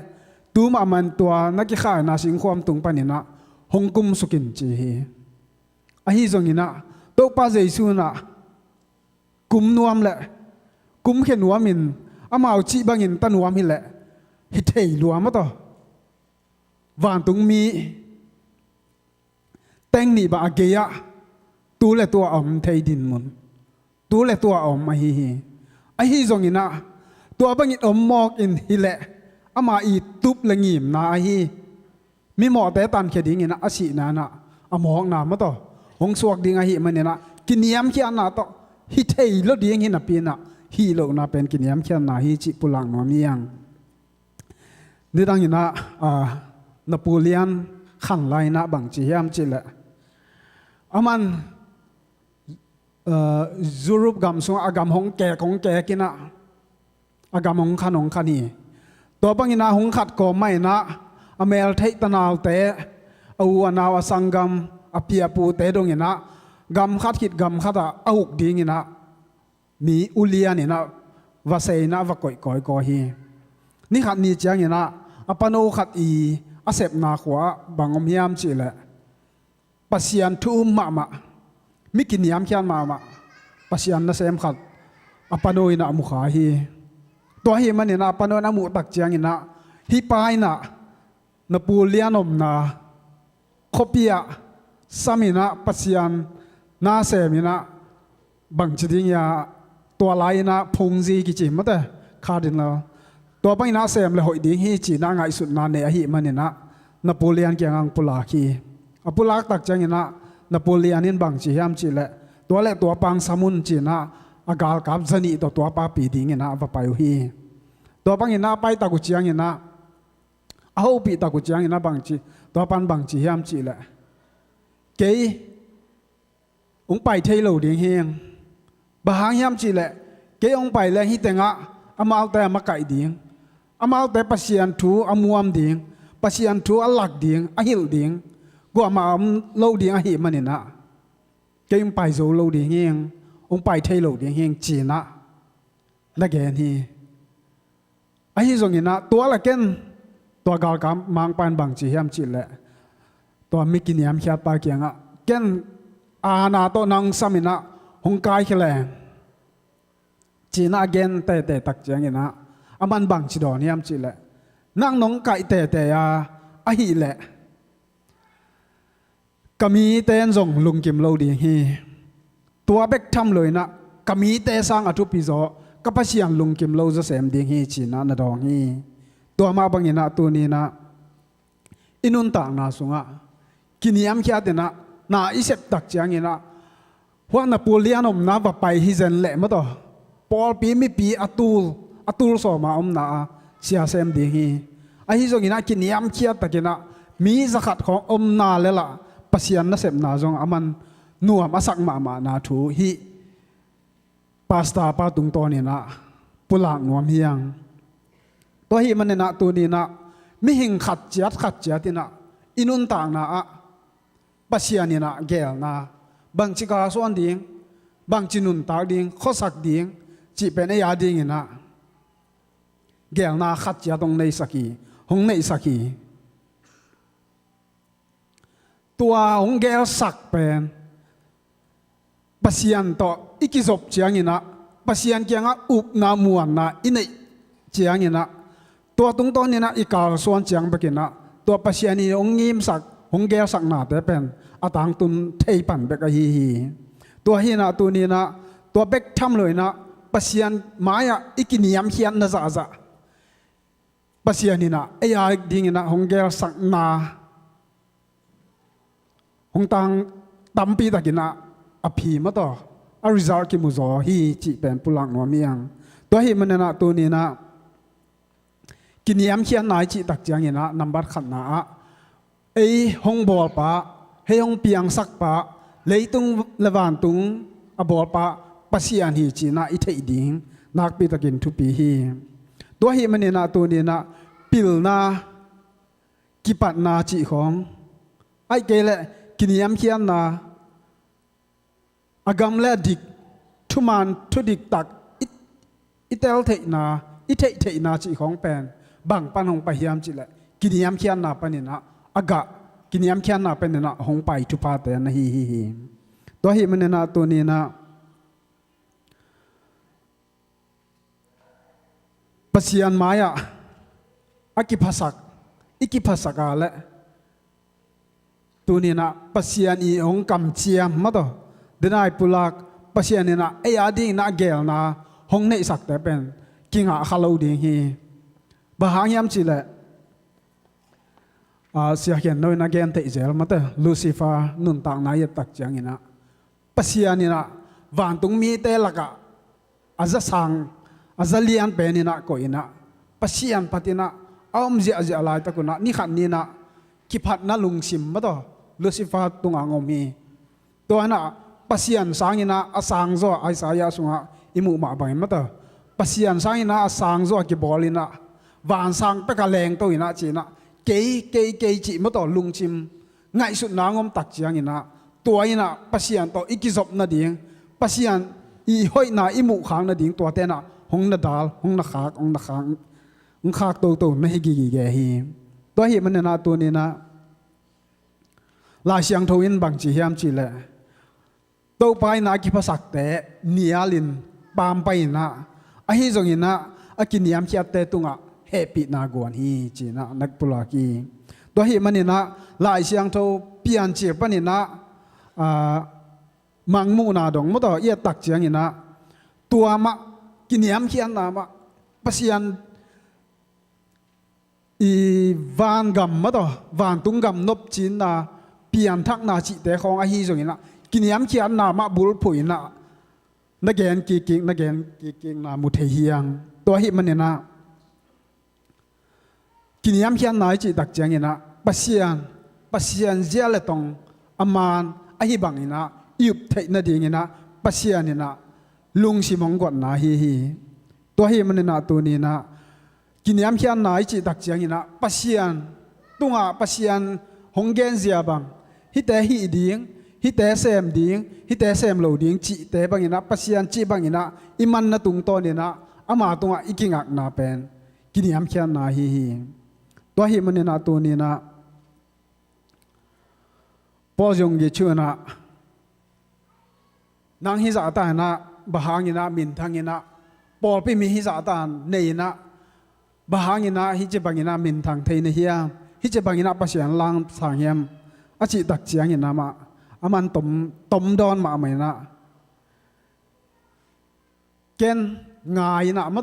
ตูมามันตัวนักข่านาสิงความตุงปานินะฮงกุมสุกินจีฮีอหิจงอินะโตปาเจซูนะกุมนวมเละกุมเขนวมินอามาเอาจีบังอินตันวมฮิเละฮิเทยลัวมาต่อวานตุงมีแตงนี่บาเกียตูเลตัวอมเทยดินมุนตูเลตัวอมมาฮีฮีอหิจงอินะตัวบังอินอมมอกอินฮิเละอามาอีตุบละงิมนาฮีมีหมอแต่ตันเขดิงินะอาศินานะอามองนามาต่อหงสวกดิงอาหิมันเนี่ยนะกินยามเขียนนาต่อฮิเทยลดิงหินะปีนะฮีโลนาเป็นกินยามเขียนนาฮีจิปุลังนวมียังนี่ดังหินะนโปเลียนขันไลนะบังจียามจิละอามันจูรุปกำสงอากำหงแก่ของแก่กินะอากำหงขันหงขันีตัวปังอินาหงขัดก็ไม่นะอเมลเทตนาวเตอวนาวสังกัมอเปียปูเตดงอินะกำขัดคิดกำขัดอาหุกดิงอินะมีอุเลียนี่นะวาเซนะวะก่อยก่อยก่อฮีนี่ขัดนี่จังอินะอปโนขัดอีอาเสพนาขวาบางอมยามจิละปัสยันทุมมามิกินยามเขียนมาปัสยันนะเสมขัดอปโนอินะมุขาฮีตัวฮีมันเนี่ยนะปนวนามุตักเจียงอินะฮิปายนะนปูเลียนอมนะคบเปียสามินะปัสยันนาเสมินะบังจิดิงยาตัวลายนะพงจีกิจิมะแต่ขาดินแล้วตัวไปนาเสมเลยหอยดิงฮีจีนาไงสุดนาเนอหิมันเนี่ยนะนปูเลียนเกียงอังปุลาคีอปุลากตักเจียงอินะนปูเลียนินบังจียามจีละตัวเล็กตัวปังสมุนจีนะอากาลกับสนิตัวปาปีดิงนะว่าไปอยู่ฮีตัวปังอินะไปตะกุเจียงอินะเอาปีตะกุเจียงอินะบังจีตัวปันบังจียามจีละเกยองไปเทโลดิงเฮียงบางยามจีละเกยองไปเลยฮิแต่งะอามาเอาแต่มาไก่ดิงอามาเอาแต่ปัสยันทูอามวมดิงปัสยันทูอลักดิงอหิลดิงกูอามาเอาโลดิงอหิมันเนี่ยนะเกยองไปโซโลดิงเฮียงองไปเทโลดิงเฮียงจีนะนักเกนฮีไอ้ที่ตรงนี้นะตัวละเกนตัวกาลกามมังปันบังจียามจีละตัวมิกินยามเขียดปาเกียงอ่ะเกนอาณาโตนังสามินะหงกายแคลงจีน่าเกนแต่ตักเจียงนะอามันบังจีดอนยามจีละนั่งน้องไก่แต่ยาอหิแหละก็มีเต้นส่งลุงกิมโลดีฮีตัวเบกทำเลยนะก็มีเตสร้างอทุปิโซก็ปัสยันลุงกิมโลจะเสมดีฮีจีน่าดองฮีตัวมาบังยินะตัวนี้นะอินุนต่างนาสุงะกินยามเขียดนะนาอิเสปตักเจียงนะว่านาปูเลียนอมนาบไปฮิเซนเละมาต่อปอลปีไม่ปีอตูลสอมาอมนาเสียเซมดีฮีไอ้ที่ตรงนี้นะกินยามเขียดตะกินะมีสักของอมนาเลยล่ะปัสยันนะเสพนาจงอามันนัวมาสักมานาทูฮีปาสตาปาตุงตัวนี่นะปุลังนวมเฮียงตัวฮีมันเนี่ยนะตัวนี้นะไม่หิงขัดเจียดที่นะอินุนต่างนะปัสยันนี่นะเกลนะบางจิกาส่วนดิ่งบางจินุนตากดิ่งข้อสักดิ่งจีเป็นไอ้ยาดิ่งนะเกลนะขัดเจียตรงในสักีหงในสักีตัวหงเกลสักเป็นปัสยันต่ออีกิศพเจียงนะปัสยันเกียงอุบนามวนนะอินในเจียงนะตัวตรงต้นนี่นะอีกาส่วนเจียงไปกินนะตัวปัสยันนี่องงิมสักหงเกลสักหนาแต่เป็นอาตังตุนเทปันเบกฮีตัวฮีนะตัวนี้นะตัวเบกทำเลยนะปัสยันหมายอีกินิยมเขียนนะจะปัสยันนี่นะไอ้ยาดิ่งนะหงเกลสักนาหงตังตั้มปีตะกินนะอภิมาต่ออาริซาร์กิมุโซฮีจีเป็นปุลังนวมียงตัวฮีมันนะตัวนี้นะกินยามเขียนนายจีตักเจียงนะนับบัตรขันนะไอห้องบอลปะให้ห้องเปียงสักปะเลยตุงเลวันตุงอบอลปะปัสยานฮีจีนะอิเทอดิ่งนักปีตะกินทุปีฮีตัวฮีมันนะตัวนี้นะปิลนากิปัตนาจีของไอเกลกินยามเขียนนะอากำเลดิกทุมันทุดิกตักอิเตลเทนา อิเทเทนาจิของเป็นบางปันหงไปเฮียมจิแหละกินยามเขียนนาปนินะอากะกินยามเขียนนาเป็นนะหงไปทุพาเตนะฮีตัวฮีมันนะตัวนี้นะปัสยานมายะอากิภาษกอิกิภาษกาละตัวนี้นะปัสยานอีหงกำเชียมมาต่อเดินไอปุลักปัสยานนี่นะไอ้อาดิ่งนะเกลนะหงในสักแต่เป็นกิงอาขลุ่ดิ่งฮีบางยามจิแหละเสียเขียนโดยนักเรียนเตเจลมาต่อลูซิฟานุนต่างนายตักจังนี่นะปัสยานนี่นะวันตุงมีเตลักะอาจจะสังอาจจะเลียนเป็นนี่นะก็อินะปัสยานปฏินะอ้อมเสียจะอะไรตะกุนะนี่ขันนี่นะคิพัดนะลุงซิมมาต่อลูซิฟาตุงอ่างมีตัวน่ะปัสยานสังนี่นะอาสังโซไอสายาสุงะอิมุมาบังมาต่อปัสยานสังนี่นะอาสังโซกิบอลินะวันสังเปกะแรงตัวอินะจีนะเกยจีมาต่อลุงซิมไงสุดนางอมตักจียงอินะตัวอินะปัสยานต่ออิกิจบนาดิ่งปัสยานอีห้อยนาอิมุขางนาดิ่งตัวเตนะหงนาดาลหงนาขากหงนาขางหงขากตัวไม่ให้กี่แก่ฮีตัวเหตุมันนะตัวนี้นะลายเสียงทวินบางจีเฮียมจีแหละตัวไปนากิภาษาแต่เนียลินปามไปนะไอ้ที่ตรงนี้นะอากินยามเขียดแต่ตุงอ่ะเฮปินากวนฮีจีนะนักปุลากีตัวเหตุมันนะลายเสียงทเปลี่ยนเจียบมันนะมังมูนาดงมุต่อเอียตักเจียงนี่นะตัวมะกินยามเขียนนะมะปัสยันอีวานกำมาต่อวานตุงกำนบจีนนะเปลี่ยนทักนาจิแต่ของไอ้ฮีตรงนี้นะกินยามเขียนนะมะบุลผุยนะนักเกณฑ์กีนักเกณฑ์กีนะมุเทียงตัวเหตุมันเนี่ยนะกินยามเขียนนายจีตักเจียงนี่นะปัสยันเจ้าเลยตรงอามานไอ้บังนี่นะยุบเทนดีนี่นะปัสยันนี่นะลุงสิมองกอดนะฮีตัวเหตุมันเนี่ยนะตัวนี้นะกินยามเขียนนายจีตักเจียงนี่นะปัสยันตุงอ่ะปัสยันหงเกนเสียบังฮิแต่ฮีดิ้งฮิแต่เซมดิ้งฮิแต่เซมเหลาดิ้งจีแต่บังนี่นะปัสยันจีบังนี่นะอิมันนะตุงตัวนี่นะอามาตุงอ่ะอิกิงักนาเป็นกินยามเขียนนาฮีตัวเหตุมันเนี่ยนะตัวนี้นะพอจงกิจนะนางฮิจาตานะบาหางินะมินทังินะปอลไปมีฮิจาตานเนยนะบาหางินะฮิจบังินะมินทังเทนเฮียฮิจบังินะปัสยันลังสางเฮียมอาจิตักเจียงินะมาอามันตมดอนมาไหมนะเกณฑ์งายนะมา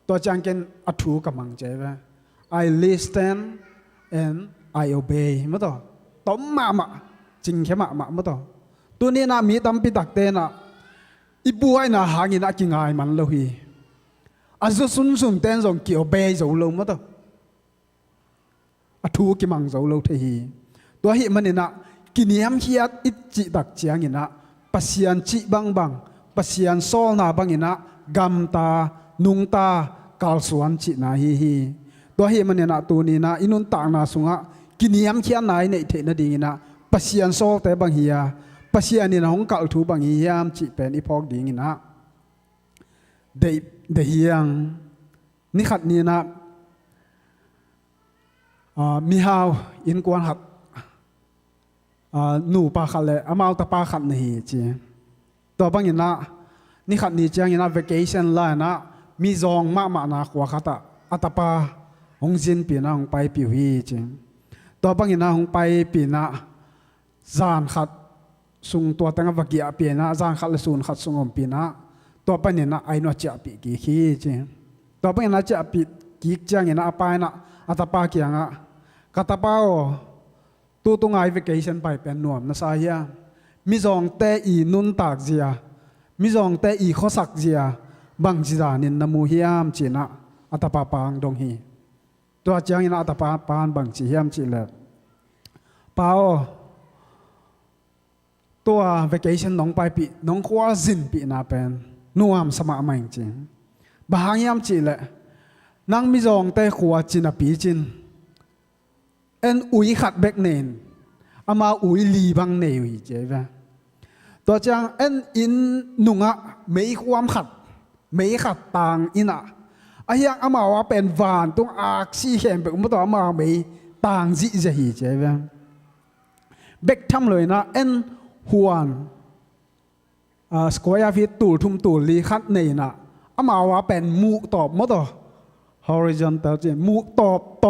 ตัวจังเกณฑ์อัฐูกำลังใจว่า I listen and I obey มาตมมาจริงแค่มาตัวนี้นะมีตำปิตักเตนะอีบัวนะหางินะกิงายมันเลยฮีอาจจะสุนเต้นส่งเกี่ยวเบย์จะลงมาต่ออาทูกิมังจะลงที่ตัวเหตุมันเนี่ยนะกินยามเขียดอิจิตักเจียงนะปัสยันจิบังปัสยันโซลนาบังนะกำตานุงตากาลสวนจินะฮีตัวเหตุมันเนี่ยนะตัวนี้นะอินุนต่างนาสุงะกินยามเขียนนายในเทนดีนะปัสยันโซลแต่บังเฮียปัสยันนี่นะหงกัลทูบังเฮียมจิเป็นอีพอกดีนะเดเฮียงนี่ขัดนี่นะมีฮาวอินกวนหัดหนูปาขัดเลยอามาตาปาขัดนี่จีตัวบางอย่างนะนี่ขัดนี่จังอย่างนะ vacation ละนะมีซองมานะขวาขัดอัตปาหงจินปีนะหงไปปิวฮีจีตัวบางอย่างนะหงไปปีนะจานขัดสุงตัวตั้งวักยาปีนะจานขัดเลยสูนขัดสุงอมปีนะตัวไปเนี่ยนะไอ้หนวดจะปีกี่ขี้จริงตัวไปเนี่ยนะจะปีกี่จังเนี่ยนะไปนะอัตปาเกียงอ่ะกัตปาโอตัวตรงไอ้ vacation ไปเป็นหนวมนะสายามิจองเตอีนุนตากเจียมิจองเตอีข้อสักเจียบางจีดานินนมูฮิยามจีนะอัตปาปางดงฮีตัวจังเนี่ยนะอัตปาปานบางจีฮิยามจีเล็บเปล่าตัว vacation น้องไปปีน้องคว้าจินปีน่าเป็นนัวมสมาไม่จริงบางยามจีเลยนั่งมิจองแต่ขวาจินปีจินเอ็นอุยขัดเบกเนนอามาอุยลีบังเนยเจ้าตัวจังเอ็นอินนุงะไม่ความขัดไม่ขัดต่างอินะ อายังอามาว่าเป็นวานตรงอาคซีเข้มเปมาต่ออามาไม่ต่างจิจะหีเจ้าเบกทำเลยนะเอ็นฮวนสกอยฟิตตูทุ่มตูลีคัดนี่นะอามาว่าเป็นมูตอบมาต่อ horizontal เจมูต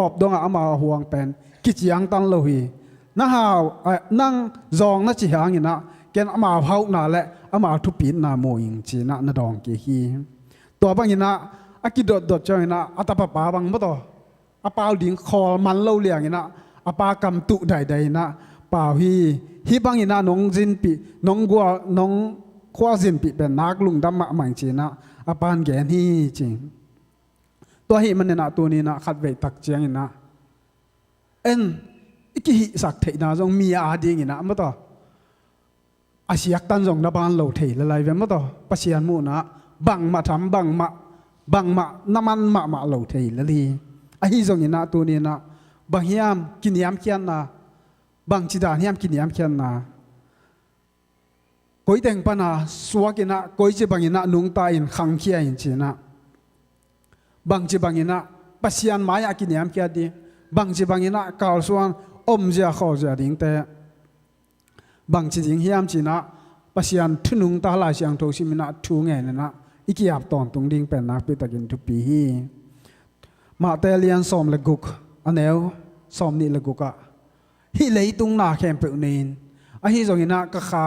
อบดวงอามาห่วงเป็นกิจยังตันโลหีนะฮาวนั่งจองนะจิหางนะแกนอามาเผาหนาและอามาทุปีนาโมยิงจีนะนาดองเกีตัวบางยินะอากิดดจอยนะอัตปะปาบางมาต่ออาปาดิ่งคอมันเล่าเลียงนะอาปากำตุใดๆนะป่าวฮีบางยินะน้องจินปีน้องกัวน้องขวาจินปีเป็นนักลุงดำมาใหม่จีนะอาปานแกนฮีจริงตัวฮีมันเนี่ยนะตัวนี้นะขัดเวตักเจียงนะเอ็นอีกหิสักเทนะจงมีอาดีงี้นะมาต่ออาศัยตันจงนับานเหล่าเทละลายเวมาต่อปัศยานมูนะบังมาทำบังมาน้ำมันมาเหล่าเทละลีอาฮิจงงี้นะตัวนี้นะบางยามกินยามเขียนนะบางจิดานยามกินยามเขียนนะก้อยแต่งปนาสวกินะก้อยจีบางงี้นะนุ่งตาอินขังเขียนจีนะบางจีบางงี้นะปัศยานมายากินยามเขียนดีบางจีบางงี้นะกาวส่วนอมเจ้าข้าเจ้าดิ่งแต่บางจีดิ่งเฮียมจีนะปัศยานทุนุงตาลายเสียงโทสิมินะทูเงินนะอีกอยากตอนตรงดิ่งเป็นนักพิตากินทุปีมาเตเลียนสอมเลกุกอันเอวสอมนี่เลกุกะฮิเลยตุงนาแคมเปอร์นินอาฮิจงอินะกะคา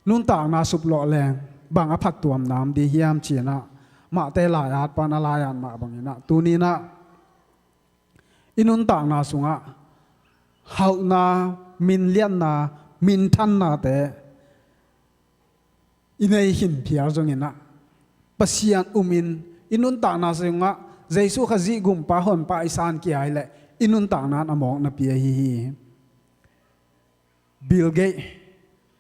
นุ่นต่างนาสุบหล่อแรงบางอภัดตัวน้ำดีเฮียมจีนะมาเตลายาดปานาลายานมาบางอินะตัวนี้นะอินุนต่างนาสุงะเฮานามินเลียนนามินทันนาแต่อินเอหินเพียร์จงอินะปัศยานอุมินอินุนต่างนาสุงะเจสุขจิกุมปะหอนปะอิสานกี่ไอเละอินุนต่างนานอมองนาเปียฮีบิลเกต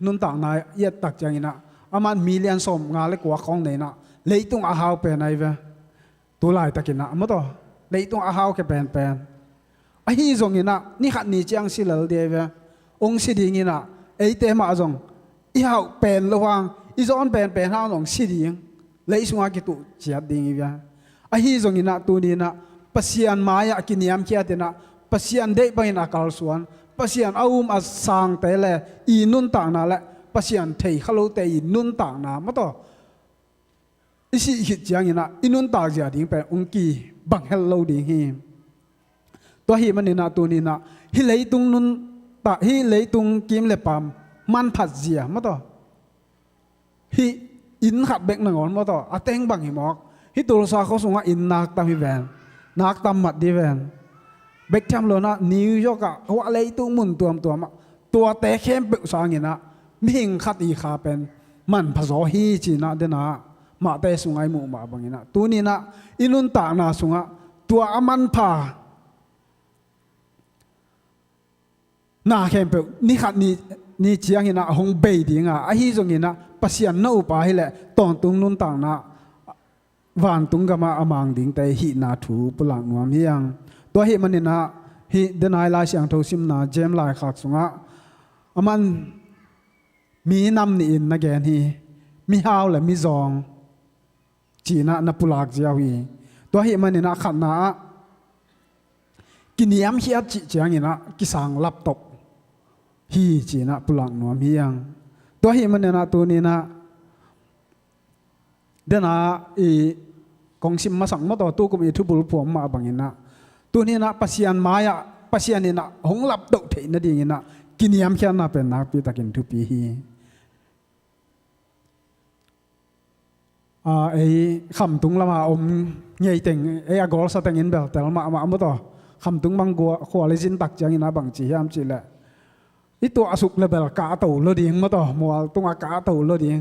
นุนต่างนาเอียดตักจังอินะอามันมิเลียนสมงาเล็กว่าของไหนนะเลยตุงอาฮาวเป็นไงเวตัวลายตักินะมั้งต่อเลยตุงอาฮาวแค่เป็นไอ้ที่จงอินะนี่ขัดนี่จังสิเลเดียวองค์สิดิ่งอินะไอ้เตมาจงอีหาวเป็นระวังอีจอนเป็นห้าวจงสิดิ่งเลยสวากิตุเจียดดิ่งอีกไอ้ที่จงอินะตัวนี้นะปัศยานมายากินยามเขียดนะปัศยานเด็กไปนักการสวนปัศยานอาวุมอาสังแต่ละอีนุนต่างนาละปัศยานเทยขลุ่แต่อีนุนต่างนามั้งต่ออีสิหิจังอินะอีนุนต่างเจียดิ่งเป็นองค์กีบังเฮลโลดิ่งฮีตัวฮีมันนี่นะตัวนี้นะฮิเลยตุงนุนตาฮิเลยตุงกิมเลปามมันผัดเจียมาต่อฮิอินขัดเบกหนังอ่อนมาต่ออาเต็งบังหิมอกฮิตัวสาเขาส่งว่าอินนักตามฮิแวนนักตามมัดดีแวนเบกทำโลนะนิวยอร์กอะว่าเลยตุงมุนตัวมาตัวแต่เข้มเบกสางเงินะมิหิงขัดอีขาเป็นมันผสมฮีจีนะเดนะมาแต่สุงไอหมู่มาบังเงินะตัวนี้นะอินุนตากนาสุงะตัวอามันผานาแคมเปนี่ขัดนี่เจียงอินะหงเบยดิ่งอ่ะไอ้ที่จงอินะปัศยานนู่ไปให้แหละตอนตุงนุนต่างนะวันตุงก็มาอมังดิ่งแต่หินาถูปลังนวมเฮียงตัวหิมันนี่นะหิเดนายลายเสียงโทซิมนาเจมลายขักสุงะมันมีนำนี่อินนะแกนฮีมีฮาวและมีจองจีนะนับปุลากเจียวฮีตัวหิมันนี่นะขัดนะกินยามเฮียจีเจียงอินะกิสังลับตกฮีจีนะปุลังนวมเฮียงตัวหิมันเนี่ยนะตัวนี้นะเดนะอีกองซิมมาสั่งมาต่อตู้กุมอีทุบุลพวมมาบังอินะตัวนี้นะปัศยานมายะปัศยานนี่นะหงลับตกเทนดีอินะกินยามเฮียนะเป็นนักปีตะกินทุปีฮีไอ้คำตุงละมาอมใหญ่เต็งไอ้อกอลสตังอินเบลแต่ละมาต่อคำตุงบังกัวขวาเลจินตักจังอินะบังจียามจีแหละอีตัวสุกเลเบลกาตูโลดิ่งมาต่อมัวตัวกาตูโลดิ่ง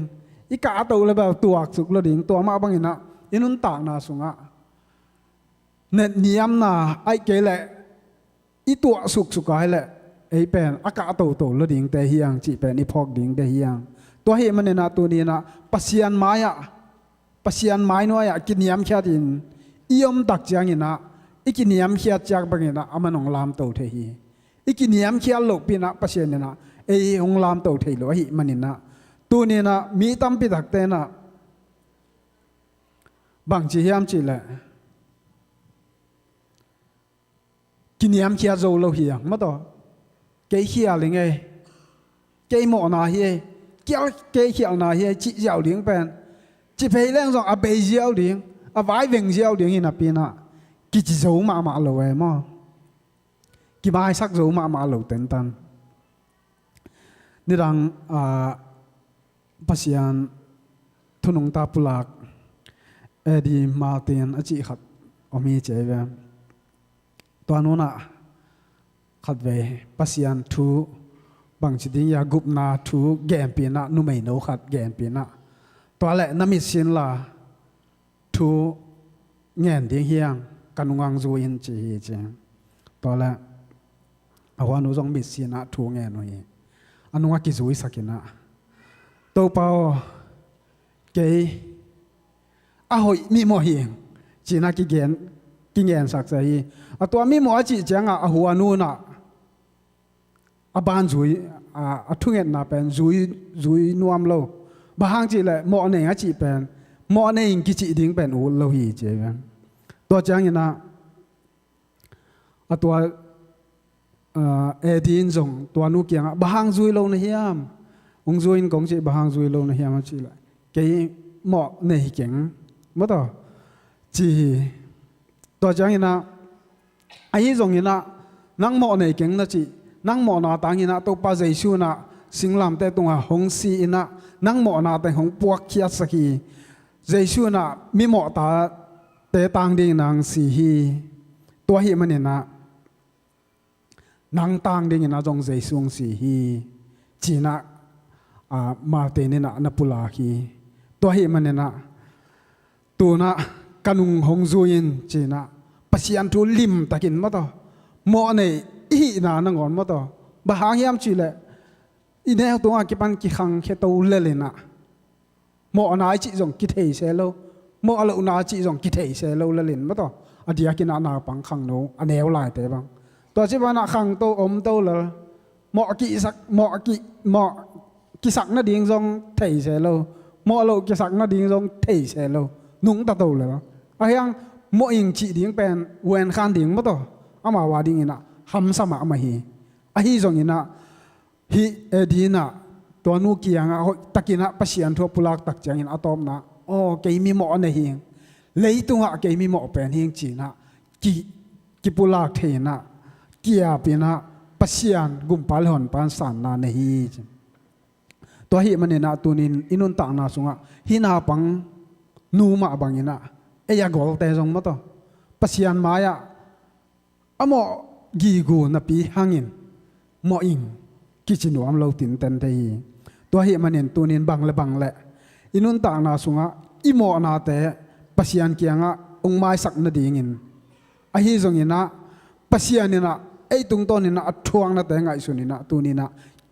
อีกาตูเลเบลตัวสุกโลดิ่งตัวมาบังอินะอินุนต่างนาสุงะเน็ตเนียมนาไอเกลแหละอีตัวสุกไอแหละไอเป็นอากาตูโลดิ่งแต่เฮียงจีเป็นอีพอกดิ่งแต่เฮียงตัวเฮมันเนี่ยนะตัวนี้นะปัศยานไม้อะปัศยานไม้น้อยอะกินเนียมแค่ดินอียมตักจังอินะอีกินเนียมแค่จากบังอินะอามันองลามโตเทฮีอีกินยามเขียนหลบปีนะปัศยานะไอองลามโตเทโลหิมันนี่นะตัวนี้นะมีตั้มปีตักเตนะบางจียามจีแหละ kinh nghiệm kia dâu lâu hiền mà đó cái kia là nghe cái mỏ nào hiền cái kia nào hiền chỉ giàu điện bền chỉ phải lên rằng à bây giàu điện à vài vinh giàu điện như là pin à cái chỉ dấu mà lâu em mà cái bài sắc dấu mà lâu tên tan ni rằng pasian thunung ta pulak Eddie Martin achi khat omi cheve tuanuna khat ve pasian thu bang chiding ya gupna thu game pina nu mai no khat game pina toale nami sin la thu ngen ding hiang kanungang zu in chi hi che toale awan u jong mi sina thu ngen no hi anunga ki zui sakina to pao ke a hoi mi mo hi chỉ na ki gen sak sai a to mi mo chi chang a hu anu na a ban zui a thungen na pen zui nuam lo ba hang chi le mo ne a chi pen mo ne in ki chi ding pen u lo hi che ven to chang ina a to edin zong to nu kyang ba hang zui lo na hiam ung zuin kong chi ba hang zui lo na hiam chi la ke mo ne hi keng mo to chi to chang ina ai zong ina nang mo ne keng na chi nang mo na tang ina to pa jesu na singlam te tunga hong si ina nang mo na te hong puak khia saki jesu na mi mo ta te tang ding nang si hi to hi manina nang tang ding ina jong jesu si hi china ma te ni na pula hi to hi manina tu na kanung hong zuin china pasian thu lim takin ma to mo nei hi na ngon ma to ba hang yam chi le ine to a ki pan ki khang khe to le le na mo na chi jong ki thei se lo mo alo na chi jong ki thei se lo le len ma to adia ki na pang khang no aneu lai te bang to chi ba na khang to om to le mo ki sak na ding jong thei se lo mo alo ki sak na ding jong thei se lo nung ta to le a yang mo ing chi ding pen wen khan ding ma to ama wa ding ina ham sama ama hi a hi jong ina hi edina to nu kianga takina pasian tho pulak tak changin atom na o ke mi mo na hi leitunga ke mi mo pen hing chi na ki pulak the na kia pina pasian gumpal hon pan san na ne hi to hi manena tunin inun ta na sunga hina pang nu ma bangina eya gol te jong ma to pasian maya amo gi gu na pi hangin mo ing kichinu am lo tin ten te hi to hi manen tunin bang le inun ta na sunga imo na te pasian kianga ong mai sak na dingin a hi jong ina pasian ina ei tung ton ina athuang na te ngai sunina tunina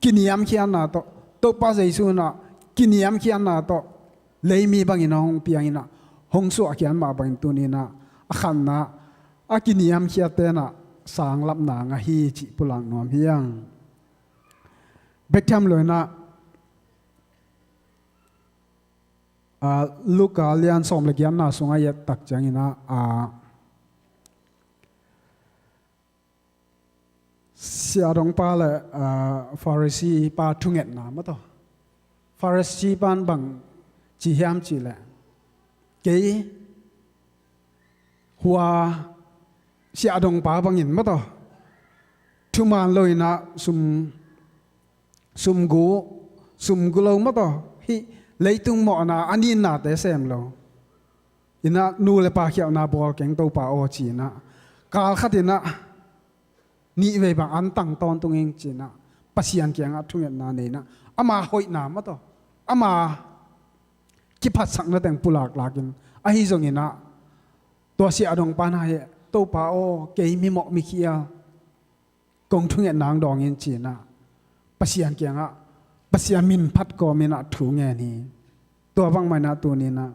kiniam khian na to pa jaisu na kiniam khian na to leimi bangina hong piang ina hong su akian ma bang tunina akhan na akiniam khia te na sang lap na nga hi chi pulang nom hiang bekham loina luka lian som le giam na sunga ya tak changina sia dong pa le Pharisee pa thunget na ma to Pharisee pan bang chi hiam chi le ke hua sia dong pa bang in ma to thuman loina sum gu lo ma to hi leitung mo na anin na te sem lo ina nu le pa khiao na bol keng to pa o chi na kal khatina ni ve bang an tang ton tung ing chi na pasian kyang a thunget na ne na ama hoi na ma to ama ki phat sak na teng pulak lakin a hi zong ina to si adong pa na he to pa o ke mi mo mi khia kong thunget nang dong in chi na pasian kyang a pasian min phat ko mi na thu nge ni to bang mai na tu ni na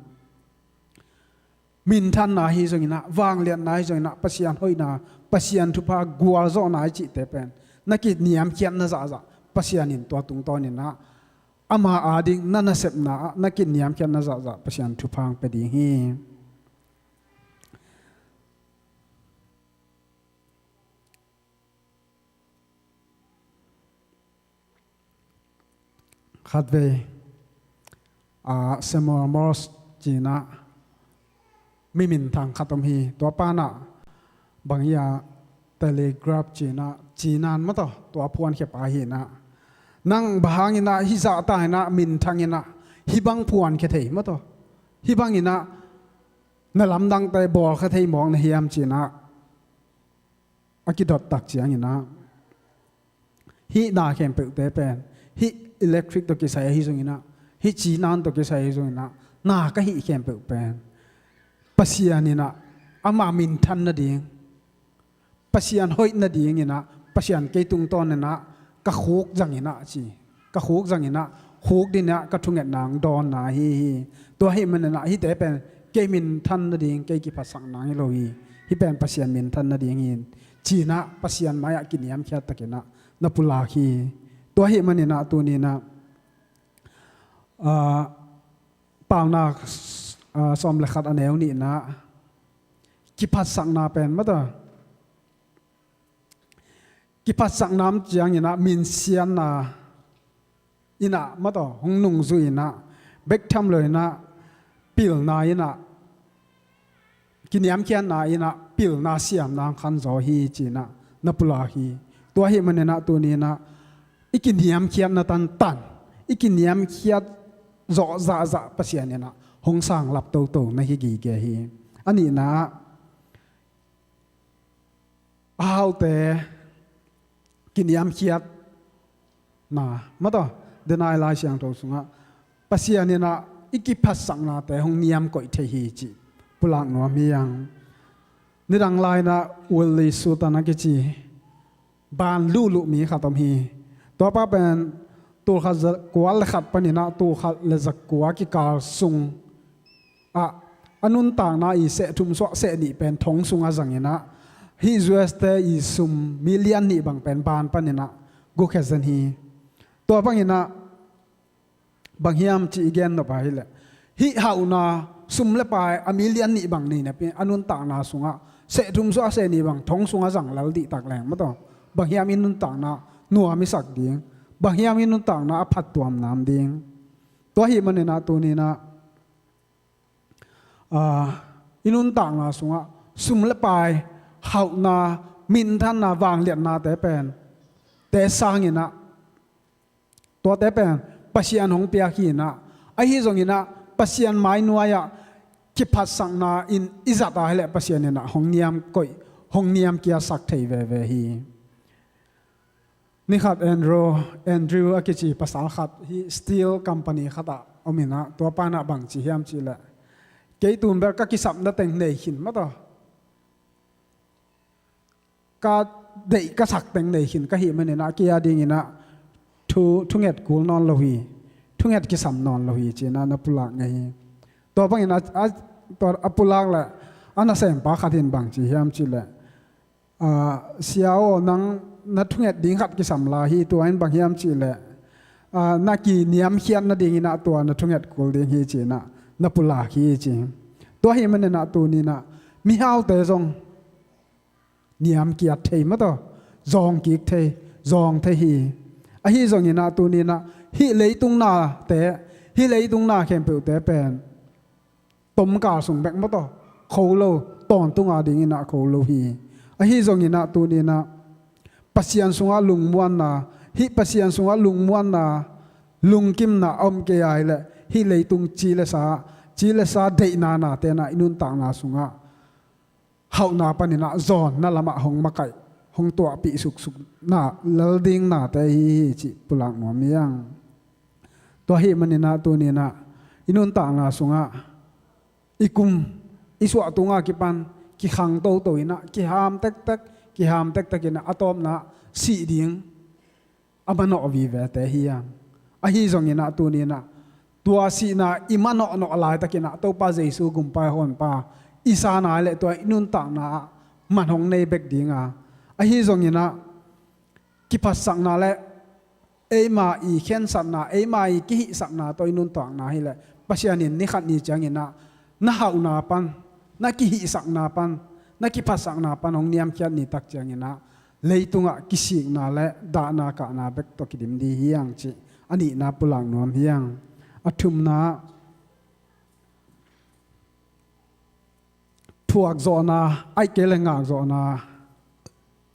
min than na hi zong ina wang lian na hi zong ina pasian hoi na pasian thu pa gwal zo na chi te pen na ki niam khian na za pasian in to tung to ni na ama ading na sep na ki niam khian na za pasian thu phang pe ding hi ขัดเวเซมอร์มอสจีน่าไม่มินทางขัดตมฮีตัวป้าน่ะบางอย่างเทเลกราฟจีนานมาต่อตัวพวนเขียบอาหินะนั่งบางอย่างฮิซาตายนะมินทางอย่างฮิบังพวนเขียเทมาต่อฮิบังอย่างนั่นลำดังแต่บอลเขียเทมองในเฮียมจีน่าอากิดดตักเสียงอย่างฮินาเข้มเปิดแต่เป็นฮิอิเล็กทริกตัวกิใส่ฮิส่งอย่างฮิจีนานตัวกิใส่ฮิส่งอย่างน่าก็ฮิเข้มเปิดเป็นปัสยานี่นะอามามินทันนั่นเองปัสยานหอยนั่นเองนี่นะปัสยานเกตุงตอนนี่นะกะโคกจังนี่นะจีกะโคกจังนี่นะโคกดินะกะทุงเงนางดอนนะฮีตัวให้มันนะฮิแต่เป็นเกมินทันนั่นเองเกกิปัสสังนางฮิโลฮีฮิเป็นปัสยานมินทันนั่นเองจีนะปัสยานมายากินยามเขียตะกินะนับปุลาฮีตัวให้มันนี่นะตัวนี้นะเปล่านาสอมเลขัดอันแนวนี่นะกิพัดสังนาเป็นมั้งต่อกิพัดสังน้ำจังนี่นะมินเซียนนะอินะมั้งต่อหงนุ่งซุยนะเบกทำเลยนะปิลนาอินะกินยามเขียนนาอินะปิลนาเสียมนางขันโซฮีจีนะนับปุลาฮีตัวเหมันนะตัวนี้นะอีกินยามเขียนนะตันอีกินยามเขียนโจจะปัสยานเนี่ยนะหงสังหลับโตในฮิกีเกฮีอันนี้นะเอาแต่กินยามเขียดนะมาต่อเดินไล่เสียงตัวสุงะปัสยานเนี่ยนะอีกิพัสสังนะแต่หงนิยมก็อิทธิฮิจิปุลังนัวมียังนี่ดังไล่นะอุลิสุตานะกิจิบานลุมีขัดตมฮีตัวป้าเป็นตัวขัดกวาลขัดปนินะตัวขัดเลจักกวากิกาซุงอันนุนต่างนะอีเสทุมสวะเสนี่เป็นทงซุงอาจังนะฮิจูเอสเตอีซุมมิลเลียนนี่บางเป็นบานปนินะกูแค่สันฮีตัวบางนะบางฮิมจีเกนต่อไปเลยฮิฮาวนาซุมเลปายอมิลเลียนนี่บางนี่เนี่ยเป็นอันนุนต่างนะซุงะเสทุมสวะเสนี่บางทงซุงอาจังแล้วดิตักแหลงมาต่อบางฮิมินุนต่างนะนัวมิสักดิ้งบางฮิมินุนต่างนะพัดตัวน้ำดิ้งตัวฮิมันเนี่ยนะตัวนี้นะอินุนต่างนะสุงะสุมเลปายเฮานามินท่านนาวางเลียนนาแต่เป็นแต่สร้างยินะตัวแต่เป็นปัสยานหงเปียกีนะไอฮิจงยินะปัสยานไม้นัวยะกิพัดสังนาอินอิจัตาให้แหละปัสยานเนี่ยนะหงเนียมก่อยหงเนียมเกียสักเทเวเวฮีนี่ครับแอนดรูอากิจิภาษาขัดฮีสตีลคัมพานีขัดเอามินะตัวปานะบังจีเฮียมจีแหละเกตุนเบลก็กิสับนั่นแต่งในหินมาต่อก็เด็กก็สักแต่งในหินก็เห็นมันเนี่ยนะกียาดิ่งนะทุ่งเห็ดกูนอนลอยทุ่งเห็ดกิสับนอนลอยจีน่านับปุลักไงตัวบางอย่างนะตัวอปุลักแหละอันนั้นเสมปาขัดเห็นบางจีเฮียมจีแหละเสียวนังนัดทุ่งเห็ดดิ่งขัดกิสับลาฮีตัวนั้นบางเฮียมจีแหละนักกีเนียมเขียนนัดดิ่งนะตัวนัดทุ่งเห็ดกูดิ่งฮีจีน่ะนับปุลาคีจริงตัวเห็นมันเนี่ยนะตัวนี้นะมีฮาวแต่จงเนียมเกียรติเทมาต่อจองกิกเทจองเทฮีไอฮีจงเนี่ยนะตัวนี้นะฮีเลยตุงนาแต่ฮีเลยตุงนาเข้มเปิดแต่เป็นต้มกาส่งแบกมาต่อโคโลตอนตุงอาดิ่งนะโคโลฮีไอฮีจงเนี่ยนะตัวนี้นะปัสยันสุงาลุงมวนนะฮีปัสยันสุงาลุงมวนนะลุงกิมนะอมเกยไอเลยฮิเลยตุงจีเลสาเดนานาเตนะอินุนต่างนาสุงะเฮานาปนินะจอนนั่นละมะหงมะไก่หงตัวปีสุกนาลลดิงนาเตฮิจิปุลังหัวเมียงตัวฮิมันนี่นะตัวนี้นะอินุนต่างนาสุงะอิกุมอิสวะตุงะกิปันกิขังโตอินะกิหามเต็กกิหามเต็กกินะอะตอมนะสีดิงอามันอวีเวเตฮิยังอะฮิจงนี่นะตัวนี้นะตัวสีน่ะอิมันนอลายตะกินะตัวป้าเจสูกุมไปหอนป้าอีสานาเลยตัวอินุนต่างนะมันหงในเบกดิงอ่ะไอ้ฮิจงนี่นะกิพัสสังนาเลยเอมาอีเข็นสักนาเอมาอีกิหิสักนาตัวอินุนต่างนะให้เลยปัจจัยนี้นี่ขัดนี่จังนี่นะน่าหาวนาปันน่ากิหิสักนาปันน่ากิพัสสักนาปันหงเนียมเขียนนี่ตักจังนี่นะเลยตุงอ่ะกิสิกนาเลยดานากะนาเบกตัวกิดิมดีเฮียงจี อันนี้นาปุลังนวมเฮียงอทุมนาพวกโซนาไอเกลงากโซนา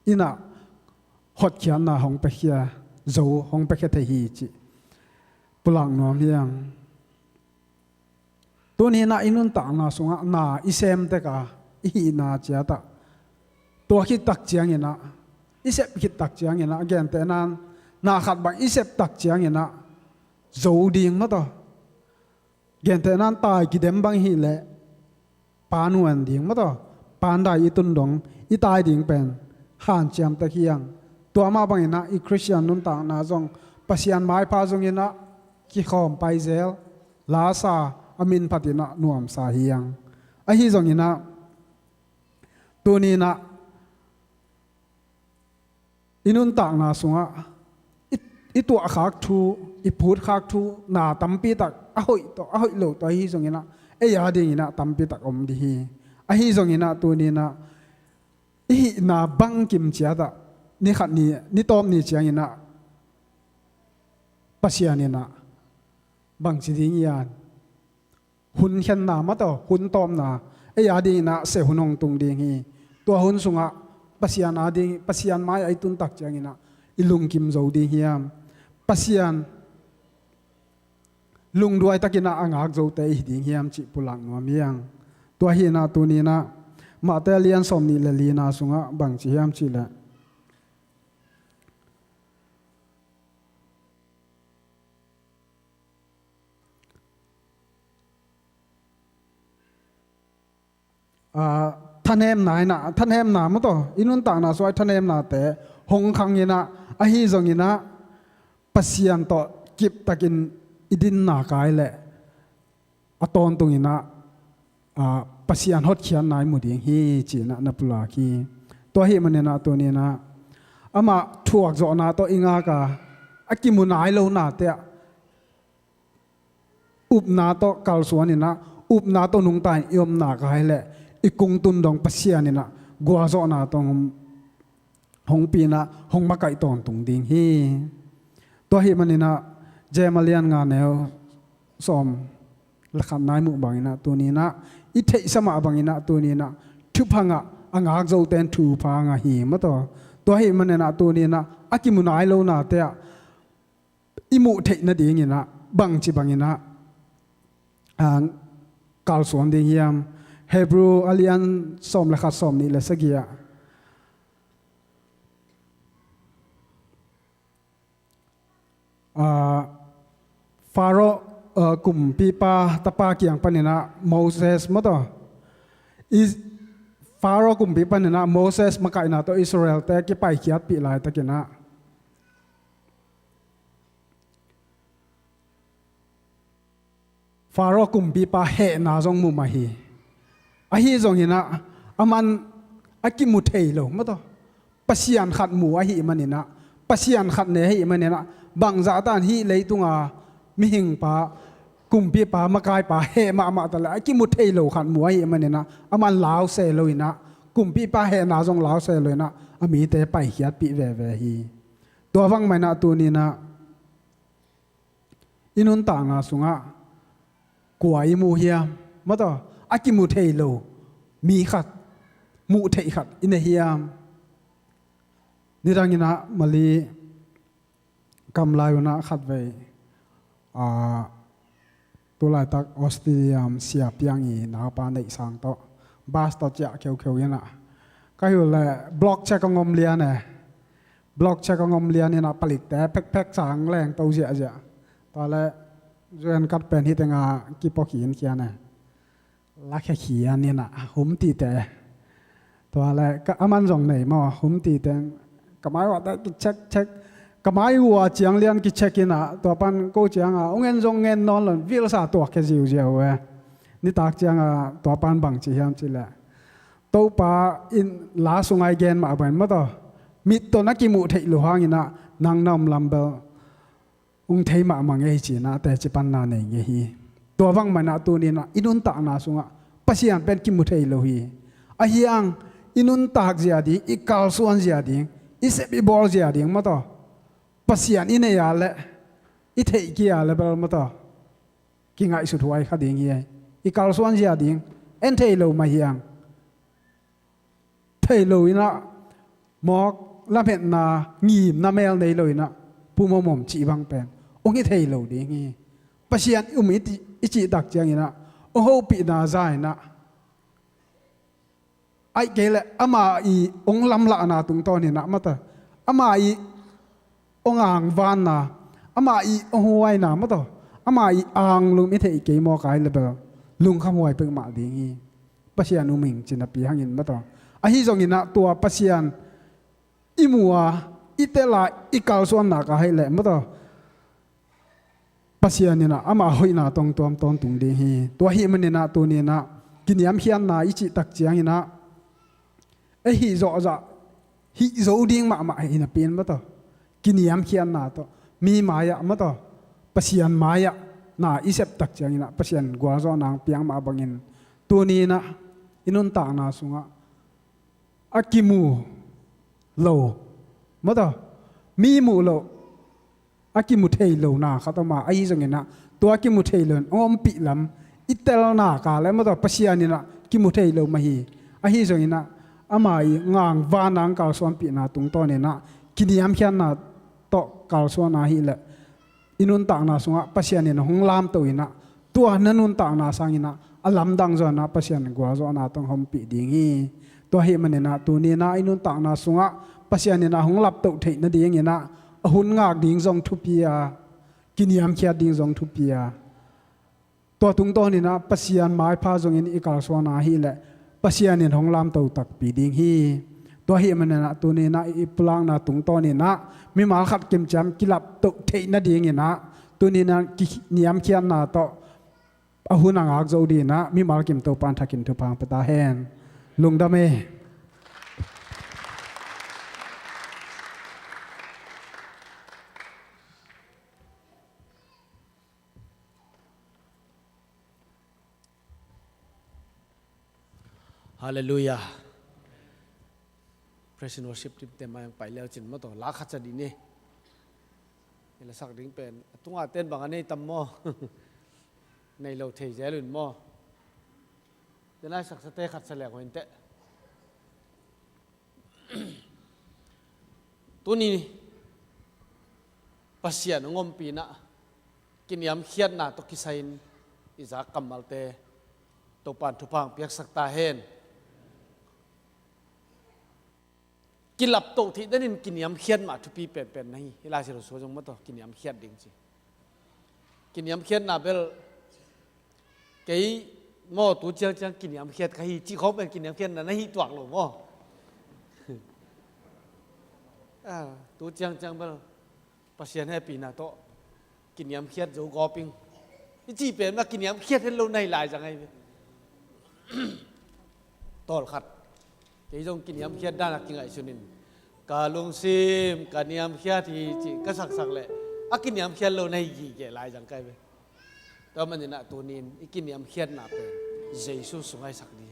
อินะหดเขียนนาของไปเขียโจของไปเขียเทฮีจิปุลังนวมเฮียงตัวนี้นาอินุนต่างนาสงะนาอิเซมเตกาอีนาเจียตะตัวคิดตักเจียงเงินะอิเซปคิดตักเจียงเงินะแกนแต่นั้นนาขัดบังอิเซปตักเจียงเงินะโจดิ่งมาต่อแกนแต่นั้นตายกิเดมบังฮีเละปานวันดิ่งมาต่อปานได้อีตุนดงอีตายดิ่งเป็นห่านเจียมตะเคียงตัวมาบังเงินะอีคริสเตียนนุนต่างนาจงปัสยานไม้พาจงเงินะกิขอมไปเซลลาซาอามินพัตินะนวมสาเฮียงไอฮีจงเงินะตัวนี้นะอินุนต่างนาสงะอีตัวขากทูอีพูดขากทูนาตัมปีตักอ้อยตัวอ้อยโลตัวฮีจงเงินะเอยาดิ่งนะตัมปีตักอมดีฮีไอฮีจงเงินะตัวนี้นะอีนาบังกิมเจียตะนี่ขัดนี่นี่ตอมนี่เจียงเงินะปัสยานี่นะบังสิดิ่งยานหุ่นเข็นนามาต่อหุ่นตอมนาไอยาดิ่งนะเสหุ่นองตุงดิ่งฮีตัวหุ่นสุงะปัสยานาดิ่งปัสยานไม้ไอตุนตักเจียงเงินะอิลุงกิมโจดิ่งฮียมปัสยานลุงด้วยตะกินะอ่างอักโจเตยดิ่งฮียมจิปุลังนวมยังตัวฮีนาตัวนี้นะมาเตเลียนสมนี่เลลีนาสุงะบังจิฮียมจิละท่านเฮมนายนะท่านเฮมนามั้งต่ออินุนต่างนาสวยท่านเฮมนาแต่หงคังยินะอหิจงยินะปัสยันต่อกิบตะกินอิดินนากายแหละอตอนตรงยินะปัสยันฮดเขียนนายมุดีฮีจีนะนับลาคีตัวเฮมันเนี่ยนะตัวนี้นะอามาถวกจอนาตัวอิงากาอากิมุนายโลนาเตะอุบนาตัวกัลสวนนี่นะอุบนาตัวนุงตายยมนากายแหละอีกงตุนดองปัสยานี่นะกัวโซนาตองหงปีนะหงมาไก่ตอนตุงดิงฮีตัวฮีมันนี่นะเจมาเลียนงานแนวสอมละขันนายมุบังนะตัวนี้นะอิเทสมาบังนะตัวนี้นะทุพังะอ่างเจ้าเต็นทูพังะฮีมาตัวฮีมันนี่นะตัวนี้นะอากิมุนายโลนาเตะอิมุเทนะดิงนะบังจิบังนะกาลสวนดิงยามเฮบรูอเลียนสอมละขัดสอมนี่ละสักอย่างฟาโรกลุ่มปีปาตะปาเกียงปันนะโมเสสมาต่อฟาโรกลุ่มปีปันนะโมเสสมาไก่นะตัวอิสราเอลแต่กี่ไปเขียดปีลายตะกินะฟาโรกลุ่มปีปาเฮนาจงมุมาฮีอาฮีจงเห็นนะอามันอากิมุเทยโลมาต่อปัสยันขัดหมูอาฮีมันนี่นะปัสยันขัดเนฮีมันนี่นะบางจากตานฮีเลยตุงามิหิงปากลุ่มปีปามากายปาเฮมาตะละอากิมุเทยโลขัดหมูอาฮีมันนี่นะอามันลาวเซโลยนะกลุ่มปีปาเฮนาจงลาวเซโลยนะอามีแต่ไปเขียดปีเวฮีตัวฟังไม่นะตัวนี้นะอินุนต่างนะสุงะกวายมูเฮียมาต่ออากิมุเทยโลมีขัดมูเทยขัดอินเฮียมนี่ดังนี้นะมาลีกำไลวนะขัดไว้ตัวลายตักออสเตรเลียเสียบยังอีนาปานในสังโตบาสต่อจะเขียวๆยังนะก็อยู่เลยบล็อกเช็คงมเลียเนี่ยบล็อกเช็คงมเลียเนี่ยนะผลิตแต่แพ็คสังแรงตัวเสียเสียตอนแรกเรื่องกัดเป็นที่แต่งากี่ปอขีนเขียนเนี่ยลักแค่ขีอันนี้นะหุ่มตีแต่ตัวอะไรก็อามันส่งไหนมาหุ่มตีแต่ก็หมายว่าได้เช็คก็หมายว่าเจียงเลียนกิเช็คนะตัวปันกูเจียงเงินส่งเงินนอนหล่นวิลสาตัวแค่จิ๋วเว้ยนี่ตากเจียงตัวปันบังจีเฮียมจีแหละตัวป้าอินลาสุงไอเกนมาเป็นมาต่อมิดตัวนักกิมุเทหลวงนี่นะนางนำลำเบลองเทมามังเอจีนะแต่จะปันนาเนงฮีตัววังมันนะตัวนี้นะอินุนตากนาสุงะปัสยันเป็นกิมุเทโลฮีอาเฮียงอินุนตากเสียดีอีกาลส่วนเสียดีอีเซบิบอลเสียดีมาต่อปัสยันอินเนียเละ ít thầy kia level mà to kinh ngại sụt hoài khá điên gì ít cao xuân gì điên em thầy lâu mà hiang thầy lâu ina mọc làm hiện na nghìm na mel này lâu ina pu mồm mồm chỉ bằng pen ông ấy thầy lâu điên gì pasian ít chỉ đặc chẳng ina ông hậu bị na dài na ai kể lại ama i ông lâm lạ na tung to ni na mà ta ama i ông ang van na ama i ông huai na mà ta ama i ang lung mi thei ke mo kai le ba lung kham huai pek ma ding hi pasian u ming chin pi hangin ma ta a hi zong ina tua pasian imua itela ikal suan na ka hai le ma ta pasian ina ama hoi na tong tom ton tung ding hi tua hi man na tu ni na kiniam hian na ichi tak chiang ina e hi zo za hi zo ding ma hi na pen ma ta kiniam hian na to mi maya ma to pasian maya na isep tak chiang ina pasian gwa zo nang piang ma bangin tu ni na inun ta na sunga akimu lo ma to mi mu lo akimu thei lo na khatama ai zong ina to akimu thei lon om pi lam itel na ka le ma to pasian ina kimu thei lo ma hi a hi zong ina amai ngang vanang kal suan pi na tung to ne na kiniam khian na to kal suan na hi le inun ta na sunga pasian in hong lam to ina tua nanun ta na sang ina alam dang zo na pasian gwa zo na tong hom pi ding hi to hi man na tu ni na inun ta na sunga pasian ina hong lap to thei na ding ina ahun ngak ding zong thu pia kiniam khia ding zong thu pia to tung to ni na pasian mai pha zong in ikal suan na hi le pasian in hong lam to tak pi ding hi to hi man na tu ni na i pulang na tung to ni na mi mal khat kem cham kilap to thei na ding ina tu ni na ki niam khian na to ahuna ngak zo di na mi mal kem to pan thakin thu phang pata hen lungdame Hallelujah. Praise and worship team tema yang pai leo chin mo to la khat cha di ni ila sak ding pen tunga ten bang anei tam mo nei lo thei jalun mo denai sak sa te khat sa le ko inte tuni pasian ngom pi na kiniam khiat na to kisain iza kamal te to pan thu pang piak sak ta hen kilap to thi danin kiniam khian ma thu pi pen pen nahi ila se ro so jong ma to kiniam khiat ding chi kiniam khiat na bel cái mo tu chiang chiang kiniam khiat ka hi chi khom ben kiniam khiat na nahi tuak lo mo tu chiang chiang bel pasien happy na to kiniam khiat zo go ping chi pen ma kiniam khiat hen lo nai lai jang ai tol khat cái dòng kỷ niệm khiết đa là kinh ngại sunin cả lung sim cả niệm khiết thì chỉ các sắc sắc lệ kỷ niệm khiết lâu nay gì kể lại rằng cái vậy đó mà nên là tu nín kỷ niệm khiết nạp về Jesus xuống ai sắc đi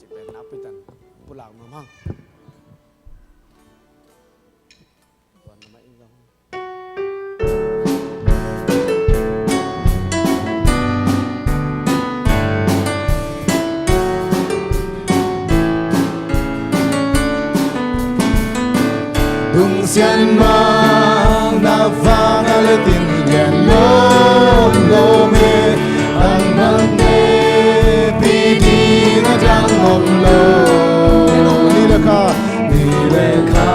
chỉ về nạp về tận bu lạc mà mang còn mà in không Tung xiên mang na vang ale tin yen lom lom e ang bang e pi di na jang om lo ni le kha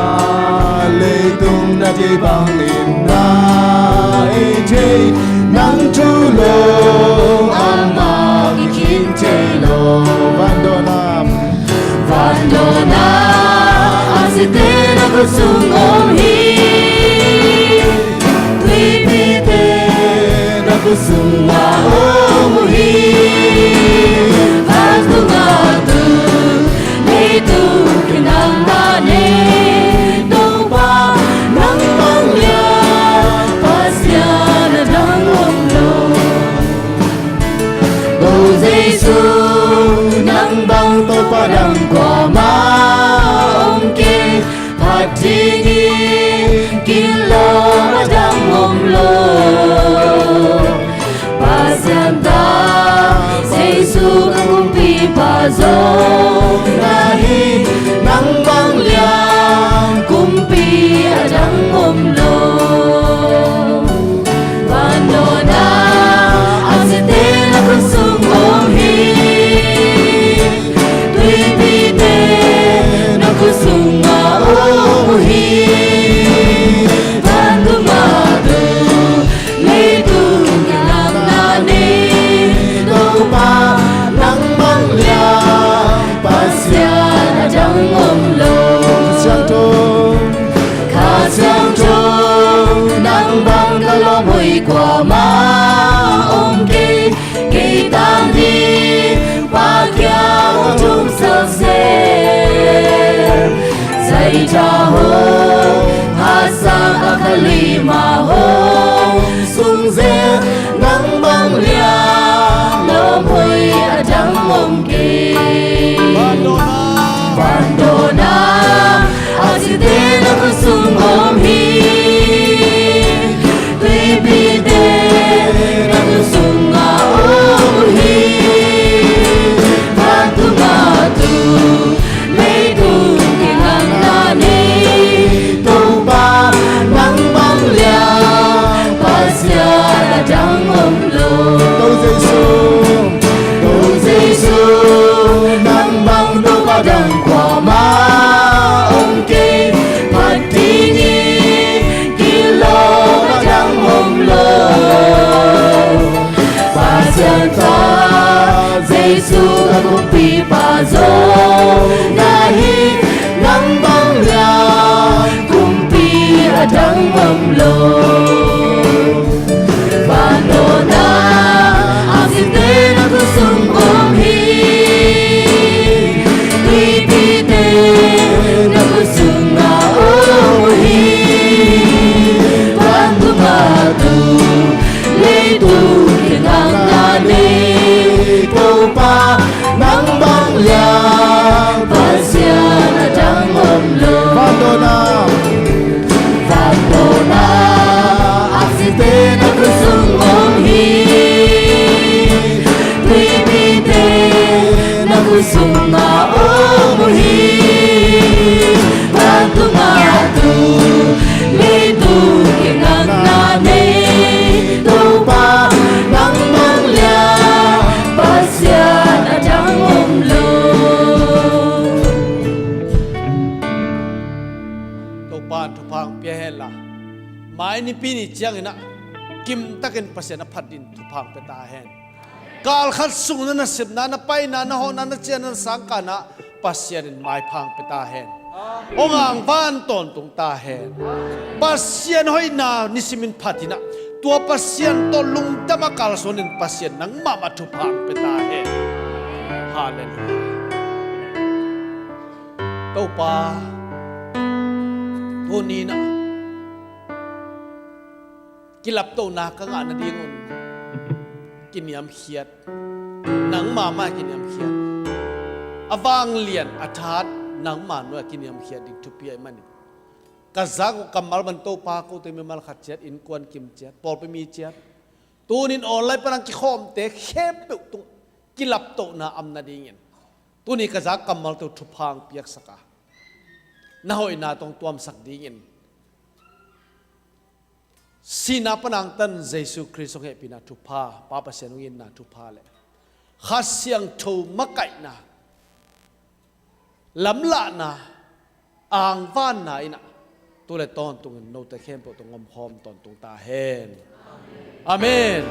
le tung na ji bang in na e che nang chu lo ang ma ki kin che lo vandonam Asitena kusung om hi Tui pite na kusung ma om hi Has tu ngatu Nei tu kinang na ne Tong pa nang bang ya Pasya na dang om lo Bo Giêsu nang bang to pa dang kwa ma Tingi kilo madang om lo zo na hi nang bang liang kumpi adang om lo Vandona asite na kusung om hi Tui pite na kusung ma om hi Vandumadu le tu nang na ni Do pa nang bang liang pasya na jang om lo Siang tu Kha siang tu nang bang da lo mui qua ma om ki tang di pa kya tum sa se Zai cha ho ha sa akali ma ho sung ze nang bang liang lo mui adang om ki Vandona asite na kusung om hi Tui pite na kusung nga om hi Vandumadu le tu kingang na ni Tu pa nang bang liang pasya na jang om lo Tâu Giêsu Tu Giêsu nang bang tu pa dang qua ma om ki Phật thi nhi ki lo pa dang om lo Pa sian ta Giêsu ka kum pi pa zo na hi nang bang liang kum pi adang om lo Vandona asite na kusung om hi Tui pite na kusung nga om hi Vandumadu le tu kingang na ni Tu pa nang bang liang pasya na jang om lo Vandona Vandona asite na kusung om hi Tui pite na kusung nga om hi Vandumadu le tu kingang na ni Tu pa nang bang liang pasya na jang om lo to pan to phang pia hela mai ni pi ni chiang ina kim takin pasena phadin to phang pe ta hen kal khat sung na sip na na pai na ho na chen na sang ka na pasien mai phang pe ta hen ongang van ton tung ta hen pasien hoi na nisimin phatina tua pasien to lung tama kal sonin pasien nang mama to phang pe ta hen hallelujah to pa Honina kilap to na ka nga na dingon kiniam khiat nang mama kiniam khiat awang lian athat nang manwa kiniam khiat dik thupi ai mani kazak kamal ban to pa ko te memal khat chet in kwan kim chet pol pe mi chet tunin online parang ki khom te khep pe tu kilap to na am na dingin tuni kazak kamal to thupang piak saka na hoi na tong tuam sak dingin sina panang tan Jesu Christ he pina thupa papa senungin na thupa le khasyang tho makai na lamla na ang van na ina tu le ton tung no te khem po tong om hom ton tung ta hen amen